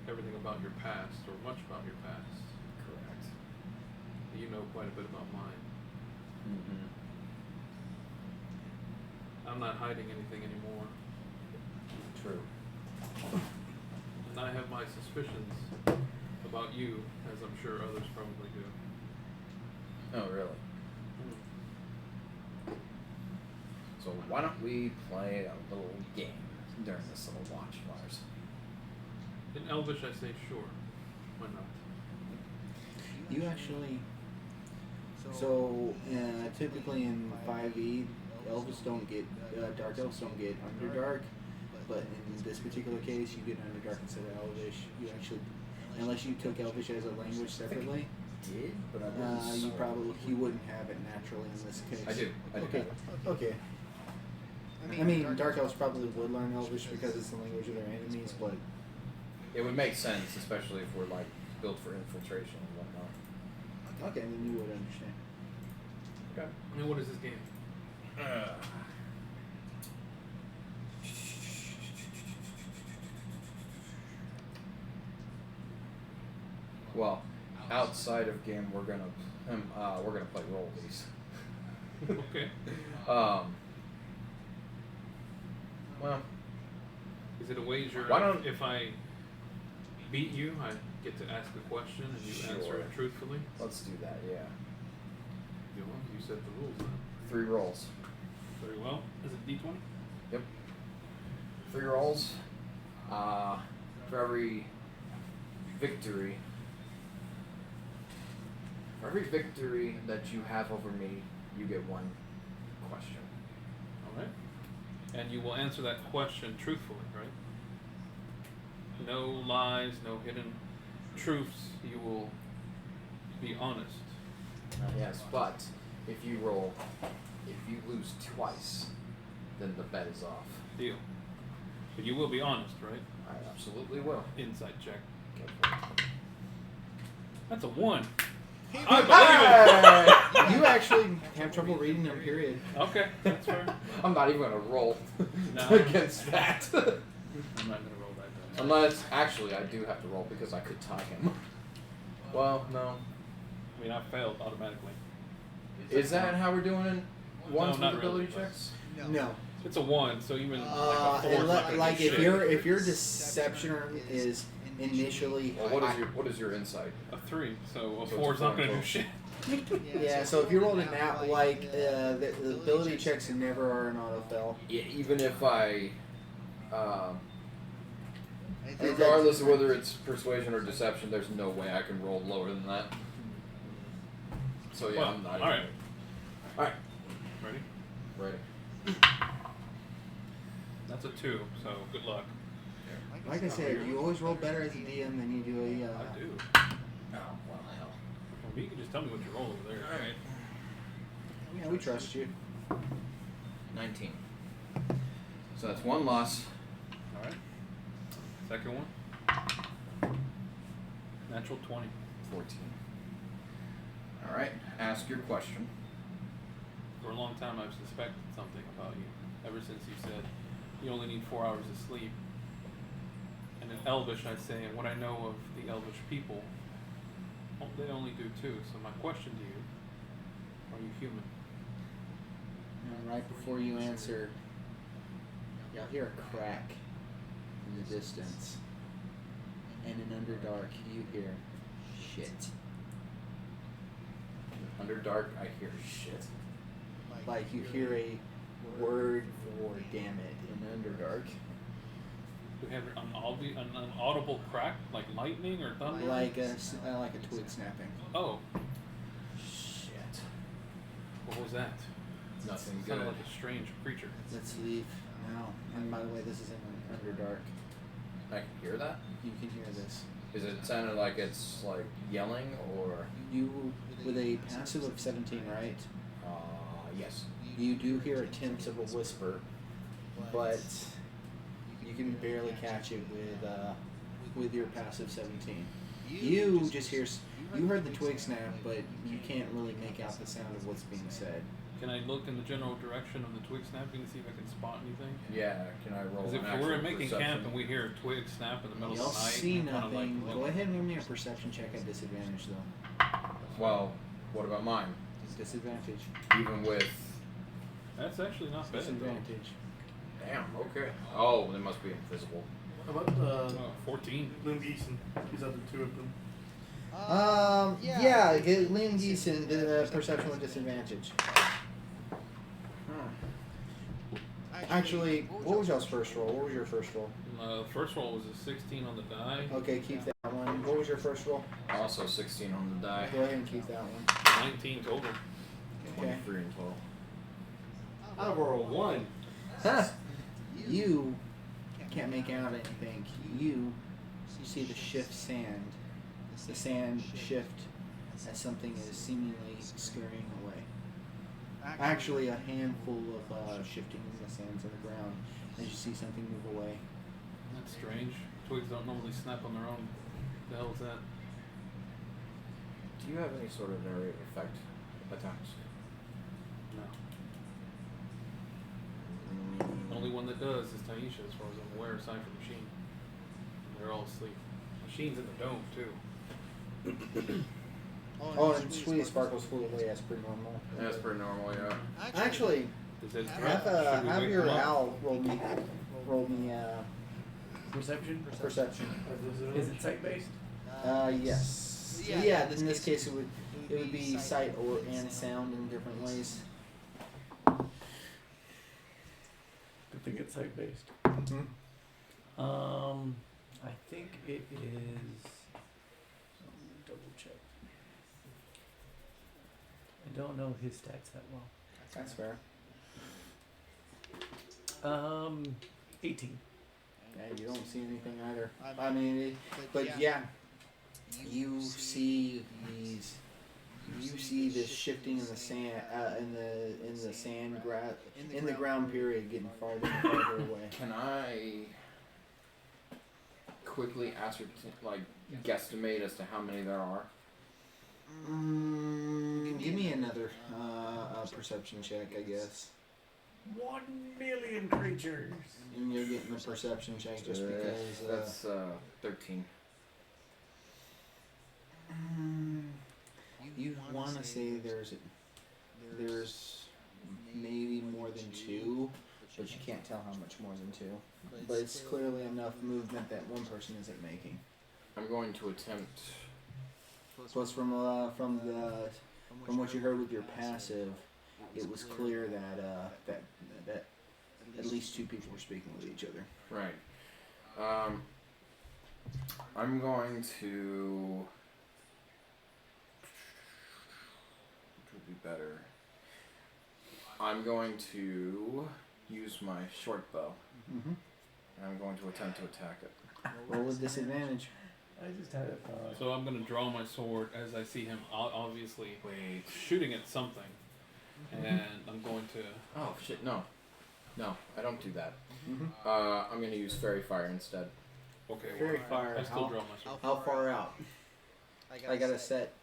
everything about your past, or much about your past. Correct. You know quite a bit about mine. Mm-hmm. I'm not hiding anything anymore, True. and I have my suspicions about you, as I'm sure others probably do. Oh, really? So why don't we play a little game during this little watch of ours? In Elvish, I say sure. Why not? You actually. So typically in 5e, elves don't get dark elves don't get underdark, but in this particular case, you get underdark instead of elvish. You actually, unless you took elvish as a language separately, Did, but I you wouldn't have it naturally in this case. I do. Okay. Okay. I mean, dark elves probably would learn elvish because it's the language of their enemies, but It would make sense, especially if we're like built for infiltration and whatnot. okay, then you would understand. Okay. And what is this game? Well, outside of game, we're gonna play rollies. Okay. Well, Is it a wager? Why don't- If I beat you, I get to ask a question and you answer Sure. it truthfully? let's do that. Yeah. You said the rules. Then. 3 rolls. Very well. Is it D20? Yep. 3 rolls. For every victory. For every victory that you have over me, you get 1 question. All right. And you will answer that question truthfully, right? No lies, no hidden truths. You will be honest. Yes, but if you lose twice, then the bet is off. Deal. But you will be honest, right? I absolutely will. Insight check. Go for it. That's a 1. You actually have trouble reading them, period. Okay, that's fair. I'm not even gonna roll No. against that. I'm not gonna roll that dice. Unless, actually, I do have to roll because I could tie him. Well, no. I mean, I failed automatically. Is that how we're doing it? Ones not with really, ability but- checks? No. It's a 1, so even like a 4 is not gonna like do if shit. your deception is initially Well, what is your insight? A 3, so a So 4 is it's a not 4 gonna do total. shit. yeah. So if you rolled it now, like the ability checks never are an auto fail. Yeah, even if I, regardless of whether it's persuasion or deception, there's no way I can roll lower than that. So yeah, Well, I'm not. alright. Alright. Ready? Ready. That's a 2, so good luck. Like I said, you always roll better as a DM than you do a. I do. Oh well, hell. Well, you can just tell me what you roll over there. Alright. Yeah, we trust you. 19. So that's 1 loss. Alright. Second one. Natural 20. 14. Alright, ask your question. For a long time, I've suspected something about you. Ever since you said you only need 4 hours of sleep. And in Elvish, I say, and what I know of the Elvish people, they only do 2. So my question to you: are you human? And right before you answer, you'll hear a crack in the distance, and in Underdark, you hear shit. Underdark, I hear shit. Like you hear a word for damn it in Underdark. Do we have an audible crack, like lightning or thunder? Like a twig snapping. Oh, Shit. what was that? Nothing Sounded good. like a strange creature. Let's leave now. And by the way, this is in Underdark. I can hear that? You can hear this. Is it sounding like it's like yelling or? You, with a passive of 17, right? Yes. You do hear attempts of a whisper, but you can barely catch it with your passive 17. You just hear, you heard the twig snap, but you can't really make out the sound of what's being said. Can I look in the general direction of the twig snapping to see if I can spot anything? Yeah, can I roll Because an if actual we're making perception? camp and we hear a twig snap in the middle You'll of the night, see we kinda nothing. like Go look. ahead and give me a perception check at disadvantage, though. Well, what about mine? Disadvantage. Even with... That's actually not bad. though. Disadvantage. Damn, okay. Oh, they must be invisible. How about 14. Liam Geeson? He's up to 2 of them. Yeah, get Liam Geeson perception with disadvantage. Actually, what was y'all's first roll? What was your first roll? First roll was a 16 on the die. Okay, keep that one. What was your first roll? Also 16 on the die. Go ahead and keep that one. 19 total. Okay. 23 in total. I roll 1. Huh. You can't make out anything. You see the shift sand. The sand shift as something is seemingly scurrying away. Actually, a handful of shifting in the sands on the ground as you see something move away. That's strange. Twigs don't normally snap on their own. The hell is that? Do you have any sort of narrative effect attacks? No. The only one that does is Taisha, as far as I'm aware, aside from Machine. They're all asleep. Machine's in the dome, too. Oh, and Sweetie Sparkles flew away as per normal. That's pretty normal, yeah. Actually, Does it have wake your them up? owl roll me Perception? perception. Is it sight based? Yes. Yeah. In this case, it would be sight or and sound in different ways. Good thing it's sight based. I think it is. Let me double check. I don't know his stats that well. That's fair. 18. Yeah, you don't see anything either. I mean, but yeah, you see these. You see this shifting in the sand, in the sand in the ground period, getting farther and farther away. Can I quickly guesstimate as to how many there are? Give me another perception check, I guess. 1 million creatures. And you're getting a perception check just because. That's 13. You want to say there's maybe more than 2, but you can't tell how much more than 2. But it's clearly enough movement that one person isn't making. I'm going to attempt. Plus, from what you heard with your passive, it was clear that at least 2 people were speaking with each other. Right. I'm going to. Which would be better. I'm going to use my short bow. Mm-hmm. And I'm going to attempt to attack it. Roll with disadvantage. I just had a thought. So I'm gonna draw my sword as I see him obviously shooting at something, and I'm going to. Oh shit! No, I don't do that. Mm-hmm. I'm gonna use fairy fire instead. Okay. Fairy well, fire. I still draw my sword. How far out? I got a set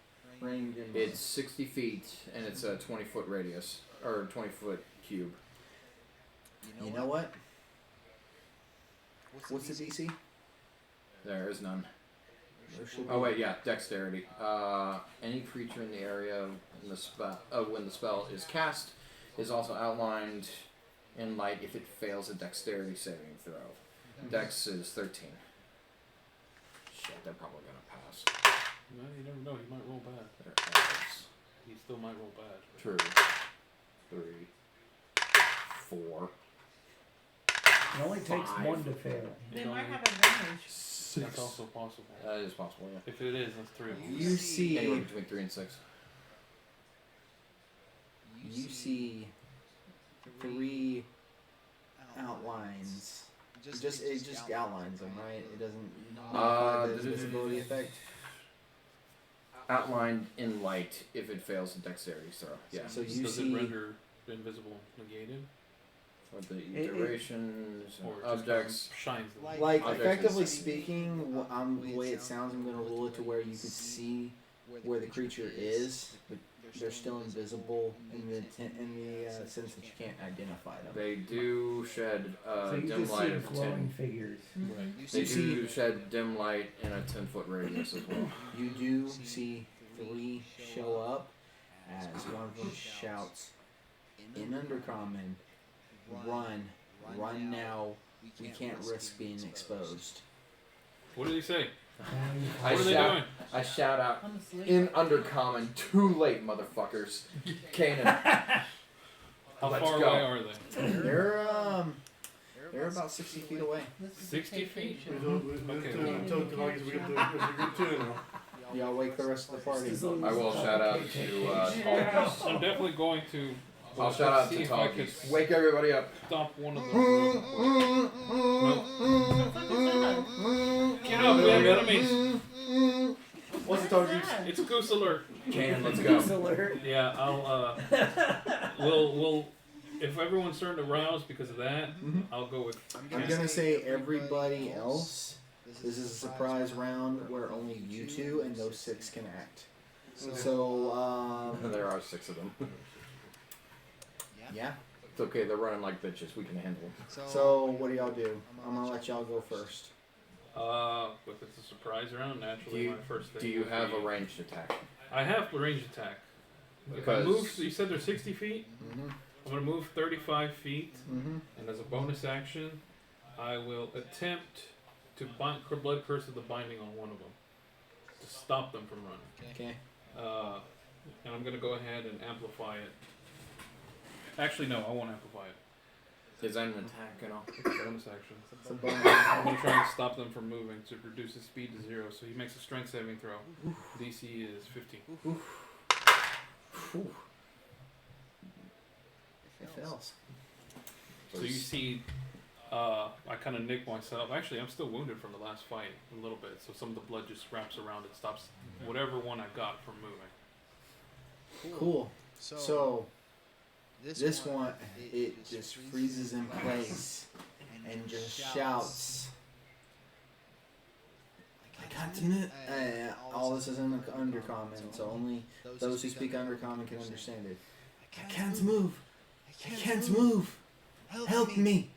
range. It's 60 feet and it's a 20-foot radius or 20-foot cube. You know what? What's the DC? There is none. There should Oh be. wait, yeah, dexterity. Any creature in the area when the spell is cast is also outlined in light if it fails a dexterity saving throw. Dex is 13. Shit, they're probably gonna pass. Well, you never know. He might roll bad. There it is. He still might roll bad. True. 3, 4. It only takes 5. 1 to fail. They might have advantage. 6. That's also possible. That is possible, yeah. If it is, that's 3 of them. You see. Anywhere between 3 and 6. You see 3 outlines. It just outlines them, right? It doesn't modify the visibility effect. Outlined in light if it fails a dexterity throw. Yeah. So you Does see. it render invisible negated? For the It- durations, Or it objects. just shines the light? Like, Objects effectively is- speaking, the way it sounds, I'm going to rule it to where you can see where the creature is, but they're still invisible in the sense that you can't identify them. They do shed So you dim just light see of glowing 10. figures. Right. They You do shed dim light in a 10-foot radius as well. You do see 3 show up as one of them shouts in Undercommon, run now, we can't risk being exposed. What did he say? I What are they shout, doing? I shout out I'm asleep. in Undercommon, too late, motherfuckers. Kanan. How Let's far go. away are they? They're about 60 feet away. This is 60 feet? vacation. Okay. Y'all wake the rest of the party. I will shout out to Talkus. I'm definitely going to. I'll shout out see to if I could Talkus. Wake everybody up. stop one of them. Get up, we have enemies. What's the target? It's a goose alert. Kanan, let's Goose go. alert. Yeah, I'll. We'll. If everyone's starting to rouse because of that, I'll go with. I'm gonna say everybody else. This is a surprise round where only you 2 and those 6 can act. So There are 6 of them. yeah. It's okay, they're running like bitches. We can handle them. So what do y'all do? I'm gonna let y'all go first. If it's a surprise round, naturally Do you- my first thing. Do you would have be- a ranged attack? I have a ranged attack. If I Because- move, so you said they're 60 feet. Mm-hmm. I'm gonna move 35 feet, Mm-hmm. and as a bonus action, I will attempt to bind blood curse of the binding on one of them to stop them from running. Okay. And I'm gonna go ahead and amplify it. Actually, no, I won't amplify it. Is that an attack at all? It's a bonus action. It's a bonus. I'm gonna try and stop them from moving to reduce his speed to 0. So he makes a strength saving throw. DC is 15. It fails. So you see, I kind of nick myself. Actually, I'm still wounded from the last fight a little bit. So some of the blood just wraps around it, stops whatever one I got from moving. Cool. So this one, it just freezes in place and just shouts. I got to move. All this is in Undercommon, so only those who speak Undercommon can understand it. I can't move. I can't move. Help me.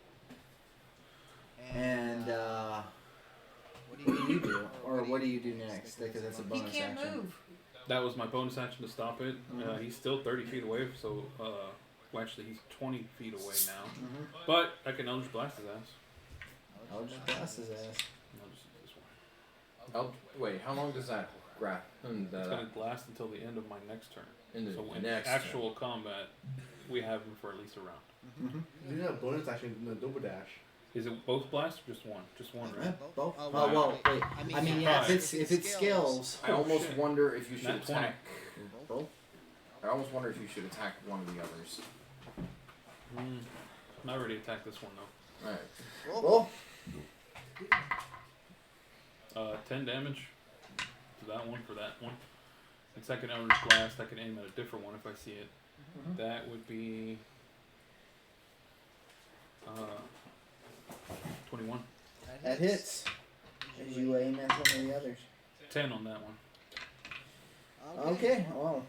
And what do you do? Or what do you do next? Because that's a He bonus can't action. move. That was my bonus action to stop it. He's still 30 feet away, so Well, actually, he's 20 feet away now. Mm-hmm. But I can Eldritch Blast his ass. I'll just blast his ass. And I'll just use this one. Wait, how long does that graph? It's going to last until the end of my next turn. In the So in next actual combat, we have him for at least a round. Mm-hmm. You have bonus action in the double dash. Is it both blasts or just one? Just one, right? Both. Oh, Oh, well, wait. I mean, yeah, surprise. if it's skills. I almost shit. wonder if you should Nat 20. attack. Both. I almost wonder if you should attack one of the others. I already attacked this one though. Alright. Well, 10 damage to that one for that one. And second Eldritch Blast, I can aim at a different one if I see it. Mhm. That would be 21. that hits. As you aim at some of the others. 10 on that one. Okay, well.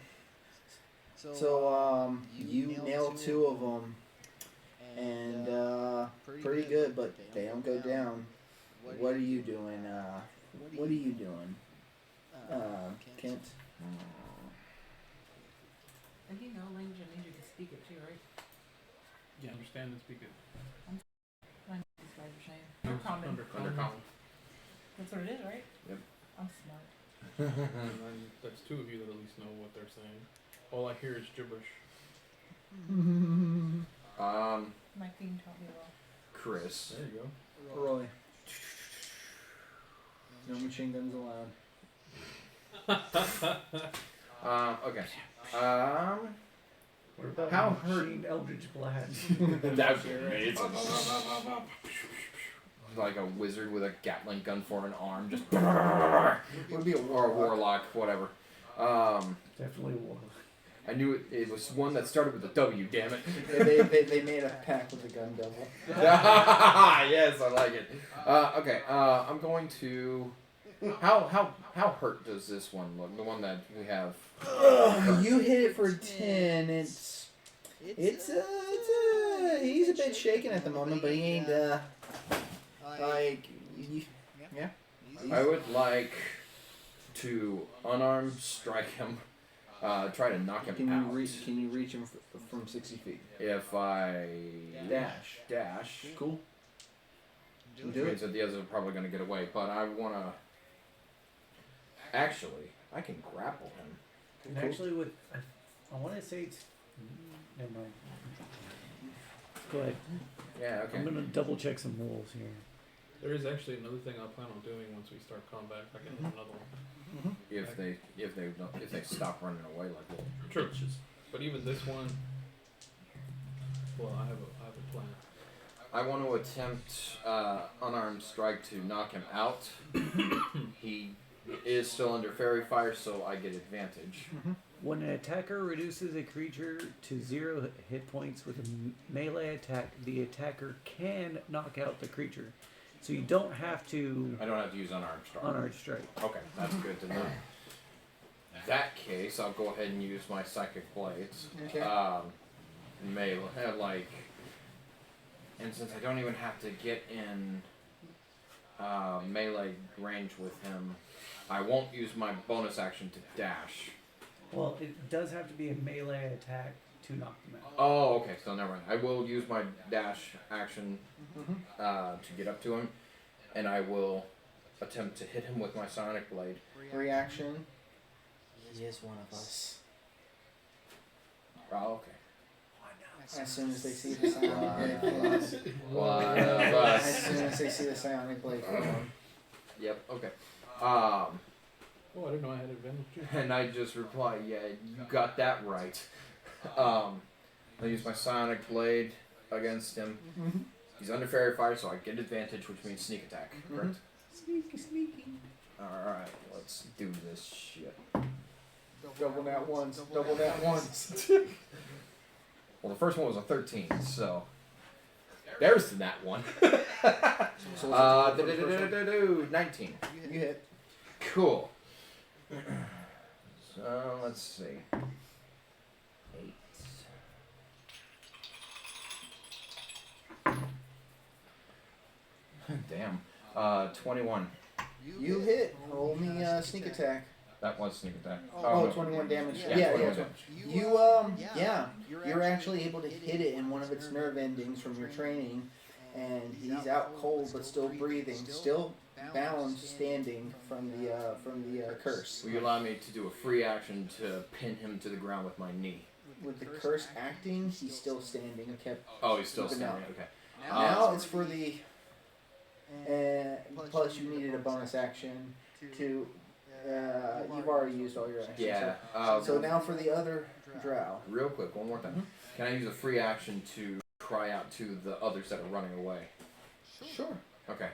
So, you nail 2 of them. And, pretty good, but they don't go down. What are you doing? What are you doing? Kent? And you know language I need you to speak it too, right? Yeah, understand and speak it. I know these guys are saying. Or common. Under Under common. That's what it is, right? Yep. I'm smart. And then that's 2 of you that at least know what they're saying. All I hear is gibberish. My theme taught me well. Chris. There you go. Roy. No machine guns allowed. Okay. What about How machine Eldritch Blast? That's it's like a wizard with a Gatling gun for an arm, just Would be a or a warlock, whatever. Definitely one. I knew it was one that started with a W. Damn it! They made a pact with the gun devil. Yes, I like it. Okay, I'm going to. How hurt does this one look? The one that we have. You hit it for 10. It's he's a bit shaken at the moment, but he ain't like yeah. I would like to unarmed strike him. Try to knock him Can out. you reach him from 60 feet? If I dash. Cool. Which Do means it. that the others are probably going to get away, but I want to. Actually, I can grapple him. And actually, with I want to say it's. Never mind. Go ahead. Yeah, okay. I'm gonna double check some rules here. There is actually another thing I plan on doing once we start combat. I can hit another one. If they stop running away like little True. bitches. But even this one, well, I have a plan. I want to attempt unarmed strike to knock him out. He is still under fairy fire, so I get advantage. When an attacker reduces a creature to 0 hit points with a melee attack, the attacker can knock out the creature. So you don't have to I don't have to use unarmed strike. unarmed strike. Okay, that's good to know. In that case, I'll go ahead and use my psychic blades. Okay. Melee, and since I don't even have to get in melee range with him, I won't use my bonus action to dash. Well, it does have to be a melee attack to knock them out. Oh, okay, so never mind. I will use my dash action to get up to him, and I will attempt to hit him with my sonic blade. Reaction. He is one of us. Oh, okay. As soon as they see the psionic blade, One of as us. soon as they see the psionic blade, Yep. Okay. Oh, I didn't know I had advantage. And I just reply, yeah, you got that right. I use my sonic blade against him. He's under fairy fire, so I get advantage, which means sneak attack. Correct. Sneaky. All right, let's do this shit. Double that once. Double that once. Well, the first one was a 13, so there's the nat one. So what's the total for the first 19. one? You hit. Cool. So let's see. 8. Damn. 21. You hit. Roll me sneak attack. That was sneak attack. Oh, no. 21 damage. Yeah, Yeah, 21 yeah. damage. You're actually able to hit it in one of its nerve endings from your training, and he's out cold but still breathing, still bound, standing from the curse. Will you allow me to do a free action to pin him to the ground with my knee? With the curse acting, he's still standing. Kept. Oh, he's still keeping standing. out. Okay. Now it's for the. Plus, you needed a bonus action to. You've already used all your actions. Yeah. So now for the other drow. Real quick, one more time. Can I use a free action to cry out to the others that are running away? Sure. Okay.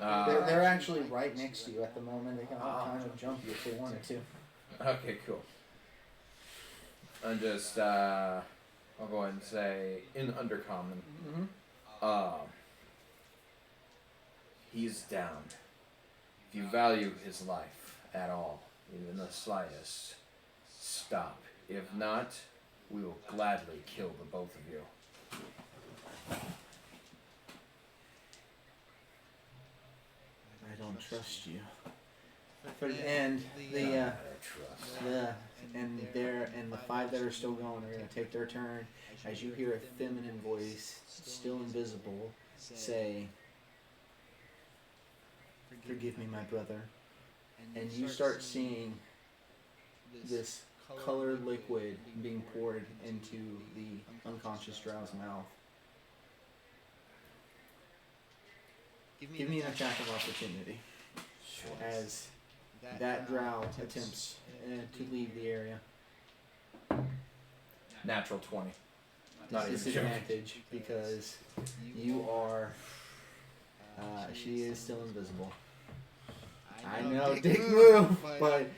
They're actually right next to you at the moment. They can kind of jump you if they wanted to. Okay, cool. And just, I'll go ahead and say, in Undercommon, he's down. If you value his life at all, even the slightest, stop. If not, we will gladly kill the both of you. I don't trust you. And the five that are still going are gonna take their turn as you hear a feminine voice, still invisible, say, "Forgive me, my brother." And you start seeing this colored liquid being poured into the unconscious drow's mouth. Give me an attack of opportunity as that drow attempts to leave the area. Natural 20. Not even joking. Disadvantage because you are. She is still invisible. I know, dick move, but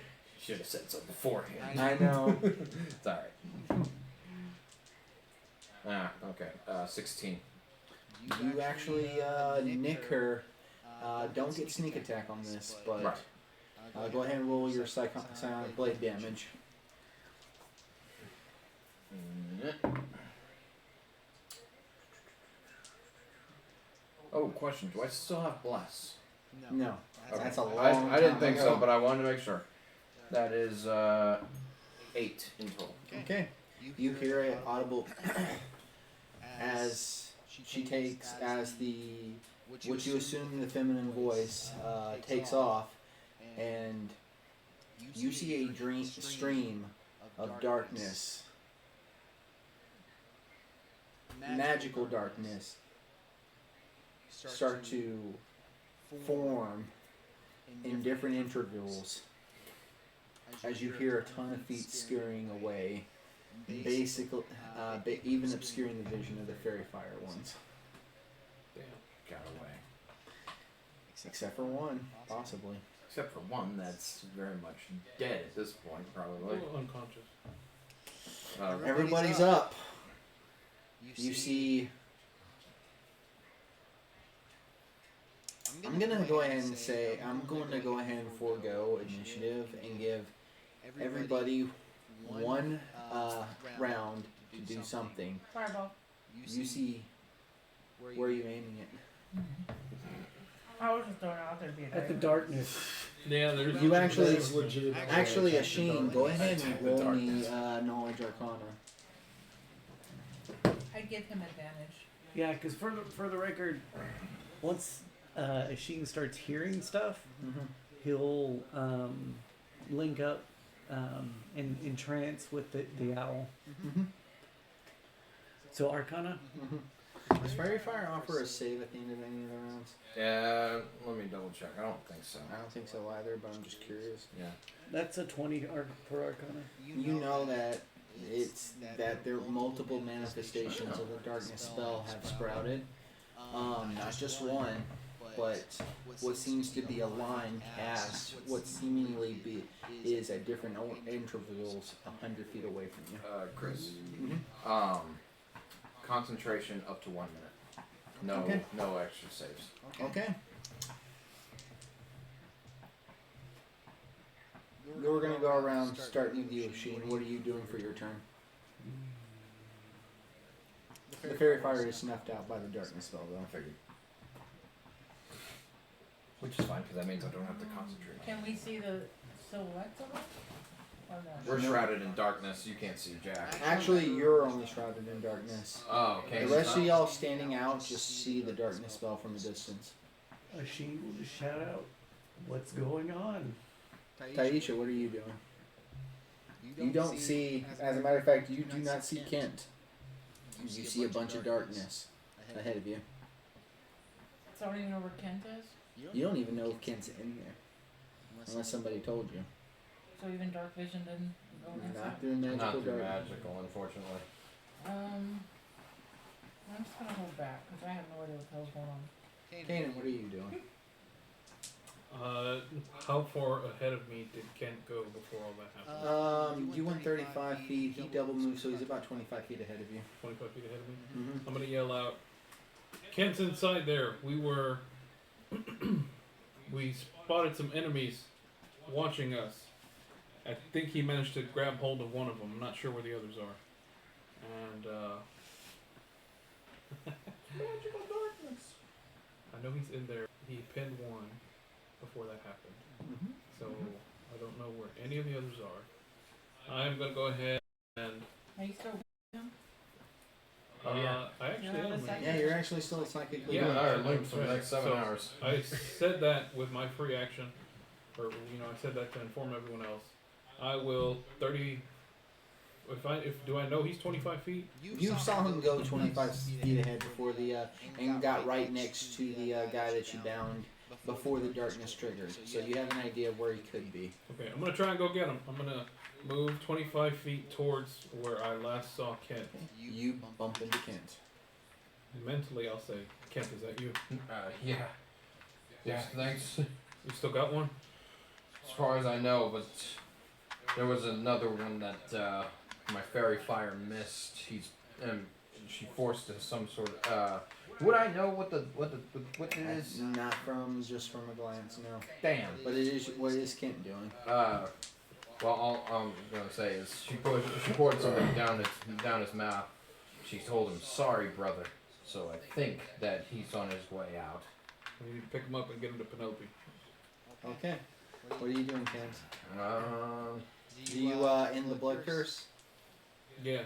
Should have said so beforehand. I know. It's alright. Okay. 16. You actually nick her. Don't get sneak attack on this, but Right. go ahead and roll your psionic blade damage. Oh, question. Do I still have Bless? No, Okay. that's a long I didn't time think ago. so, but I wanted to make sure. That is 8 in total. Okay. You hear it audible as she takes as the what you assume the feminine voice takes off, and you see a stream of darkness, magical darkness, start to form in different intervals as you hear a ton of feet scurrying away, basically even obscuring the vision of the fairy fire ones. Damn. Got away. Except for one, possibly. Except for one that's very much dead at this point, probably. Unconscious. Everybody's up. You see. I'm gonna go ahead and say I'm going to go ahead and forego initiative and give everybody one round to do something. Fireball. You see where are you aiming it? I was just throwing it out there to be a At the dice. darkness. Yeah, there's. You actually, That is legitimate. actually, Asheen, go ahead and Attack the roll darkness. me knowledge arcana. I give him advantage. Yeah, because for the record, once Asheen starts hearing stuff, he'll link up in trance with the owl. So Arcana? Does Fairy Fire offer a save at the end of any of the rounds? Yeah, let me double check. I don't think so. I don't think so either, but I'm just curious. Yeah. That's a 20 per Arcana. You know that it's that there multiple manifestations of the darkness spell have sprouted. Not just one, but what seems to be a line cast, what seemingly is at different intervals 100 feet away from you. Chris. Mm-hmm. Concentration up to 1 minute. No, Okay. no extra saves. Okay. We're gonna go around starting with you, Sheen. What are you doing for your turn? The fairy fire is snuffed out by the darkness spell, I though. figured. Which is fine because that means I don't have to concentrate. Can we see the silhouettes of them? Or no? We're shrouded in darkness. You can't see Jack. Actually, you're only shrouded in darkness. Oh, okay. The rest of y'all standing out just see the darkness spell from a distance. She will just shout out, "What's going on?" Taisha, what are you doing? You don't see, as a matter of fact, you do not see Kent. You see a bunch of darkness ahead of you. So I don't even know where Kent is? You don't even know if Kent's in there. Unless somebody told you. So even dark vision didn't go against Not that? through magical Not through darkness. magical, unfortunately. I'm just gonna hold back because I have no idea what the hell's going on. Kanan, what are you doing? How far ahead of me did Kent go before all that happened? You went 35 feet. He double moved, so he's about 25 feet ahead of you. 25 feet ahead of me. Mm-hmm. I'm gonna yell out, "Kent's inside there. We were, we spotted some enemies watching us. I think he managed to grab hold of one of them. I'm not sure where the others are. And magical darkness. I know he's in there. He pinned one before that happened. Mm-hmm. So I don't know where any of the others are. I'm gonna go ahead and. Are you still with him? I actually You're on am. the side? Yeah, you're actually still psychically Yeah, You and I are that's linked for the right. next 7 So, hours. I said that with my free action, or I said that to inform everyone else. I will 30. Do I know he's 25 feet? You saw him go 25 feet ahead before the and got right next to the guy that you downed before the darkness triggered. So you have an idea of where he could be. Okay, I'm gonna try and go get him. I'm gonna move 25 feet towards where I last saw Kent. You bump into Kent. Mentally, I'll say, Kent, is that you? Yeah. Yeah, thanks. You still got one? As far as I know, but there was another one that my fairy fire missed. She forced some sort of. Would I know what it is? Not from just from a glance, no. Damn. But it is. What is Kent doing? Well, all I'm gonna say is she poured something down his mouth. She told him, "Sorry, brother." So I think that he's on his way out. We need to pick him up and get him to Penelope. Okay. What are you doing, Kent? Do you end the blood curse? Yes,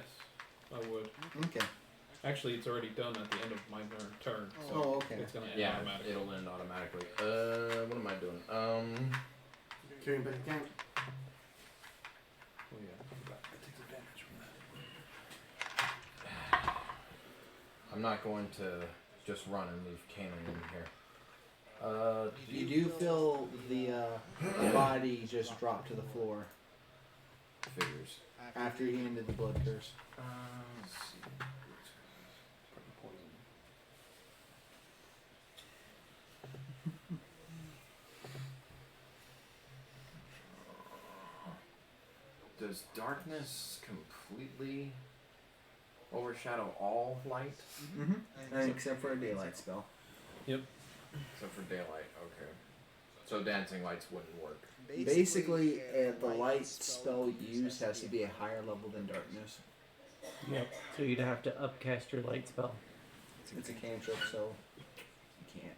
I would. Okay. Actually, it's already done at the end of my turn. So Oh, okay. it's gonna end Yeah, automatically. it'll end automatically. What am I doing? Carrying back again. Oh yeah, I forgot. I take advantage from that. I'm not going to just run and leave Kanan in here. You do feel the body just drop to the floor Figures. after he ended the blood curse. Let's see. Does darkness completely overshadow all light? Mm-hmm. Except for a daylight spell. Except for daylight, okay. So dancing lights wouldn't work. Basically, the light spell used has to be a higher level than darkness. Yep. So you'd have to upcast your light spell. It's a cantrip, so you can't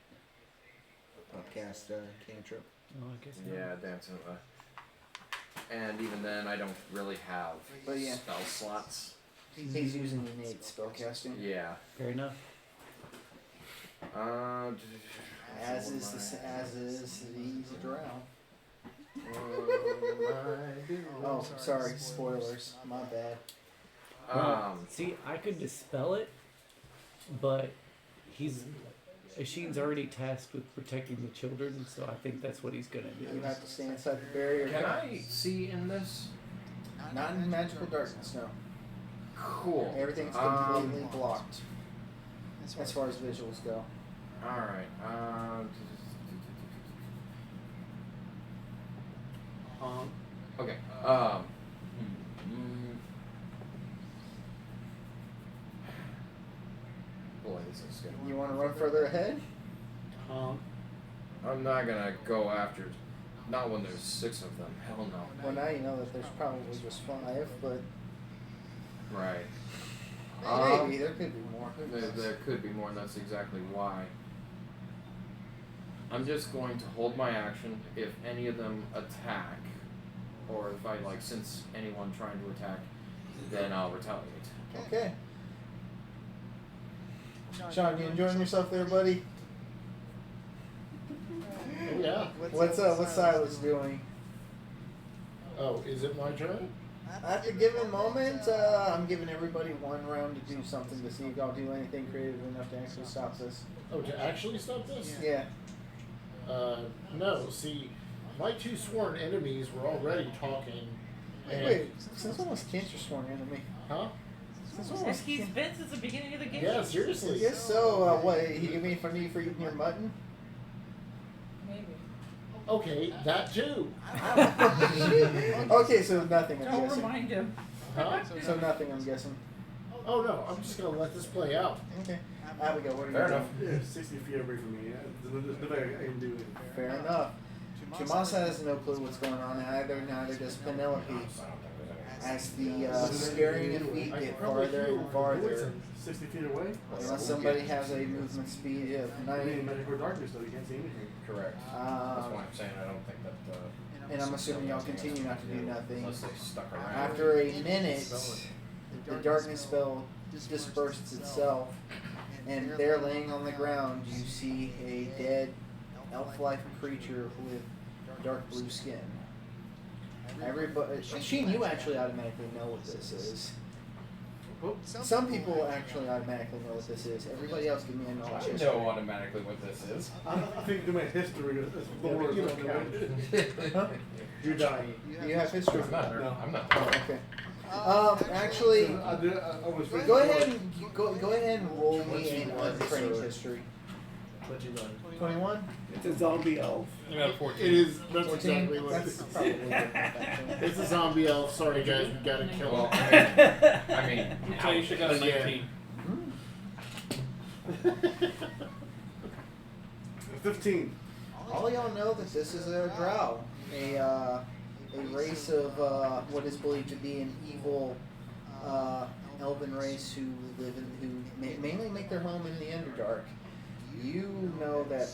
upcast a cantrip. Oh, I guess not. Yeah, dancing. And even then, I don't really have But yeah. spell slots. He's using innate spellcasting. Yeah. Fair enough. As is the drow. Oh, sorry, spoilers. My bad. See, I could dispel it, but Asheen's already tasked with protecting the children, so I think that's what he's gonna do. You have to stay inside the barrier. Can I see in this? Not in magical darkness, no. Cool. Everything's completely blocked as far as visuals go. Alright. Okay. Boy, this is good. You want to run further ahead? I'm not gonna go after. Not when there's 6 of them. Hell no. Well, now you know that there's probably just 5, but Right. maybe there could be more. There could be more, and that's exactly why. I'm just going to hold my action. If any of them attack, if I sense anyone trying to attack, then I'll retaliate. Okay. Sean, you enjoying yourself there, buddy? Oh, yeah. What's Silas doing? Oh, is it my turn? At the given moment, I'm giving everybody 1 round to do something to see if y'all do anything creative enough to actually stop this. Oh, to actually stop this? Yeah. No. See, my 2 sworn enemies were already talking. And, Wait, since when was Kent your sworn enemy? Huh? Since when was He's Kent? been since the beginning of the game. Yeah, seriously. Yes, so, what, he gave me a funny for eating your mutton? Maybe. Okay, that too. Okay, so nothing, I'm Don't guessing. remind him. Huh? So nothing, I'm guessing. Oh no, I'm just gonna let this play out. Okay. Abigail, what are Fair you enough. doing? Yeah, 60 feet away from me. There's nothing I can do. Fair enough. Chumasa has no clue what's going on either, neither does Penelope. As the scaring of feet get farther and farther, 60 feet away? unless somebody has a movement speed of I mean, 90. magic darkness, though. You can't see anything. Correct. That's why I'm saying I don't think that. And I'm assuming y'all continue not to do nothing. Unless they stuck around. After a minute, the darkness spell disperses itself, and there laying on the ground, you see a dead elf-like creature with dark blue skin. Everybody, Sheen, you actually automatically know what this is. Some people actually automatically know what this is. Everybody else, give me a knowledge I history. know automatically what this is. I think to my history is Yeah, you don't count. Huh? You're dying. You have history. I'm not. No. I'm not. Oh, okay. Actually, I was ready go to ahead and go ahead and roll me an untrained history. 21. It's a zombie elf. I got a 14. It is. That's 14. exactly what it That's is. probably good back It's a zombie elf. Sorry guys, we gotta kill Well, him. I mean, Okay, you should got a Yeah. 19. 15. All y'all know that this is a drow, a race of what is believed to be an evil elven race who live in mainly make their home in the Underdark. You know that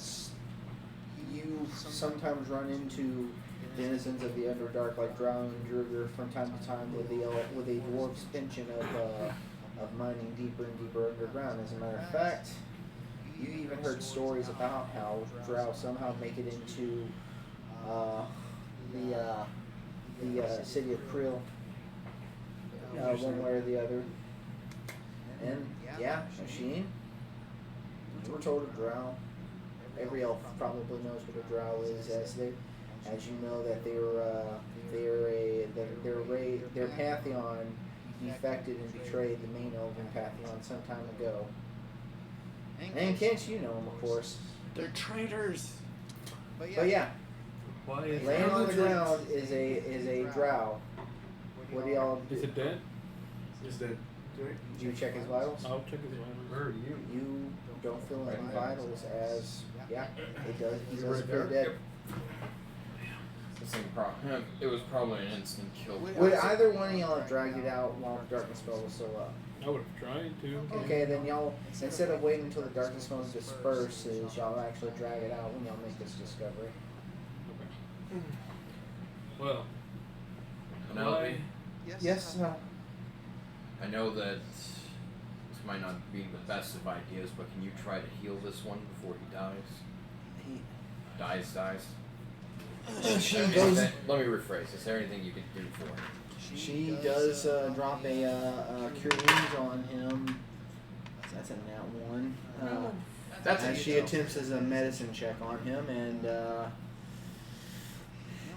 you sometimes run into denizens of the Underdark like drow and Druger from time to time with a dwarf's penchant of mining deeper and deeper underground. As a matter of fact, you even heard stories about how drow somehow make it into the city of Krill, one way or the other. And yeah, Machine, you were told a drow. Every elf probably knows what a drow is, as you know that their pantheon defected and betrayed the main elven pantheon some time ago. And Kent, you know him, of course. They're traitors. But yeah, Why is laying on the ground is a drow. What do y'all do? Is it dead? Is dead. Do you check his vitals? I'll check his vitals. You don't feel any vitals, as yeah, it does. He does appear dead. It was probably an instant kill. Would either one of y'all have dragged it out while the darkness spell was still up? I would have tried to. Okay, then y'all, instead of waiting until the darkness spell disperses, y'all actually drag it out when y'all make this discovery. Okay. Well, Penelope, Yes. I know that this might not be the best of ideas, but can you try to heal this one before he dies? Dies. She Is goes. let me rephrase. Is there anything you can do for him? She does drop a cure wounds on him. That's a nat one. That's As she attempts as a medicine check on him, and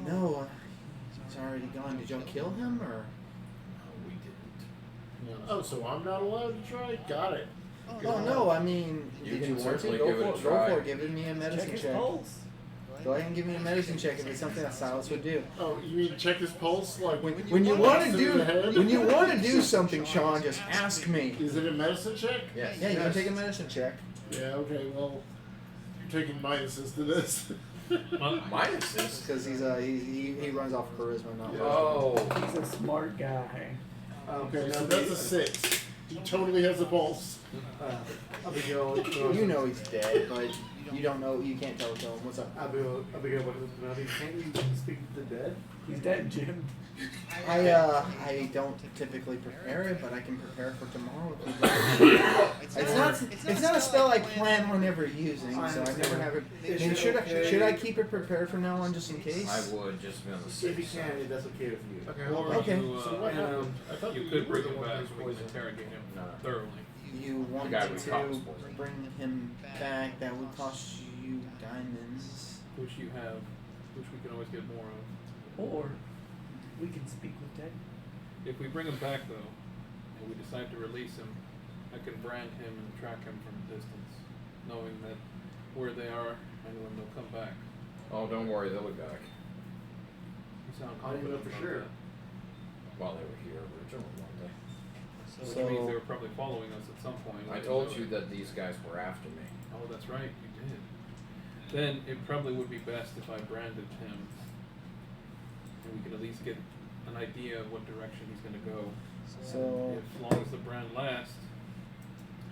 no, he's already gone. Did y'all kill him, or? We didn't. Oh, so I'm not allowed to try? Got it. Oh no, I mean, You did can you want to? certainly Go give it a for it. try. Go for it. Give me a medicine Check his check. pulse. Go ahead and give me a medicine check if it's something that Silas would do. Oh, you mean check his pulse? Like When you want to in the head? do when you want to do something, Sean, just ask me. Is it a medicine check? Yes. Yeah, you can take a medicine check. Yeah, okay, well, you're taking minuses to this. Minuses. Because he runs off charisma, not Oh. He's a smart guy. Okay, so that's a 6. He totally has a pulse. Abigail. You know he's dead, but you don't know. You can't tell him. What's up? Abigail, can't you speak to the dead? He's dead, Jim. I don't typically prepare it, but I can prepare for tomorrow. If you'd like. It's not a spell I plan on ever using, so I never have it. And should I keep it prepared from now on just in case? I would just be on the If safe you side. can, if that's okay with you. Okay. Or Okay. you, So what happened? I thought you were could bring the him one back who's so we can poisoned. interrogate him No. thoroughly. You want guy we to caught was poisoned. bring him back? That would cost you diamonds. Which you have, which we can always get more of. Or we can speak with Dead. If we bring him back though, and we decide to release him, I can brand him and track him from a distance, knowing that where they are and when they'll come back. Oh, don't worry, they'll be back. You sound I don't even know confident for about sure. that. Well, they were here originally one day. Which means they were probably following us at some point. I told you that these guys were after me. Oh, that's right, you did. Then it probably would be best if I branded him, and we could at least get an idea of what direction he's going to go. So As long as the brand lasts.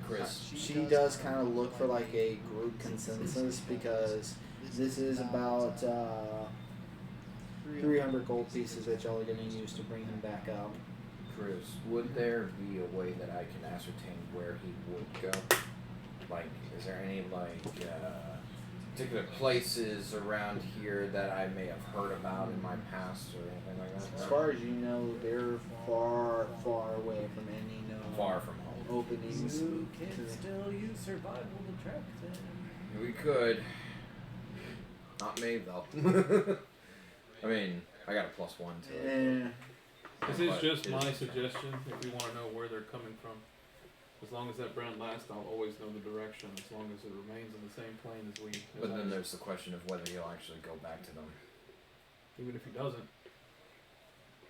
Chris, she does kind of look for like a group consensus because this is about 300 gold pieces that y'all are going to use to bring him back up. Chris, would there be a way that I can ascertain where he would go? Like, is there any particular places around here that I may have heard about in my past or anything like that? As far as you know, they're far, far away from any known Far from home. openings. You can still use survival to track them. We could. Not me though. I mean, I got a +1 to it. Eh, This is But just it my is- suggestion if we want to know where they're coming from. As long as that brand lasts, I'll always know the direction, as long as it remains in the same plane as we. But then there's the question of whether he'll actually go back to them. Even if he doesn't,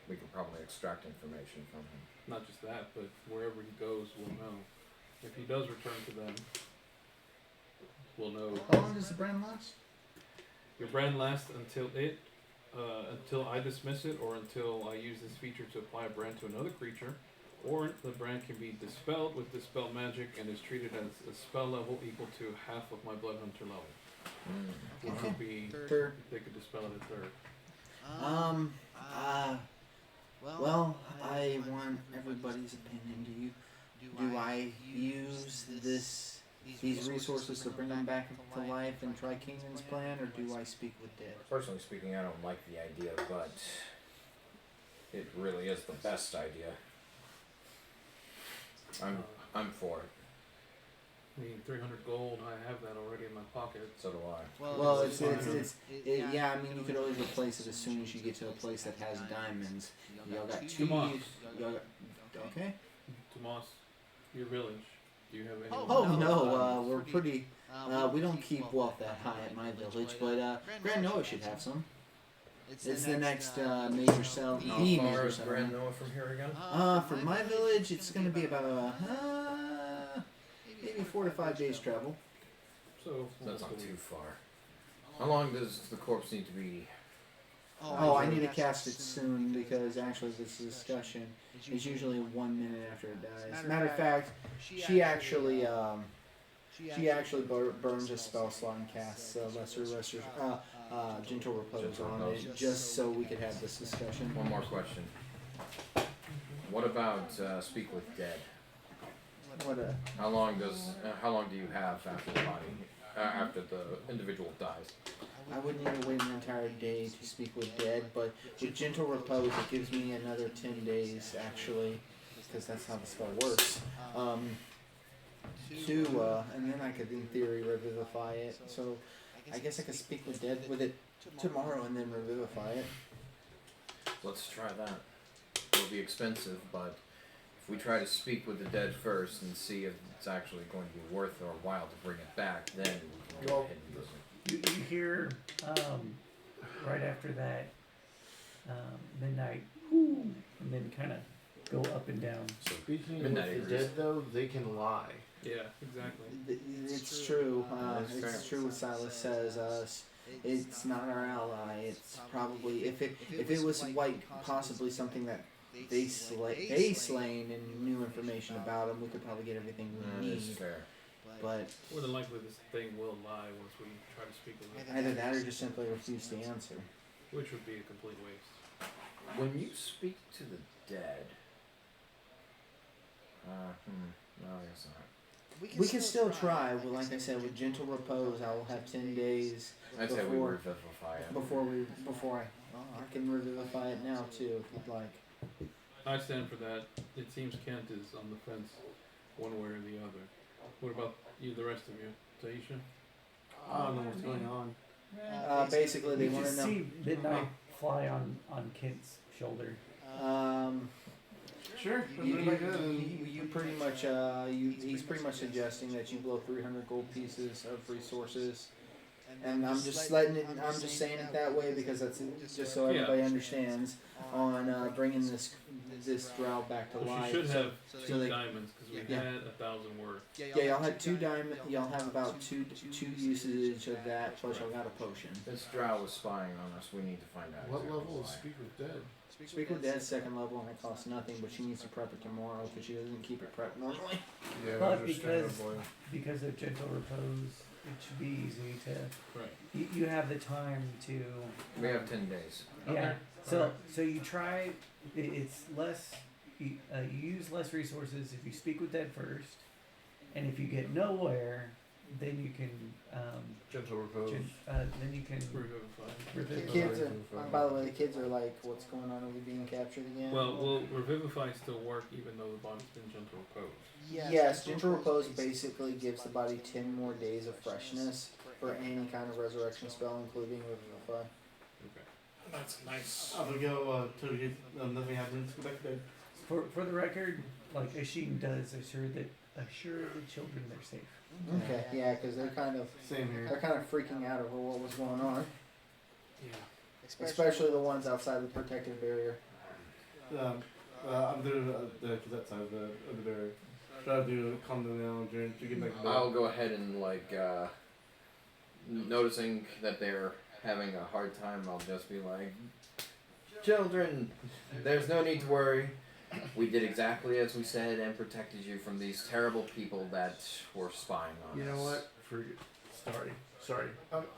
We could probably extract information from him. not just that, but wherever he goes, we'll know. If he does return to them, we'll know. how long does the brand last? Your brand lasts until I dismiss it, or until I use this feature to apply a brand to another creature, or the brand can be dispelled with dispel magic and is treated as a spell level equal to half of my blood hunter level. Which would be Third. they could dispel it at third. Well, I want everybody's opinion. Do I use these resources to bring them back to life and try Kingman's plan, or do I speak with Dead? Personally speaking, I don't like the idea, but it really is the best idea. I'm for it. I mean, 300 gold, I have that already in my pocket. So do I. Well, yeah. I mean, you could always replace it as soon as you get to a place that has diamonds. Y'all got two. Come on. Okay. Tomas, your village. Do you have any? Oh no, we're pretty. We don't keep wealth that high at my village, but Grand Noah should have some. It's the next major cell. How The far major is Grand settlement. Noah from here again? From my village, it's going to be about maybe 4 to 5 days travel. So That's not too far. How long does the corpse need to be? Oh, I need to cast it soon because actually this discussion is usually 1 minute after it dies. Matter of fact, she actually burns a spell slot and casts gentle repose on it just so we could have this discussion. One more question. What about speak with dead? What a How long do you have after the body, after the individual dies? I would need to wait an entire day to speak with Dead, but with gentle repose it gives me another 10 days actually, because that's how the spell works. And then I could in theory revivify it. So I guess I could speak with Dead with it tomorrow and then revivify it. Let's try that. It'll be expensive, but if we try to speak with the dead first and see if it's actually going to be worth our while to bring it back, then we can go ahead and use it. You hear right after that midnight, whoo, and then kind of go up and down. So Speaking Midnight with the Agrees. dead, though, they can lie. yeah, exactly. It's true. That's It's true what Silas says. It's not our ally. It's probably if it was like possibly something that they slain and knew information about him, we could probably get everything we That's need. fair. But More than likely, this thing will lie once we try to speak with it, either that or just simply refuse to answer. which would be a complete waste. When you speak to the dead, no, I guess not. We can still try. Well, like I said, with gentle repose, I will have 10 days I'd say we before revivify it. before I can revivify it now too, if you'd like. I stand for that. It seems Kent is on the fence, one way or the other. What about you, the rest of you, Taisha? I don't know what's going on. Basically, they You want to just know. see Midnight fly on Kent's shoulder. Sure. You pretty much he's pretty much suggesting that you blow 300 gold pieces of resources, and I'm just saying it that way because that's just so everybody understands on bringing this drow back to Well, life. she should have so 2 diamonds because we had 1,000 worth. Yeah, y'all had 2 diamond. Y'all have about two usage of that. Plus, y'all got a potion. This drow was spying on us. We need to find out. What exactly level is why. Speak with Dead? Speak with Dead's 2nd level and it costs nothing, but she needs to prep it tomorrow because she doesn't keep it prepped normally. Yeah, But understandably. because of gentle repose, it should be easy to. Right. You have the time to. We have 10 days. Yeah. So you try. It's less. You use less resources if you speak with Dead first, and if you get nowhere, then you can. Gentle repose. Then you can. Revivify. The Revivify. kids are. By the way, the kids are like, "What's going on? Are we being captured again?" Well, will Revivify still work even though the body's been gentle repose? Yes, gentle repose basically gives the body 10 more days of freshness for any kind of resurrection spell, including revivify. Okay. That's nice. I'm gonna go till nothing happens. Go back to bed. For the record, like Ashin does assure the children they're safe. Okay, yeah, because they're kind of Same here. freaking out over what was going on, Yeah. especially the ones outside the protective barrier. I'm doing that side of the barrier. Try to calm them down to get back to bed. I'll go ahead and noticing that they're having a hard time, I'll just be like, children, there's no need to worry. We did exactly as we said and protected you from these terrible people that were spying on us. You know what? Sorry.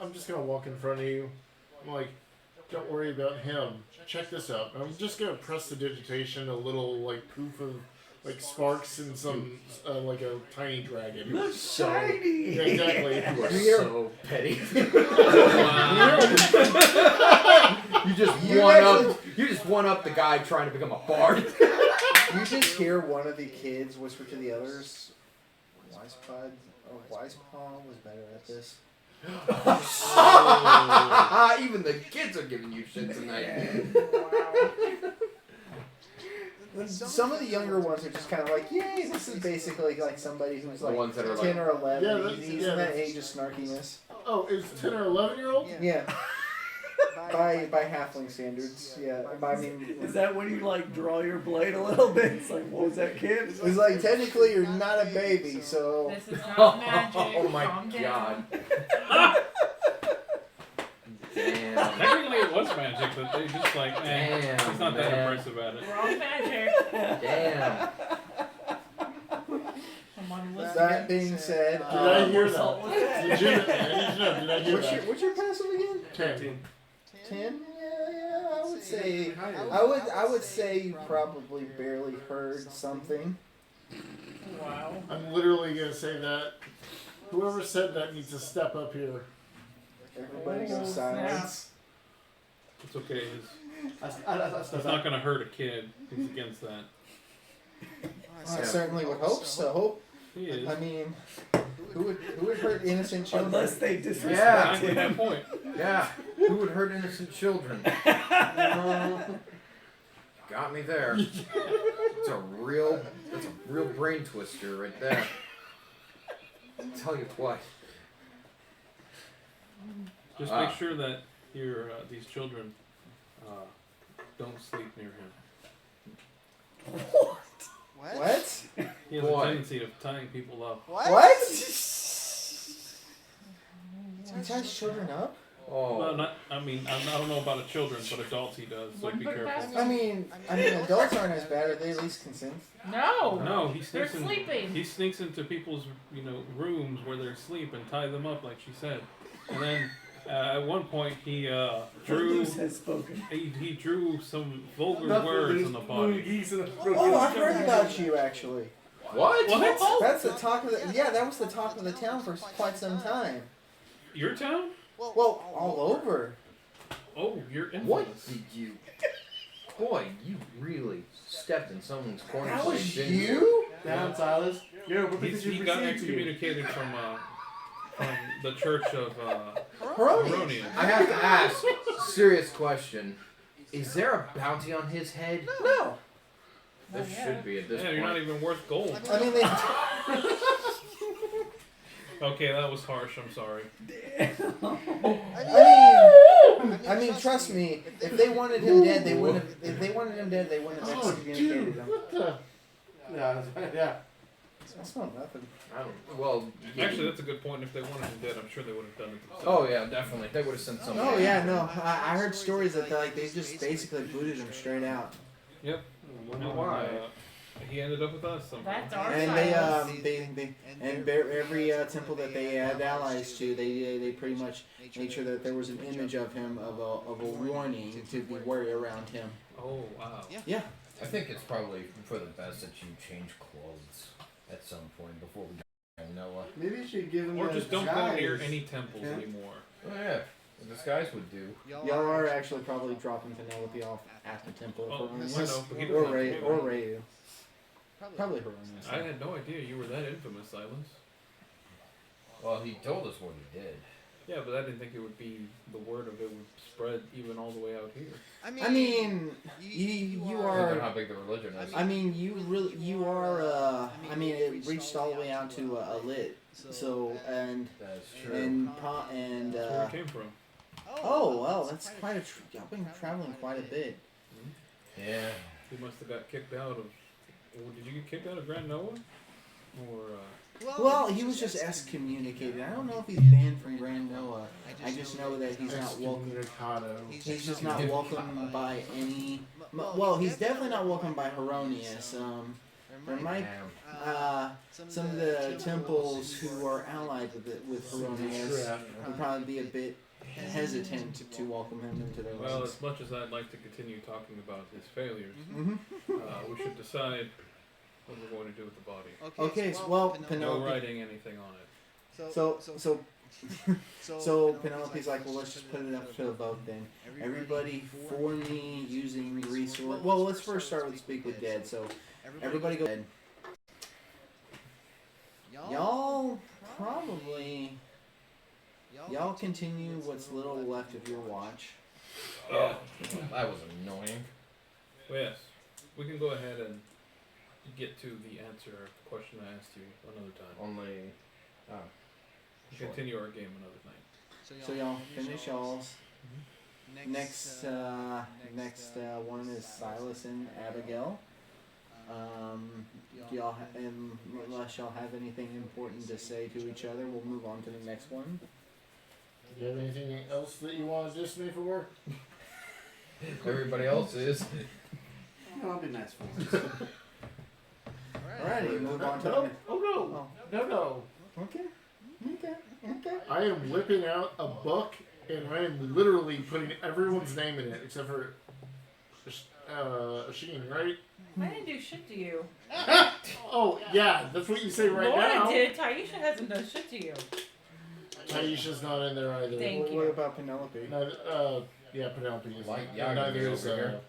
I'm just gonna walk in front of you. I'm like, don't worry about him. Check this out. I'm just gonna press the digitation, a little poof of sparks and some like a tiny dragon. Look shiny. Yeah, exactly. You are You're- so petty. Wow. You just one up the guy trying to become a bard. You just hear one of the kids whisper to the others, Wisepaw was better at this. Even the kids are giving you shit tonight. Some of the younger ones are just kind of like, yay, this is basically like somebody who's The like ones that are 10 like, or 11. Yeah, He's in that age of snarkiness. Oh, it's 10 or 11-year-old? Yeah. By Halfling standards, yeah. I mean, Is that when you draw your blade a little bit? It's like, what was that, kid? it's like technically you're not a baby, so This is not magic. oh my Calm down. god. Damn. Technically, it was magic, but they just Damn, he's not that man. impressive at it. Wrong magic. Damn. Someone listen. that being said, Did I hear Salt that? with that. Legitimate. I need to know. Did I hear what's your passive again? that? 10. 10? Yeah, I would say. Higher. I would say you probably barely heard something. Wow. I'm literally gonna say that. Whoever said that needs to step up here. Everybody Oh, goes silence. It's okay. That's It's not going to hurt a kid. He's against that. I certainly would hope so. He is. I mean, who would hurt innocent children? Unless they disrespect Yeah. Exactly him. my point. Yeah. Who would hurt innocent children? Got me there. That's a real brain twister right there. I'll tell you what. Just make sure that your these children don't sleep near him. What? He has Boy. a tendency of tying people up. What? He ties children up? Oh. No, not. I mean, I don't know about the children, but adults he does. So Wouldn't be put it careful. past I mean, adults aren't as bad. Are they at least consent? No. No, he They're sneaks in. sleeping. He sneaks into people's rooms where they're asleep and tie them up, like she said, and then At one point, he drew. Loose has spoken. He drew some vulgar Nothing, words there's on the blue body. geese and a Oh, I've heard about you actually. What? What? That's the talk of the that was the talk of the town for quite some time. Your town? Well, all over. Oh, you're infamous. What did you? Boy, you really stepped in someone's corner. That was didn't you? you? Down, Silas. Yeah, what He got excommunicated from the Church of Herodias. Herodians. I have to ask, serious question. Is there a bounty on his head? No. There should be at this Yeah, point. you're not even worth gold. I mean, they. Okay, that was harsh. I'm sorry. I mean, trust me. If they wanted him dead, they wouldn't have. If they wanted him dead, they wouldn't have Oh, excommunicated dude, him. what the? Yeah, yeah. That's not nothing. I don't. Well, Actually, that's a good point. If they wanted him dead, I'm sure they would have done it themselves. Oh yeah, definitely. They would have sent somebody. Oh yeah, no. I heard stories that they just basically booted him straight out. Yep. Wonder And, why. He ended up with us somehow. That's our And Silas. every temple that they had allies to, they pretty much made sure that there was an image of him of a warning to be wary around him. Oh wow. Yeah. I think it's probably for the best that you change clothes at some point before we die, Noah. Maybe you should give him Or a just don't go near disguise. any temples Yeah. anymore. Oh yeah, the disguise would do. Y'all are actually probably dropping Penelope off at the temple Oh, of Herodias. I know, but he Or doesn't Ray, have to or do it. Rayu. Probably Herodias. I had no idea you were that infamous, Silas. Well, he told us what he did. Yeah, but I didn't think it would be the word of it would spread even all the way out here. I mean, you Depending on are. how big the religion is. I mean, you are. I mean, it reached all the way out to a lit. So and That's true. and That's where it came from. oh well, that's quite a. Y'all been traveling quite a bit. Yeah. He must have got kicked out of. Or did you get kicked out of Grand Noah? Or Well, he was just excommunicated. I don't know if he's banned from Grand Noah. I just know that he's not welcome. Excommunicado. He's just not welcome by any. Well, he's definitely not welcome by Herodias. There might some of the temples who are allied with Herodias would probably be a bit hesitant to welcome him into their well, ranks. as much as I'd like to continue talking about his failures, Mhm. we should decide what we're going to do with the body. Okay, so, well, No Penelope. writing anything on it. So Penelope's like, well, let's just put it up to a vote then. Everybody for me using resource. Well, let's first start with Speak with Dead. So everybody go ahead. Y'all probably. Y'all continue what's little left of your watch. Yeah. That was annoying. Well, yes, we can go ahead and get to the answer of the question I asked you another time. Only. Sure. Continue our game another night. So y'all finish y'all's. Next one is Silas and Abigail. Unless y'all have anything important to say to each other, we'll move on to the next one. Do you have anything else that you want to diss me for? Everybody else is. No, I'll be nice for him. Alrighty, move on to No, the. oh no, no. Okay. I am whipping out a book and I am literally putting everyone's name in it except for Sheen, right? I didn't do shit to you. Oh yeah, that's what you say right Laura now. did. Taisha hasn't done shit to you. Taisha's not in there either. Thank you. What about Penelope? Yeah, Penelope is. Like, and yeah, neither you're is over here.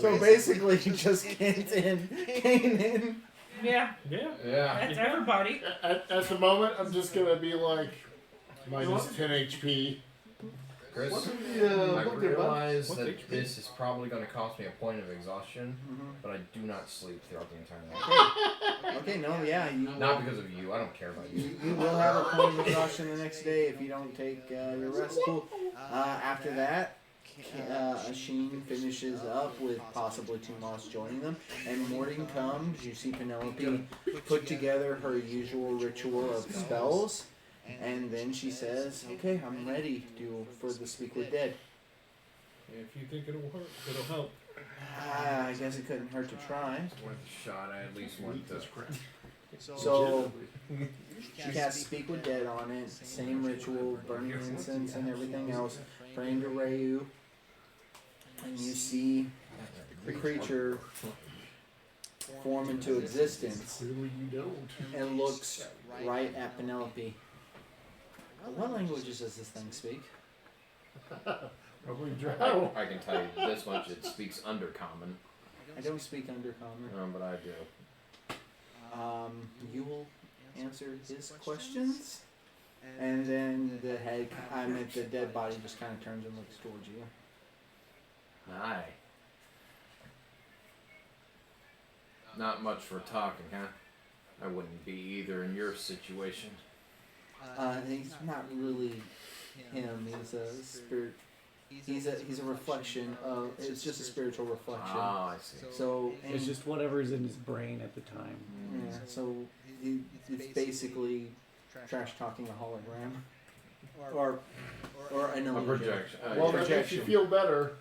So basically, he just came in. Yeah, Yeah. Yeah. that's everybody. At the moment, I'm just gonna be like minus 10 HP. Chris, What's with I the book there, bud? realize What's that HP? this is probably going to cost me a point of exhaustion, Mhm. but I do not sleep throughout the entire night. Okay, no, yeah, you Not because of you. I don't care about you. you will have a point of exhaustion the next day if you don't take your rest. Cool. After that, Sheen finishes up with possibly Tomas joining them, and morning comes. You see Penelope put together her usual ritual of spells, and then she says, "Okay, I'm ready for the Speak with Dead." If you think it'll work, it'll help. I guess it couldn't hurt to try. It's worth a shot. I at least want to So you cast Speak with Dead on it. Same ritual, burning incense and everything else. Praying to Ryu. And you see the creature form into existence Clearly you don't. and looks right at Penelope. What languages does this thing speak? Probably drow. I can tell you this much: it speaks Undercommon, I don't speak Undercommon. but I do. You will answer his questions, and then the head, the dead body just kind of turns and looks towards you. Aye. Not much for talking, huh? I wouldn't be either in your situation. He's not really him. He's a spirit. He's a reflection of. It's just a spiritual reflection. Ah, I see. So It's just whatever's in his brain at the time. yeah. So it's basically trash talking a hologram, or an A illusion. projection. Well, Yeah. that makes you Projection. feel better.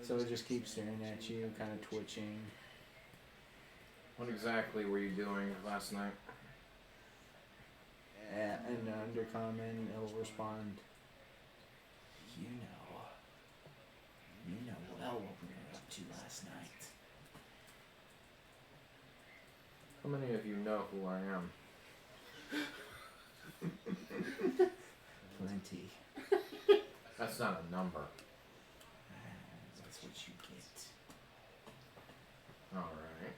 So it just keeps staring at you, kind of twitching. What exactly were you doing last night? And Undercommon, it'll respond. You know well what we were up to last night. How many of you know who I am? Plenty. That's not a number. That's what you get. Alright.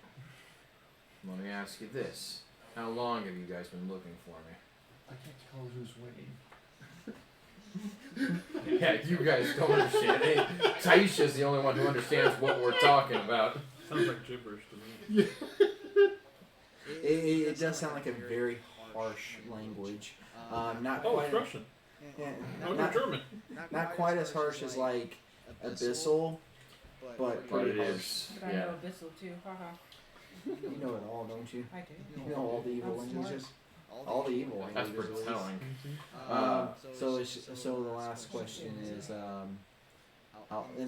Let me ask you this. How long have you guys been looking for me? I can't tell who's winning. Yeah, you guys don't understand. Hey, Taisha's the only one who understands what we're talking about. Sounds like gibberish to me. It does sound like a very harsh language. Not Oh, quite. it's Russian. Yeah, Oh, no, not, German. not quite as harsh as like Abyssal, but But pretty it harsh. is. But I Yeah. know Abyssal too, haha. You know it all, don't you? I do. You know all the evil I'm smart. languages. All the evil That's languages. pretty at least. telling. So the last question is, and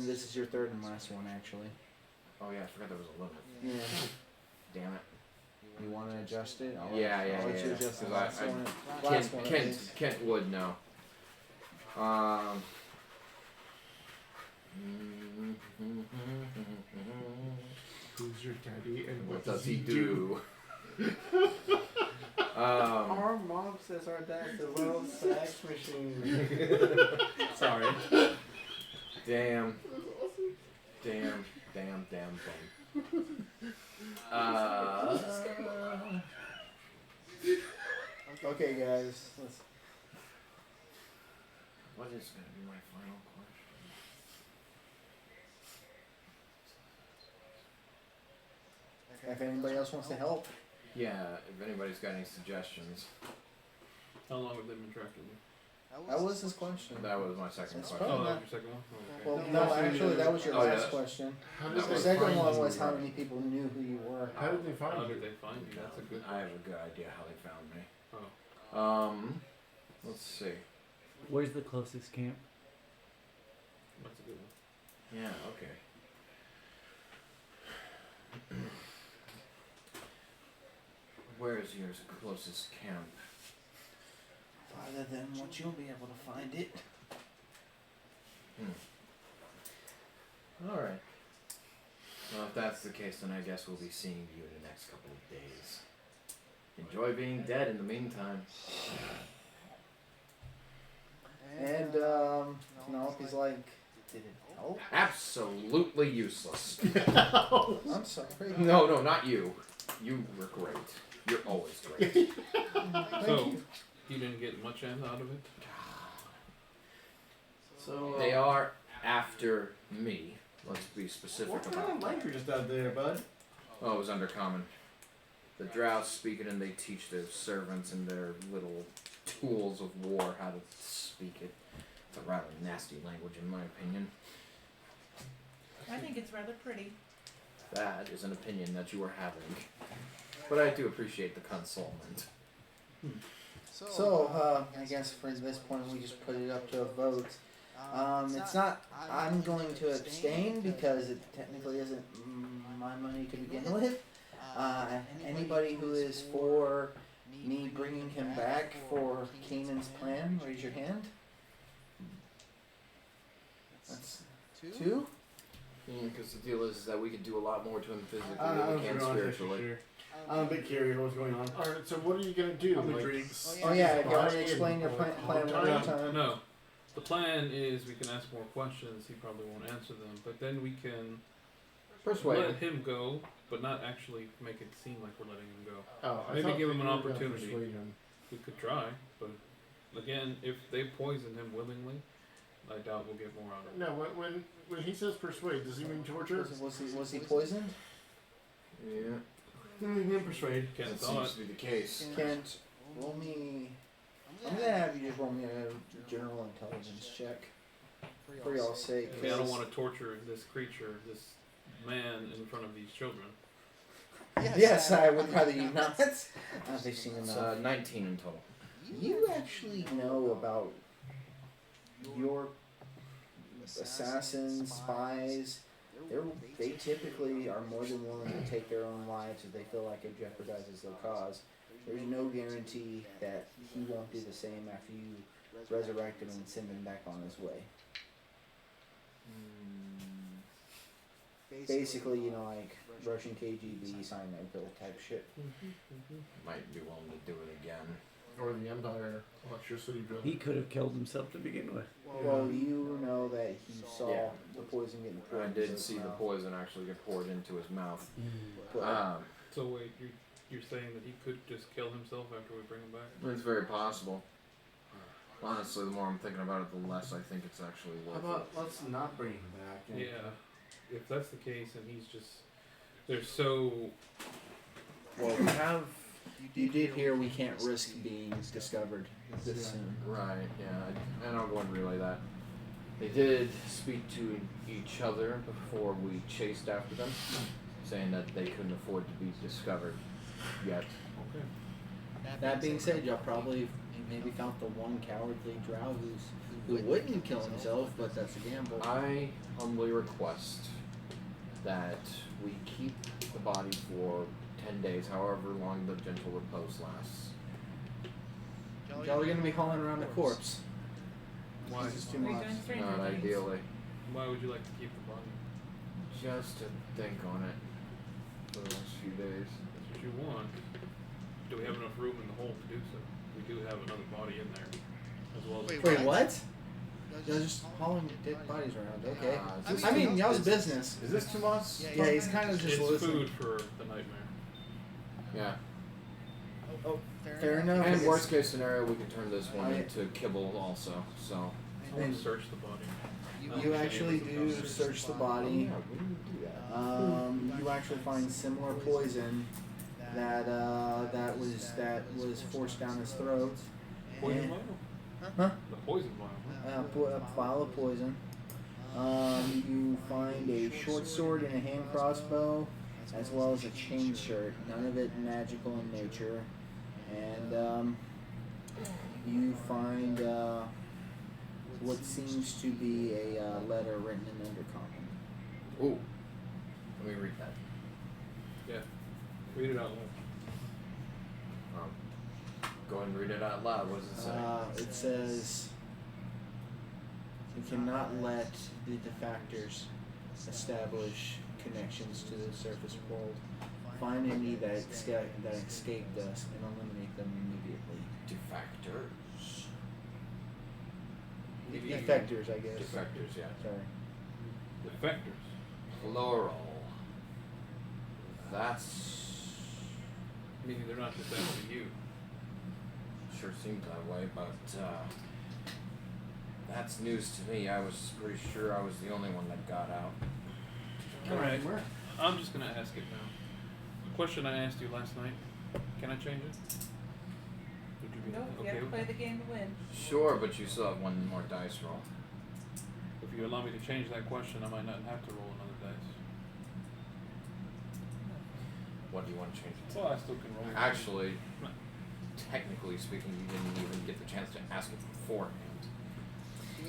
this is your third and last one actually. Oh yeah, I forgot there was a limit. Yeah. Damn it. You want to adjust it? I'll Yeah, let, yeah, I'll let you yeah. adjust the 'Cause last I- one. Last one. Kent would know. Who's your daddy and What does he do? Our mom says our dad's a little sex machine. Sorry. Damn. Damn. Okay, guys. Let's. What is going to be my final question? If anybody else wants to help, Yeah, if anybody's got any suggestions. How long have they been tracking you? that was his question. That was my second That's question. Oh, probably that not- was your second one? Oh, okay. Well, No, no, actually, that was your Oh, last yeah. question. How That did The they was second find one you? was how many people knew who you were. How did they How find did you? they find you? That's a good I have a good idea how they found me. Oh, Let's see. Where's the closest camp? that's a good one. Yeah, okay. Where is yours closest camp? Farther than what you'll be able to find it. Alright. Well, if that's the case, then I guess we'll be seeing you in the next couple of days. Enjoy being dead in the meantime. And Penelope's like, did it help? Absolutely useless. I'm sorry. No, not you. You were great. You're always great. Thank So, you. you didn't get much out of it? So, They are after me. Let's be specific what kind about of that. language is that there, bud? Oh, it was Undercommon. The Drow speak it and they teach their servants and their little tools of war how to speak it. It's a rather nasty language in my opinion. I think it's rather pretty. That is an opinion that you are having. But I do appreciate the consolement. So, I guess for this point we just put it up to a vote. It's not, I'm going to abstain because it technically isn't my money to begin with. Anybody who is for me bringing him back for Canaan's plan, raise your hand. That's 2. Because the deal is that we could do a lot more to him physically I than don't we can know, spiritually. sure. I'm a bit curious what's going on. Alright, so what are you gonna do? I'm Like, intrigued. Oh yeah, if you want Body to explain your and, plan like, one more hog time. No. The plan is we can ask more questions. He probably won't answer them, but then we can Persuade. let him go, but not actually make it seem like we're letting him go. Oh, I Maybe thought give him you an were gonna opportunity. persuade him. We could try, but again, if they poison him willingly, I doubt we'll get more out of him. No, when he says persuade, does he mean torture? Was he poisoned? Yeah, Mm-hmm. Persuade. Can't that thought. seems to be the case. Kent, roll me. I'm gonna have you just roll me a general intelligence check. For y'all's sake. I mean, I don't want to torture this creature, this man, in front of these children. Yes, I would rather you not. They've seen It's enough. 19 in total. You actually know about your assassins, spies. They typically are more than willing to take their own lives if they feel like it jeopardizes their cause. There's no guarantee that he won't do the same after you resurrect him and send him back on his way. Basically, you know, like Russian KGB cyanide pill type shit. Might be willing to do it again. Or the Empire electricity bill. He could have killed himself to begin with. Well, you know that he saw Yeah. the poison getting I poured into did his see the mouth. poison actually get poured into his mouth. But- So wait, you're saying that he could just kill himself after we bring him back? It's very possible. Honestly, the more I'm thinking about it, the less I think it's actually How worth about let's not bring him back? And Yeah. If that's the case, and he's just they're so Well, we have. You did hear we can't risk being discovered this soon. it. Right, yeah, and I'll go and relay that. They did speak to each other before we chased after them, saying that they couldn't afford to be discovered yet. okay. That being said, y'all probably maybe found the one cowardly drow who wouldn't kill himself, but that's a gamble. I humbly request that we keep the body for 10 days, however long the gentle repose lasts. Y'all are gonna be hauling around the corpse. Why? This is too Are we much. doing Stranger Not Things? ideally. Why would you like to keep the body? Just to think on it for the next few days. That's what you want. Do we have enough room in the hole to do so? We do have another body in there, as well as. Wait, what? Y'all just hauling dead bodies around, okay. Is this I mean, too- y'all's is- business. Is this too much? Yeah, he's kind of just It's listening. food for the nightmare. Yeah. Oh, fair enough. And worst case scenario, we could turn this one I- into kibble also. So. I want And- to search the body. You actually do search the body. Yeah, we can do that. You actually find similar poison that was forced down his throat. Poison And- vial? Huh? The poison vial. A vial of poison. You find a short sword and a hand crossbow, as well as a chain shirt. None of it magical in nature. And you find what seems to be a letter written in Undercommon. Ooh. Let me read that. Yeah. Read it out loud. Go ahead and read it out loud. What does it say? It says, "We cannot let the defectors establish connections to the surface world. Find any that escaped us and eliminate them immediately." Defectors. Defectors, I guess. Defectors, yeah. Sorry. Defectors. Plural. That's Meaning they're not just after you. sure seems that way, but that's news to me. I was pretty sure I was the only one that got out. Alright. I'm just gonna ask it now. The question I asked you last night, can I change it? Would you be Nope, you okay have to with play it? the game to win. Sure, but you still have one more dice roll. If you allow me to change that question, I might not have to roll another dice. What do you want to change it to? Well, I still can roll. Actually, technically speaking, you didn't even get the chance to ask it beforehand.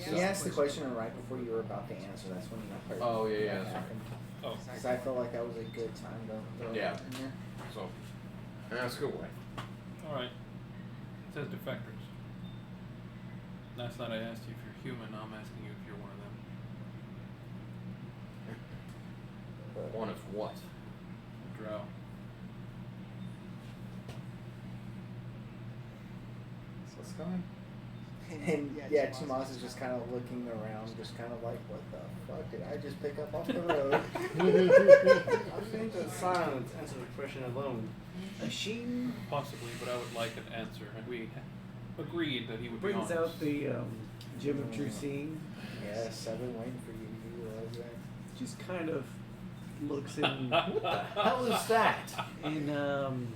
He asked the question right before you were about to answer. That's when he got hurt. Oh, yeah, yeah, That that's right. happened. Oh, because I felt like that was a good time to throw Yeah. it in there. So, that's a good way. Alright. It says defectors. Last night I asked you if you're human, now I'm asking you if you're one of them. One of what? Drow. What's going? And yeah, Tomas is just kind of looking around, just kind of like, what the fuck did I just pick up off the road? I think that silence answers the question alone. Machine Possibly, but I would like an answer. And we agreed that he would brings be honest. out the Gem of True Seeing. Yes, I've been waiting for you to realize that. Just kind of looks in What the hell is that? and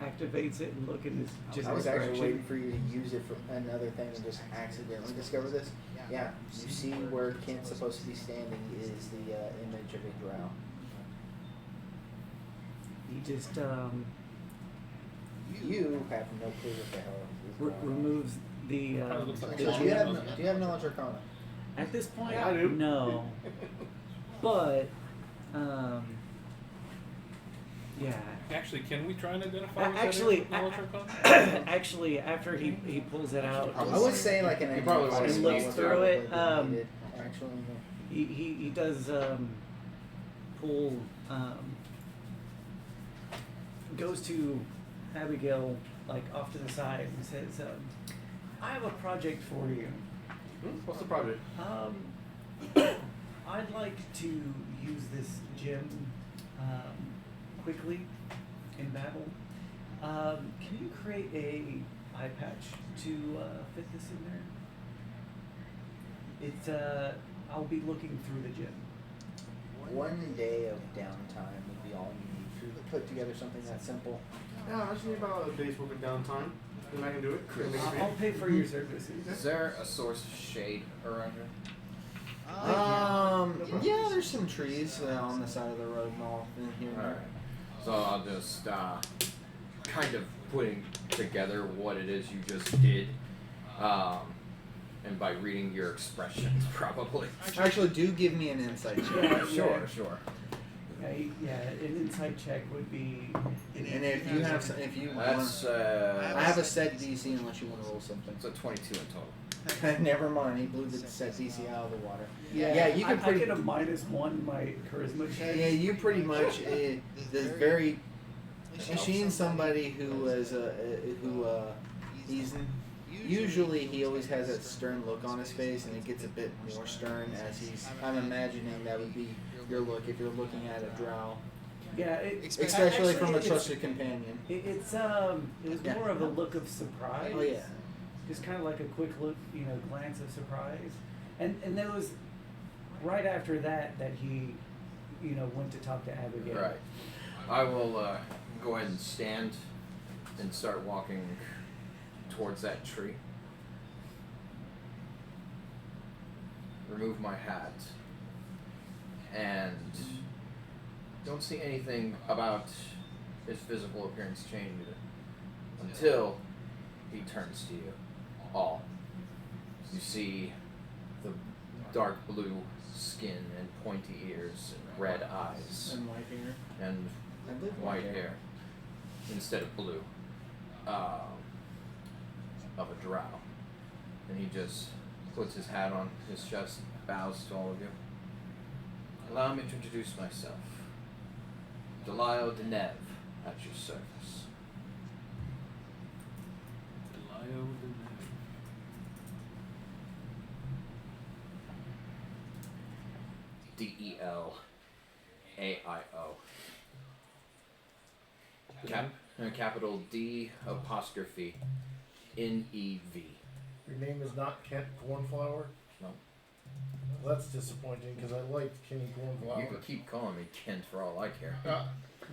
activates it and look in his just I was actually direction. waiting for you to use it for another thing and just accidentally discover this. Yeah, you see where Kent's supposed to be standing is the image of a drow. He just You have no clue what the hell is going on. removes the Probably looks like Do a you have, doesn't it? do you have knowledge arcana? at this point Yeah, I do. no. But yeah. Actually, can we try and identify what Actually, that is with knowledge arcana? actually, after he pulls it out, I would say like an You probably identify wanna skill look would through probably it, be needed, actually. he does pull goes to Abigail like off to the side and says, "I have a project for you. What's the project? I'd like to use this gem quickly in battle. Can you create a eye patch to fit this in there? It's I'll be looking through the gem. One day of downtime would be all you need to put together something that simple. Yeah, I just need about a day's worth of downtime. Then I can do it. I'll pay for your services. Is there a source of shade around here? Yeah, there's some trees on the side of the road and all in here. and there. Alright. So I'll just kind of putting together what it is you just did. And by reading your expressions, probably. Actually, do give me an insight check. Sure. An insight check would be. And if you have, if you That's want, I have a set DC unless you want to roll something. it's a 22 in total. Never mind, he blew the set DC out of the water. Yeah, Yeah, you can I pretty. get a -1 my charisma check. Yeah, you pretty much. There's very. Machine's somebody who was he's usually he always has that stern look on his face, and it gets a bit more stern as he's. I'm imagining that would be your look if you're looking at a drow, Yeah, especially actually, from a it's- trusted companion. It was Yeah. more of a look of surprise. Oh yeah. Just kind of like a quick look, glance of surprise, and there was right after that he, went to talk to Abigail. Right. I will go ahead and stand and start walking towards that tree. Remove my hat. And don't see anything about his physical appearance changing until he turns to you all. You see the dark blue skin and pointy ears and red eyes And white hair. and I believe white hair instead of blue of a drow. And he just puts his hat on his chest, bows to all of you. Allow me to introduce myself. Delisle de Neve at your service. Delio de Neve. Delaio. Capital D apostrophe N-E-V. Your name is not Kent Cornflower? No. Well, that's disappointing because I liked Kenny Cornflower. You can keep calling me Kent for all I care.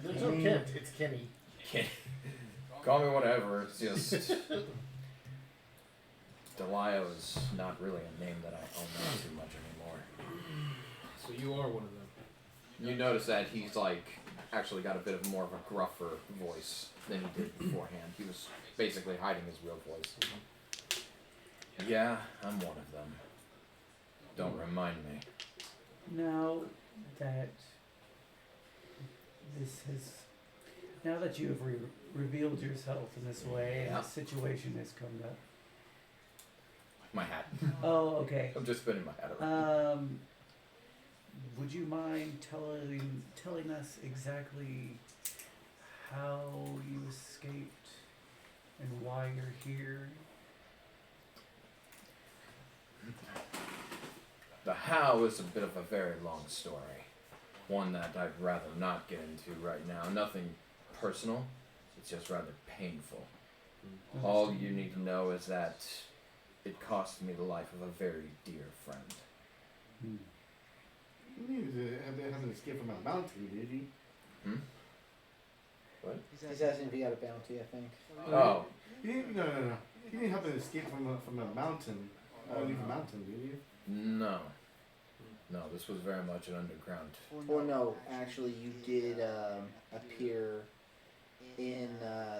There's no Kent, it's Kenny. Kent. Call me whatever, it's just... Delio is not really a name that I own too much anymore. So you are one of them. You notice that he's actually got a bit of more of a gruffer voice than he did beforehand. He was basically hiding his real voice. Yeah, I'm one of them. Don't remind me. Now, that this has, now that you have revealed yourself in this way, and Yeah. a situation has come up. My hat. Oh, okay. I'm just spinning my hat around. Would you mind telling us exactly how you escaped and why you're here? The how is a bit of a very long story. One that I'd rather not get into right now. Nothing personal. It's just rather painful. All you need to know is that it cost me the life of a very dear friend. Hmm. You need to have an escape from a mountain, did you? Hmm? What? He's asking if he got a bounty, I think. Oh, You didn't, no. You didn't have an escape from a mountain. Leave a mountain, did you? no. No, this was very much an underground. Well, no, actually, you did appear in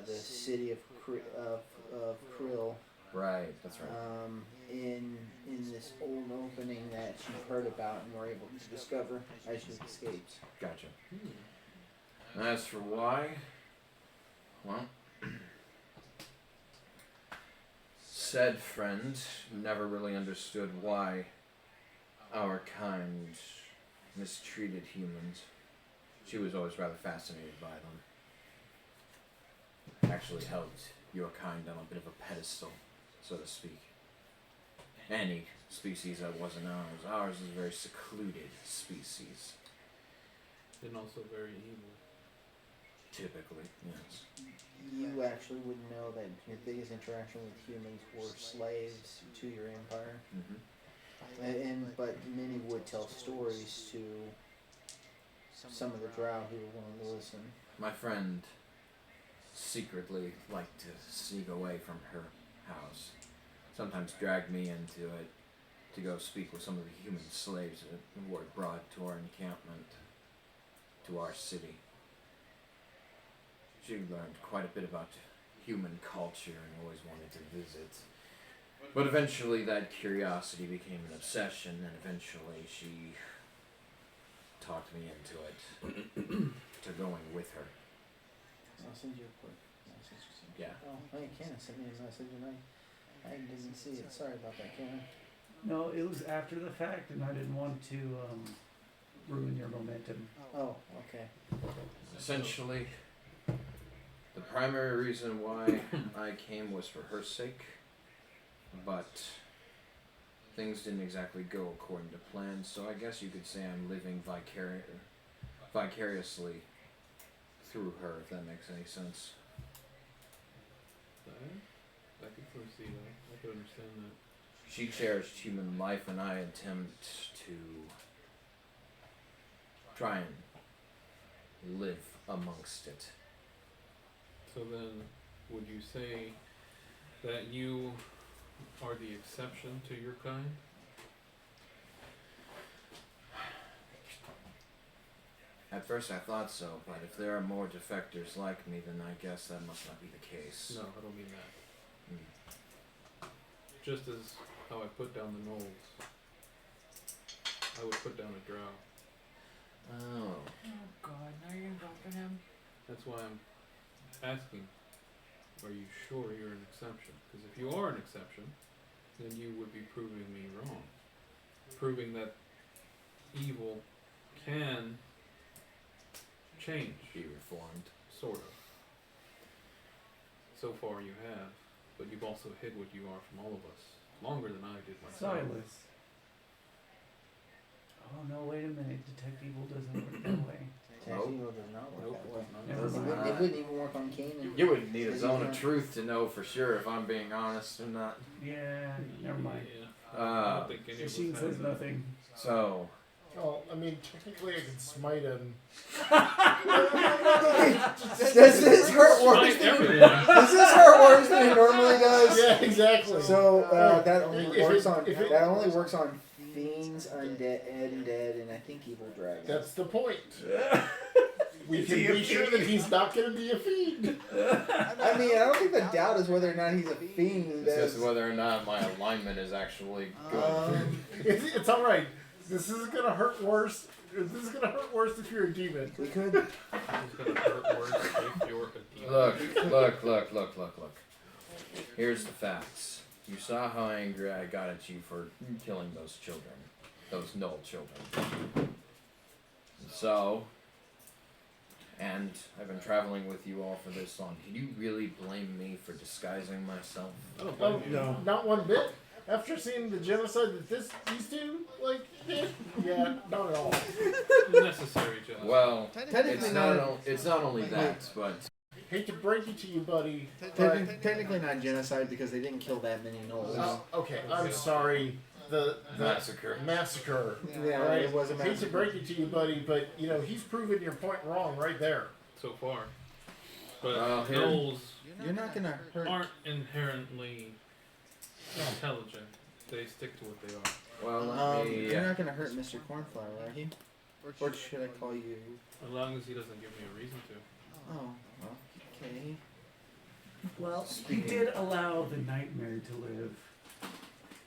the city of Krill. Right, that's right. In this old opening that you heard about and were able to discover as you escaped. Gotcha. As for why, well, said friend never really understood why our kind mistreated humans. She was always rather fascinated by them. Actually held your kind on a bit of a pedestal, so to speak. Any species that wasn't ours. Ours is a very secluded species. And also very evil. Typically, yes. You actually would know that your biggest interaction with humans were slaves to your empire. But many would tell stories to some of the drow who were willing to listen. My friend secretly liked to sneak away from her house. Sometimes dragged me into it to go speak with some of the human slaves who were brought to our encampment, to our city. She learned quite a bit about human culture and always wanted to visit. But eventually that curiosity became an obsession, and eventually she talked me into it, to going with her. I'll send you a quick message. Yeah. Oh, hey, Cannon sent me a message and I didn't see it. Sorry about that, Cannon. No, it was after the fact, and I didn't want to ruin your momentum. Oh, okay. Essentially, the primary reason why I came was for her sake, but things didn't exactly go according to plan, so I guess you could say I'm living vicariously through her, if that makes any sense. I could foresee that. I could understand that. She cherished human life, and I attempt to try and live amongst it. So then, would you say that you are the exception to your kind? At first I thought so, but if there are more defectors like me, then I guess that must not be the case. No, I don't mean that. Hmm. Just as how I put down the gnolls, I would put down a drow. Oh. Oh God, now you're gonna go after him. That's why I'm asking, are you sure you're an exception? Because if you are an exception, then you would be proving me wrong. Proving that evil can change, Be reformed. sort of. So far you have, but you've also hid what you are from all of us, longer than I did myself. Silas. Oh no, wait a minute. Detect evil doesn't work that way. Tarantino does not work Nope, that way. not Never at all. mind. It wouldn't even work on Kanan. You would need a Is zone he of not- truth to know for sure if I'm being honest or not. Yeah, never mind. Yeah. I don't think any of us Machine have says that. nothing. So, Oh, I mean, technically I could smite him. Does this hurt worse? Smite everyone. Does this hurt worse than it normally does? Yeah, exactly. So that only If works it- on if it- that only works on fiends, undead, and I think evil dragons. That's the point. We Is can he a be sure that he's not going to be a fiend. I mean, I don't think the doubt is whether or not he's a fiend. it's just whether or not my alignment is actually good. Um, It's all right. This is going to hurt worse This is gonna hurt worse if you're a demon. We could. It's gonna hurt worse if you're a demon. Look. Here's the facts. You saw how angry I got at you for killing those children. Those Knoll children. So, and I've been traveling with you all for this long. Can you really blame me for disguising myself? I don't blame Oh, you. no, not one bit. After seeing the genocide that these two, like, did, yeah, not at all. Necessary genocide. Well, Technically it's not only that, but Hate to break it to you, buddy. But, Technically not genocide because they didn't kill that many Knolls. okay, I'm sorry. The massacre. Yeah, right? it was a Hate to massacre. break it to you, buddy, but you know he's proven your point wrong right there. So far. But Here- gnolls You're not gonna hurt. aren't inherently intelligent. They stick to what they are. Well, let me. You're not gonna hurt Mr. Cornflower, are you? Or should I call you? As long as he doesn't give me a reason to. Oh, well, okay. Well, he did allow the nightmare to live.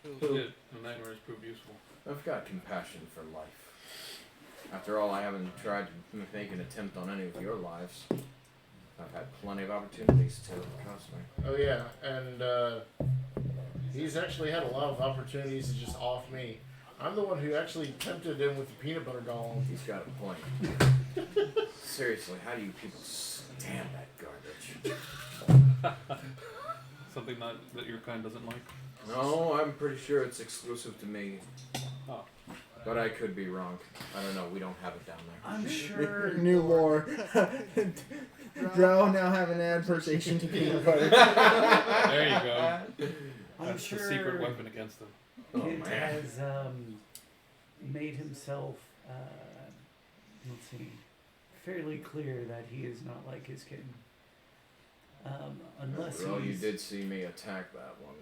He did. The nightmares proved useful. I've got compassion for life. After all, I haven't tried to make an attempt on any of your lives. I've had plenty of opportunities to cost me. Oh yeah, and he's actually had a lot of opportunities to just off me. I'm the one who actually tempted him with the peanut butter golem. He's got a point. Seriously, how do you people stand that garbage? Something that your kind doesn't like. No, I'm pretty sure it's exclusive to me. Oh. But I could be wrong. I don't know. We don't have it down there. I'm sure. New lore. Drow now have an adversation to peanut butter. There you go. I'm That's sure the secret weapon against them. Oh, Kent man. has made himself, let's see, fairly clear that he is not like his kin. Unless Well, you he's... did see me attack that one.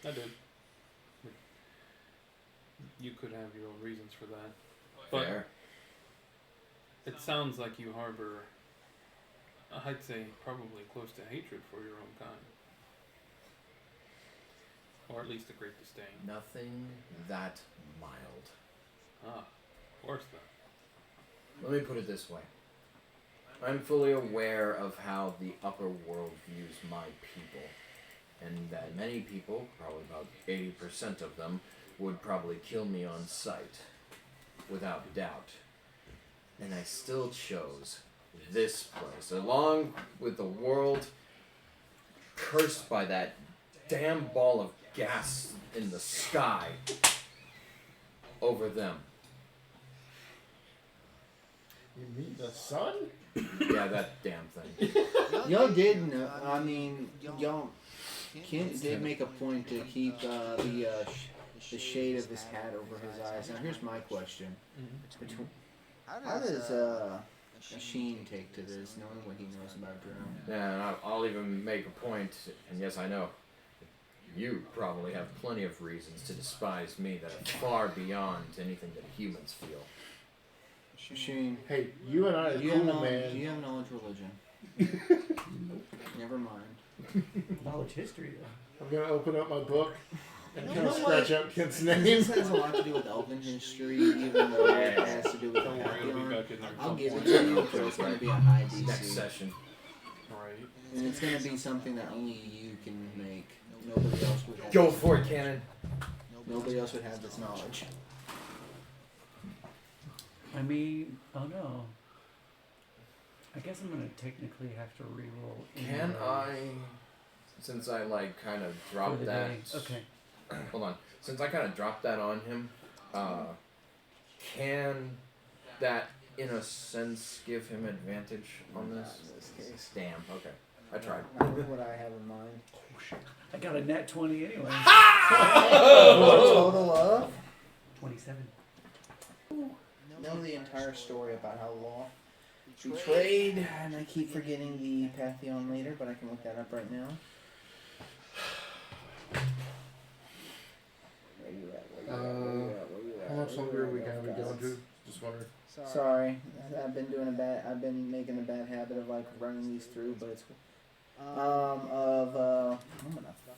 I did. You could have your own reasons for that. But Fair. it sounds like you harbor, I'd say, probably close to hatred for your own kind. Or at least a great disdain. Nothing that mild. Ah, worse then. Let me put it this way. I'm fully aware of how the upper world views my people. And that many people, probably about 80% of them, would probably kill me on sight. Without doubt. And I still chose this place, along with the world cursed by that damn ball of gas in the sky, over them. You mean the sun? Yeah, that damn thing. Y'all did know. I mean, y'all. Kent did make a point to keep the shade of his hat over his eyes. Now, here's my question: how does Sheen take to this, knowing what he knows about Drow? Yeah, and I'll even make a point, and yes, I know. You probably have plenty of reasons to despise me that are far beyond anything that humans feel. Sheen, Hey, you and I are do you cool, have knowledge? man. Do you have knowledge religion? Never mind. Knowledge history, though. I'm gonna open up my book and kind know of scratch what? out Kent's This name. has a lot to do with Elven history, even though it has to do with Don't worry, it'll be Pantheon. back in there. I'll give it to you, but it's going to be a high DC. Next session. Right. And it's going to be something that only you can make. Nobody else would have. Go for it, Cannon. Nobody else would have this knowledge. I mean, oh no. I guess I'm gonna technically have to reroll. Can anyway I, since I like kind of for dropped the that, day. Okay. hold on, since I kind of dropped that on him, can that in a sense give him advantage on this? Not in this case. Damn, okay. I tried. Not what I have in mind. I got a net 20 anyway. Total of? 27. Know the entire story about how Law betrayed, and I keep forgetting the Pantheon later, but I can look that up right now. Where you at? Where you at? Where you at? Where you at? How much Where longer you are we at, gonna be guys? going to? Just wondering. Sorry, I've been making a bad habit of like running these through, but it's I'm gonna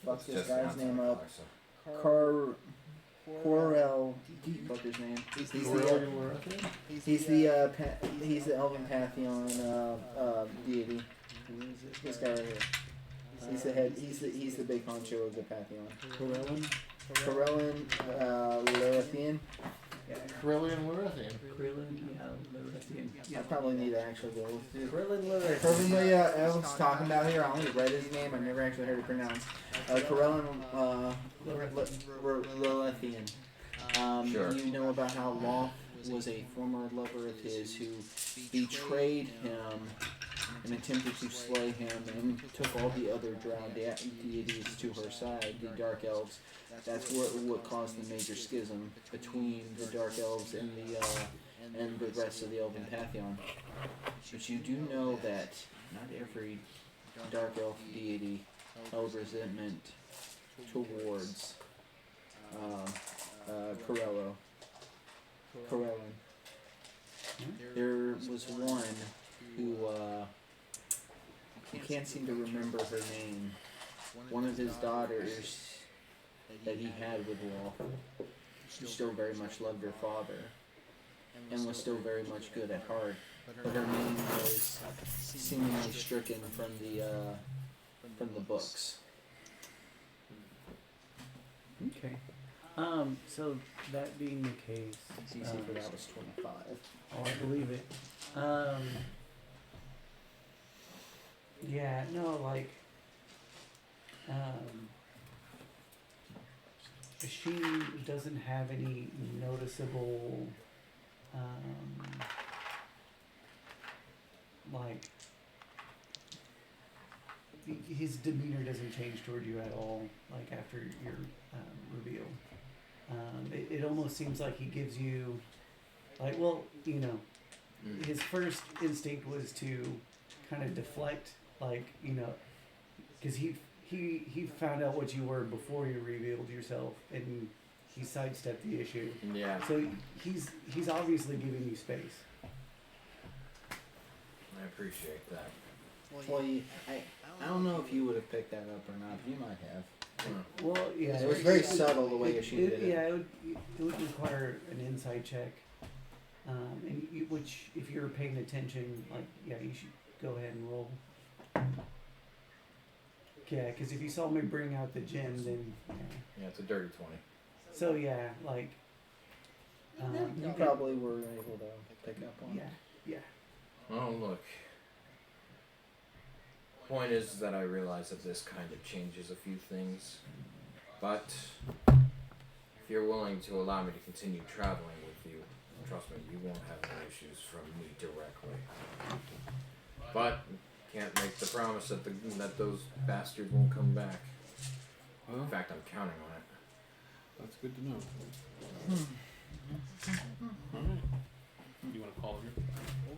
fuck this Just guy's not name that up. far, so. Corel, what's his name? He's the he's the Elven Pantheon deity. This guy right here. He's the head. He's the big honcho of the Pantheon. Corellin, Larethian. Krillin Larethian. Krillin, Larethian. I probably need to actually go. Krillin Larethian. Probably, everyone's talking about here. I only read his name. I've never actually heard it pronounced. Corellin Larethian. Sure. You know about how Loth was a former lover of his who betrayed him and attempted to slay him and took all the other drow deities to her side, the Dark Elves. That's what caused the major schism between the Dark Elves and the rest of the Elven Pantheon. But you do know that not every Dark Elf deity held resentment towards Corellin. There was one who I can't seem to remember her name. One of his daughters that he had with Wolf still very much loved her father and was still very much good at heart, but her name was seemingly stricken from the books. Okay. So that being the case, CC for that was 25. oh, I believe it. Yeah, no, like, she doesn't have any noticeable, like, his demeanor doesn't change toward you at all, like, after your reveal. It almost seems like he gives you, like, well, you know, his first instinct was to kind of deflect, like, you know, because he found out what you were before you revealed yourself, and he sidestepped the issue. Yeah. So he's obviously giving you space. I appreciate that. Well, I don't know if you would have picked that up or not. You might have. Well, yeah. It was very subtle the way she did it. Yeah, it would require an inside check, and which, if you're paying attention, like, yeah, you should go ahead and roll. Yeah, because if you saw me bring out the gem, then Yeah, it's a dirty 20. So yeah, like, You probably were able to pick up on it. Yeah. Oh, look. Point is that I realize that this kind of changes a few things. But if you're willing to allow me to continue traveling with you, trust me, you won't have no issues from me directly. But can't make the promise that those bastards won't come back. Well, In fact, I'm counting on it. that's good to know. Alright. You want to call it here?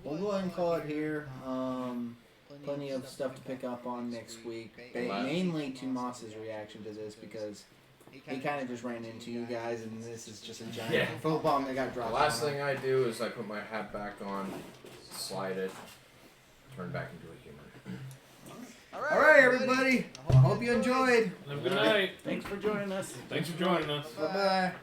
We'll go ahead and call it here. Plenty of stuff to pick up on next week. Mainly to Moss's reaction to this because he kind of just ran into you guys, and this is just a giant full bomb that got dropped. The last thing I do is I put my hat back on, slide it, turn back into a human. All right, everybody. I hope you enjoyed. Have a good night. Thanks for joining us. Thanks for joining us. Bye bye.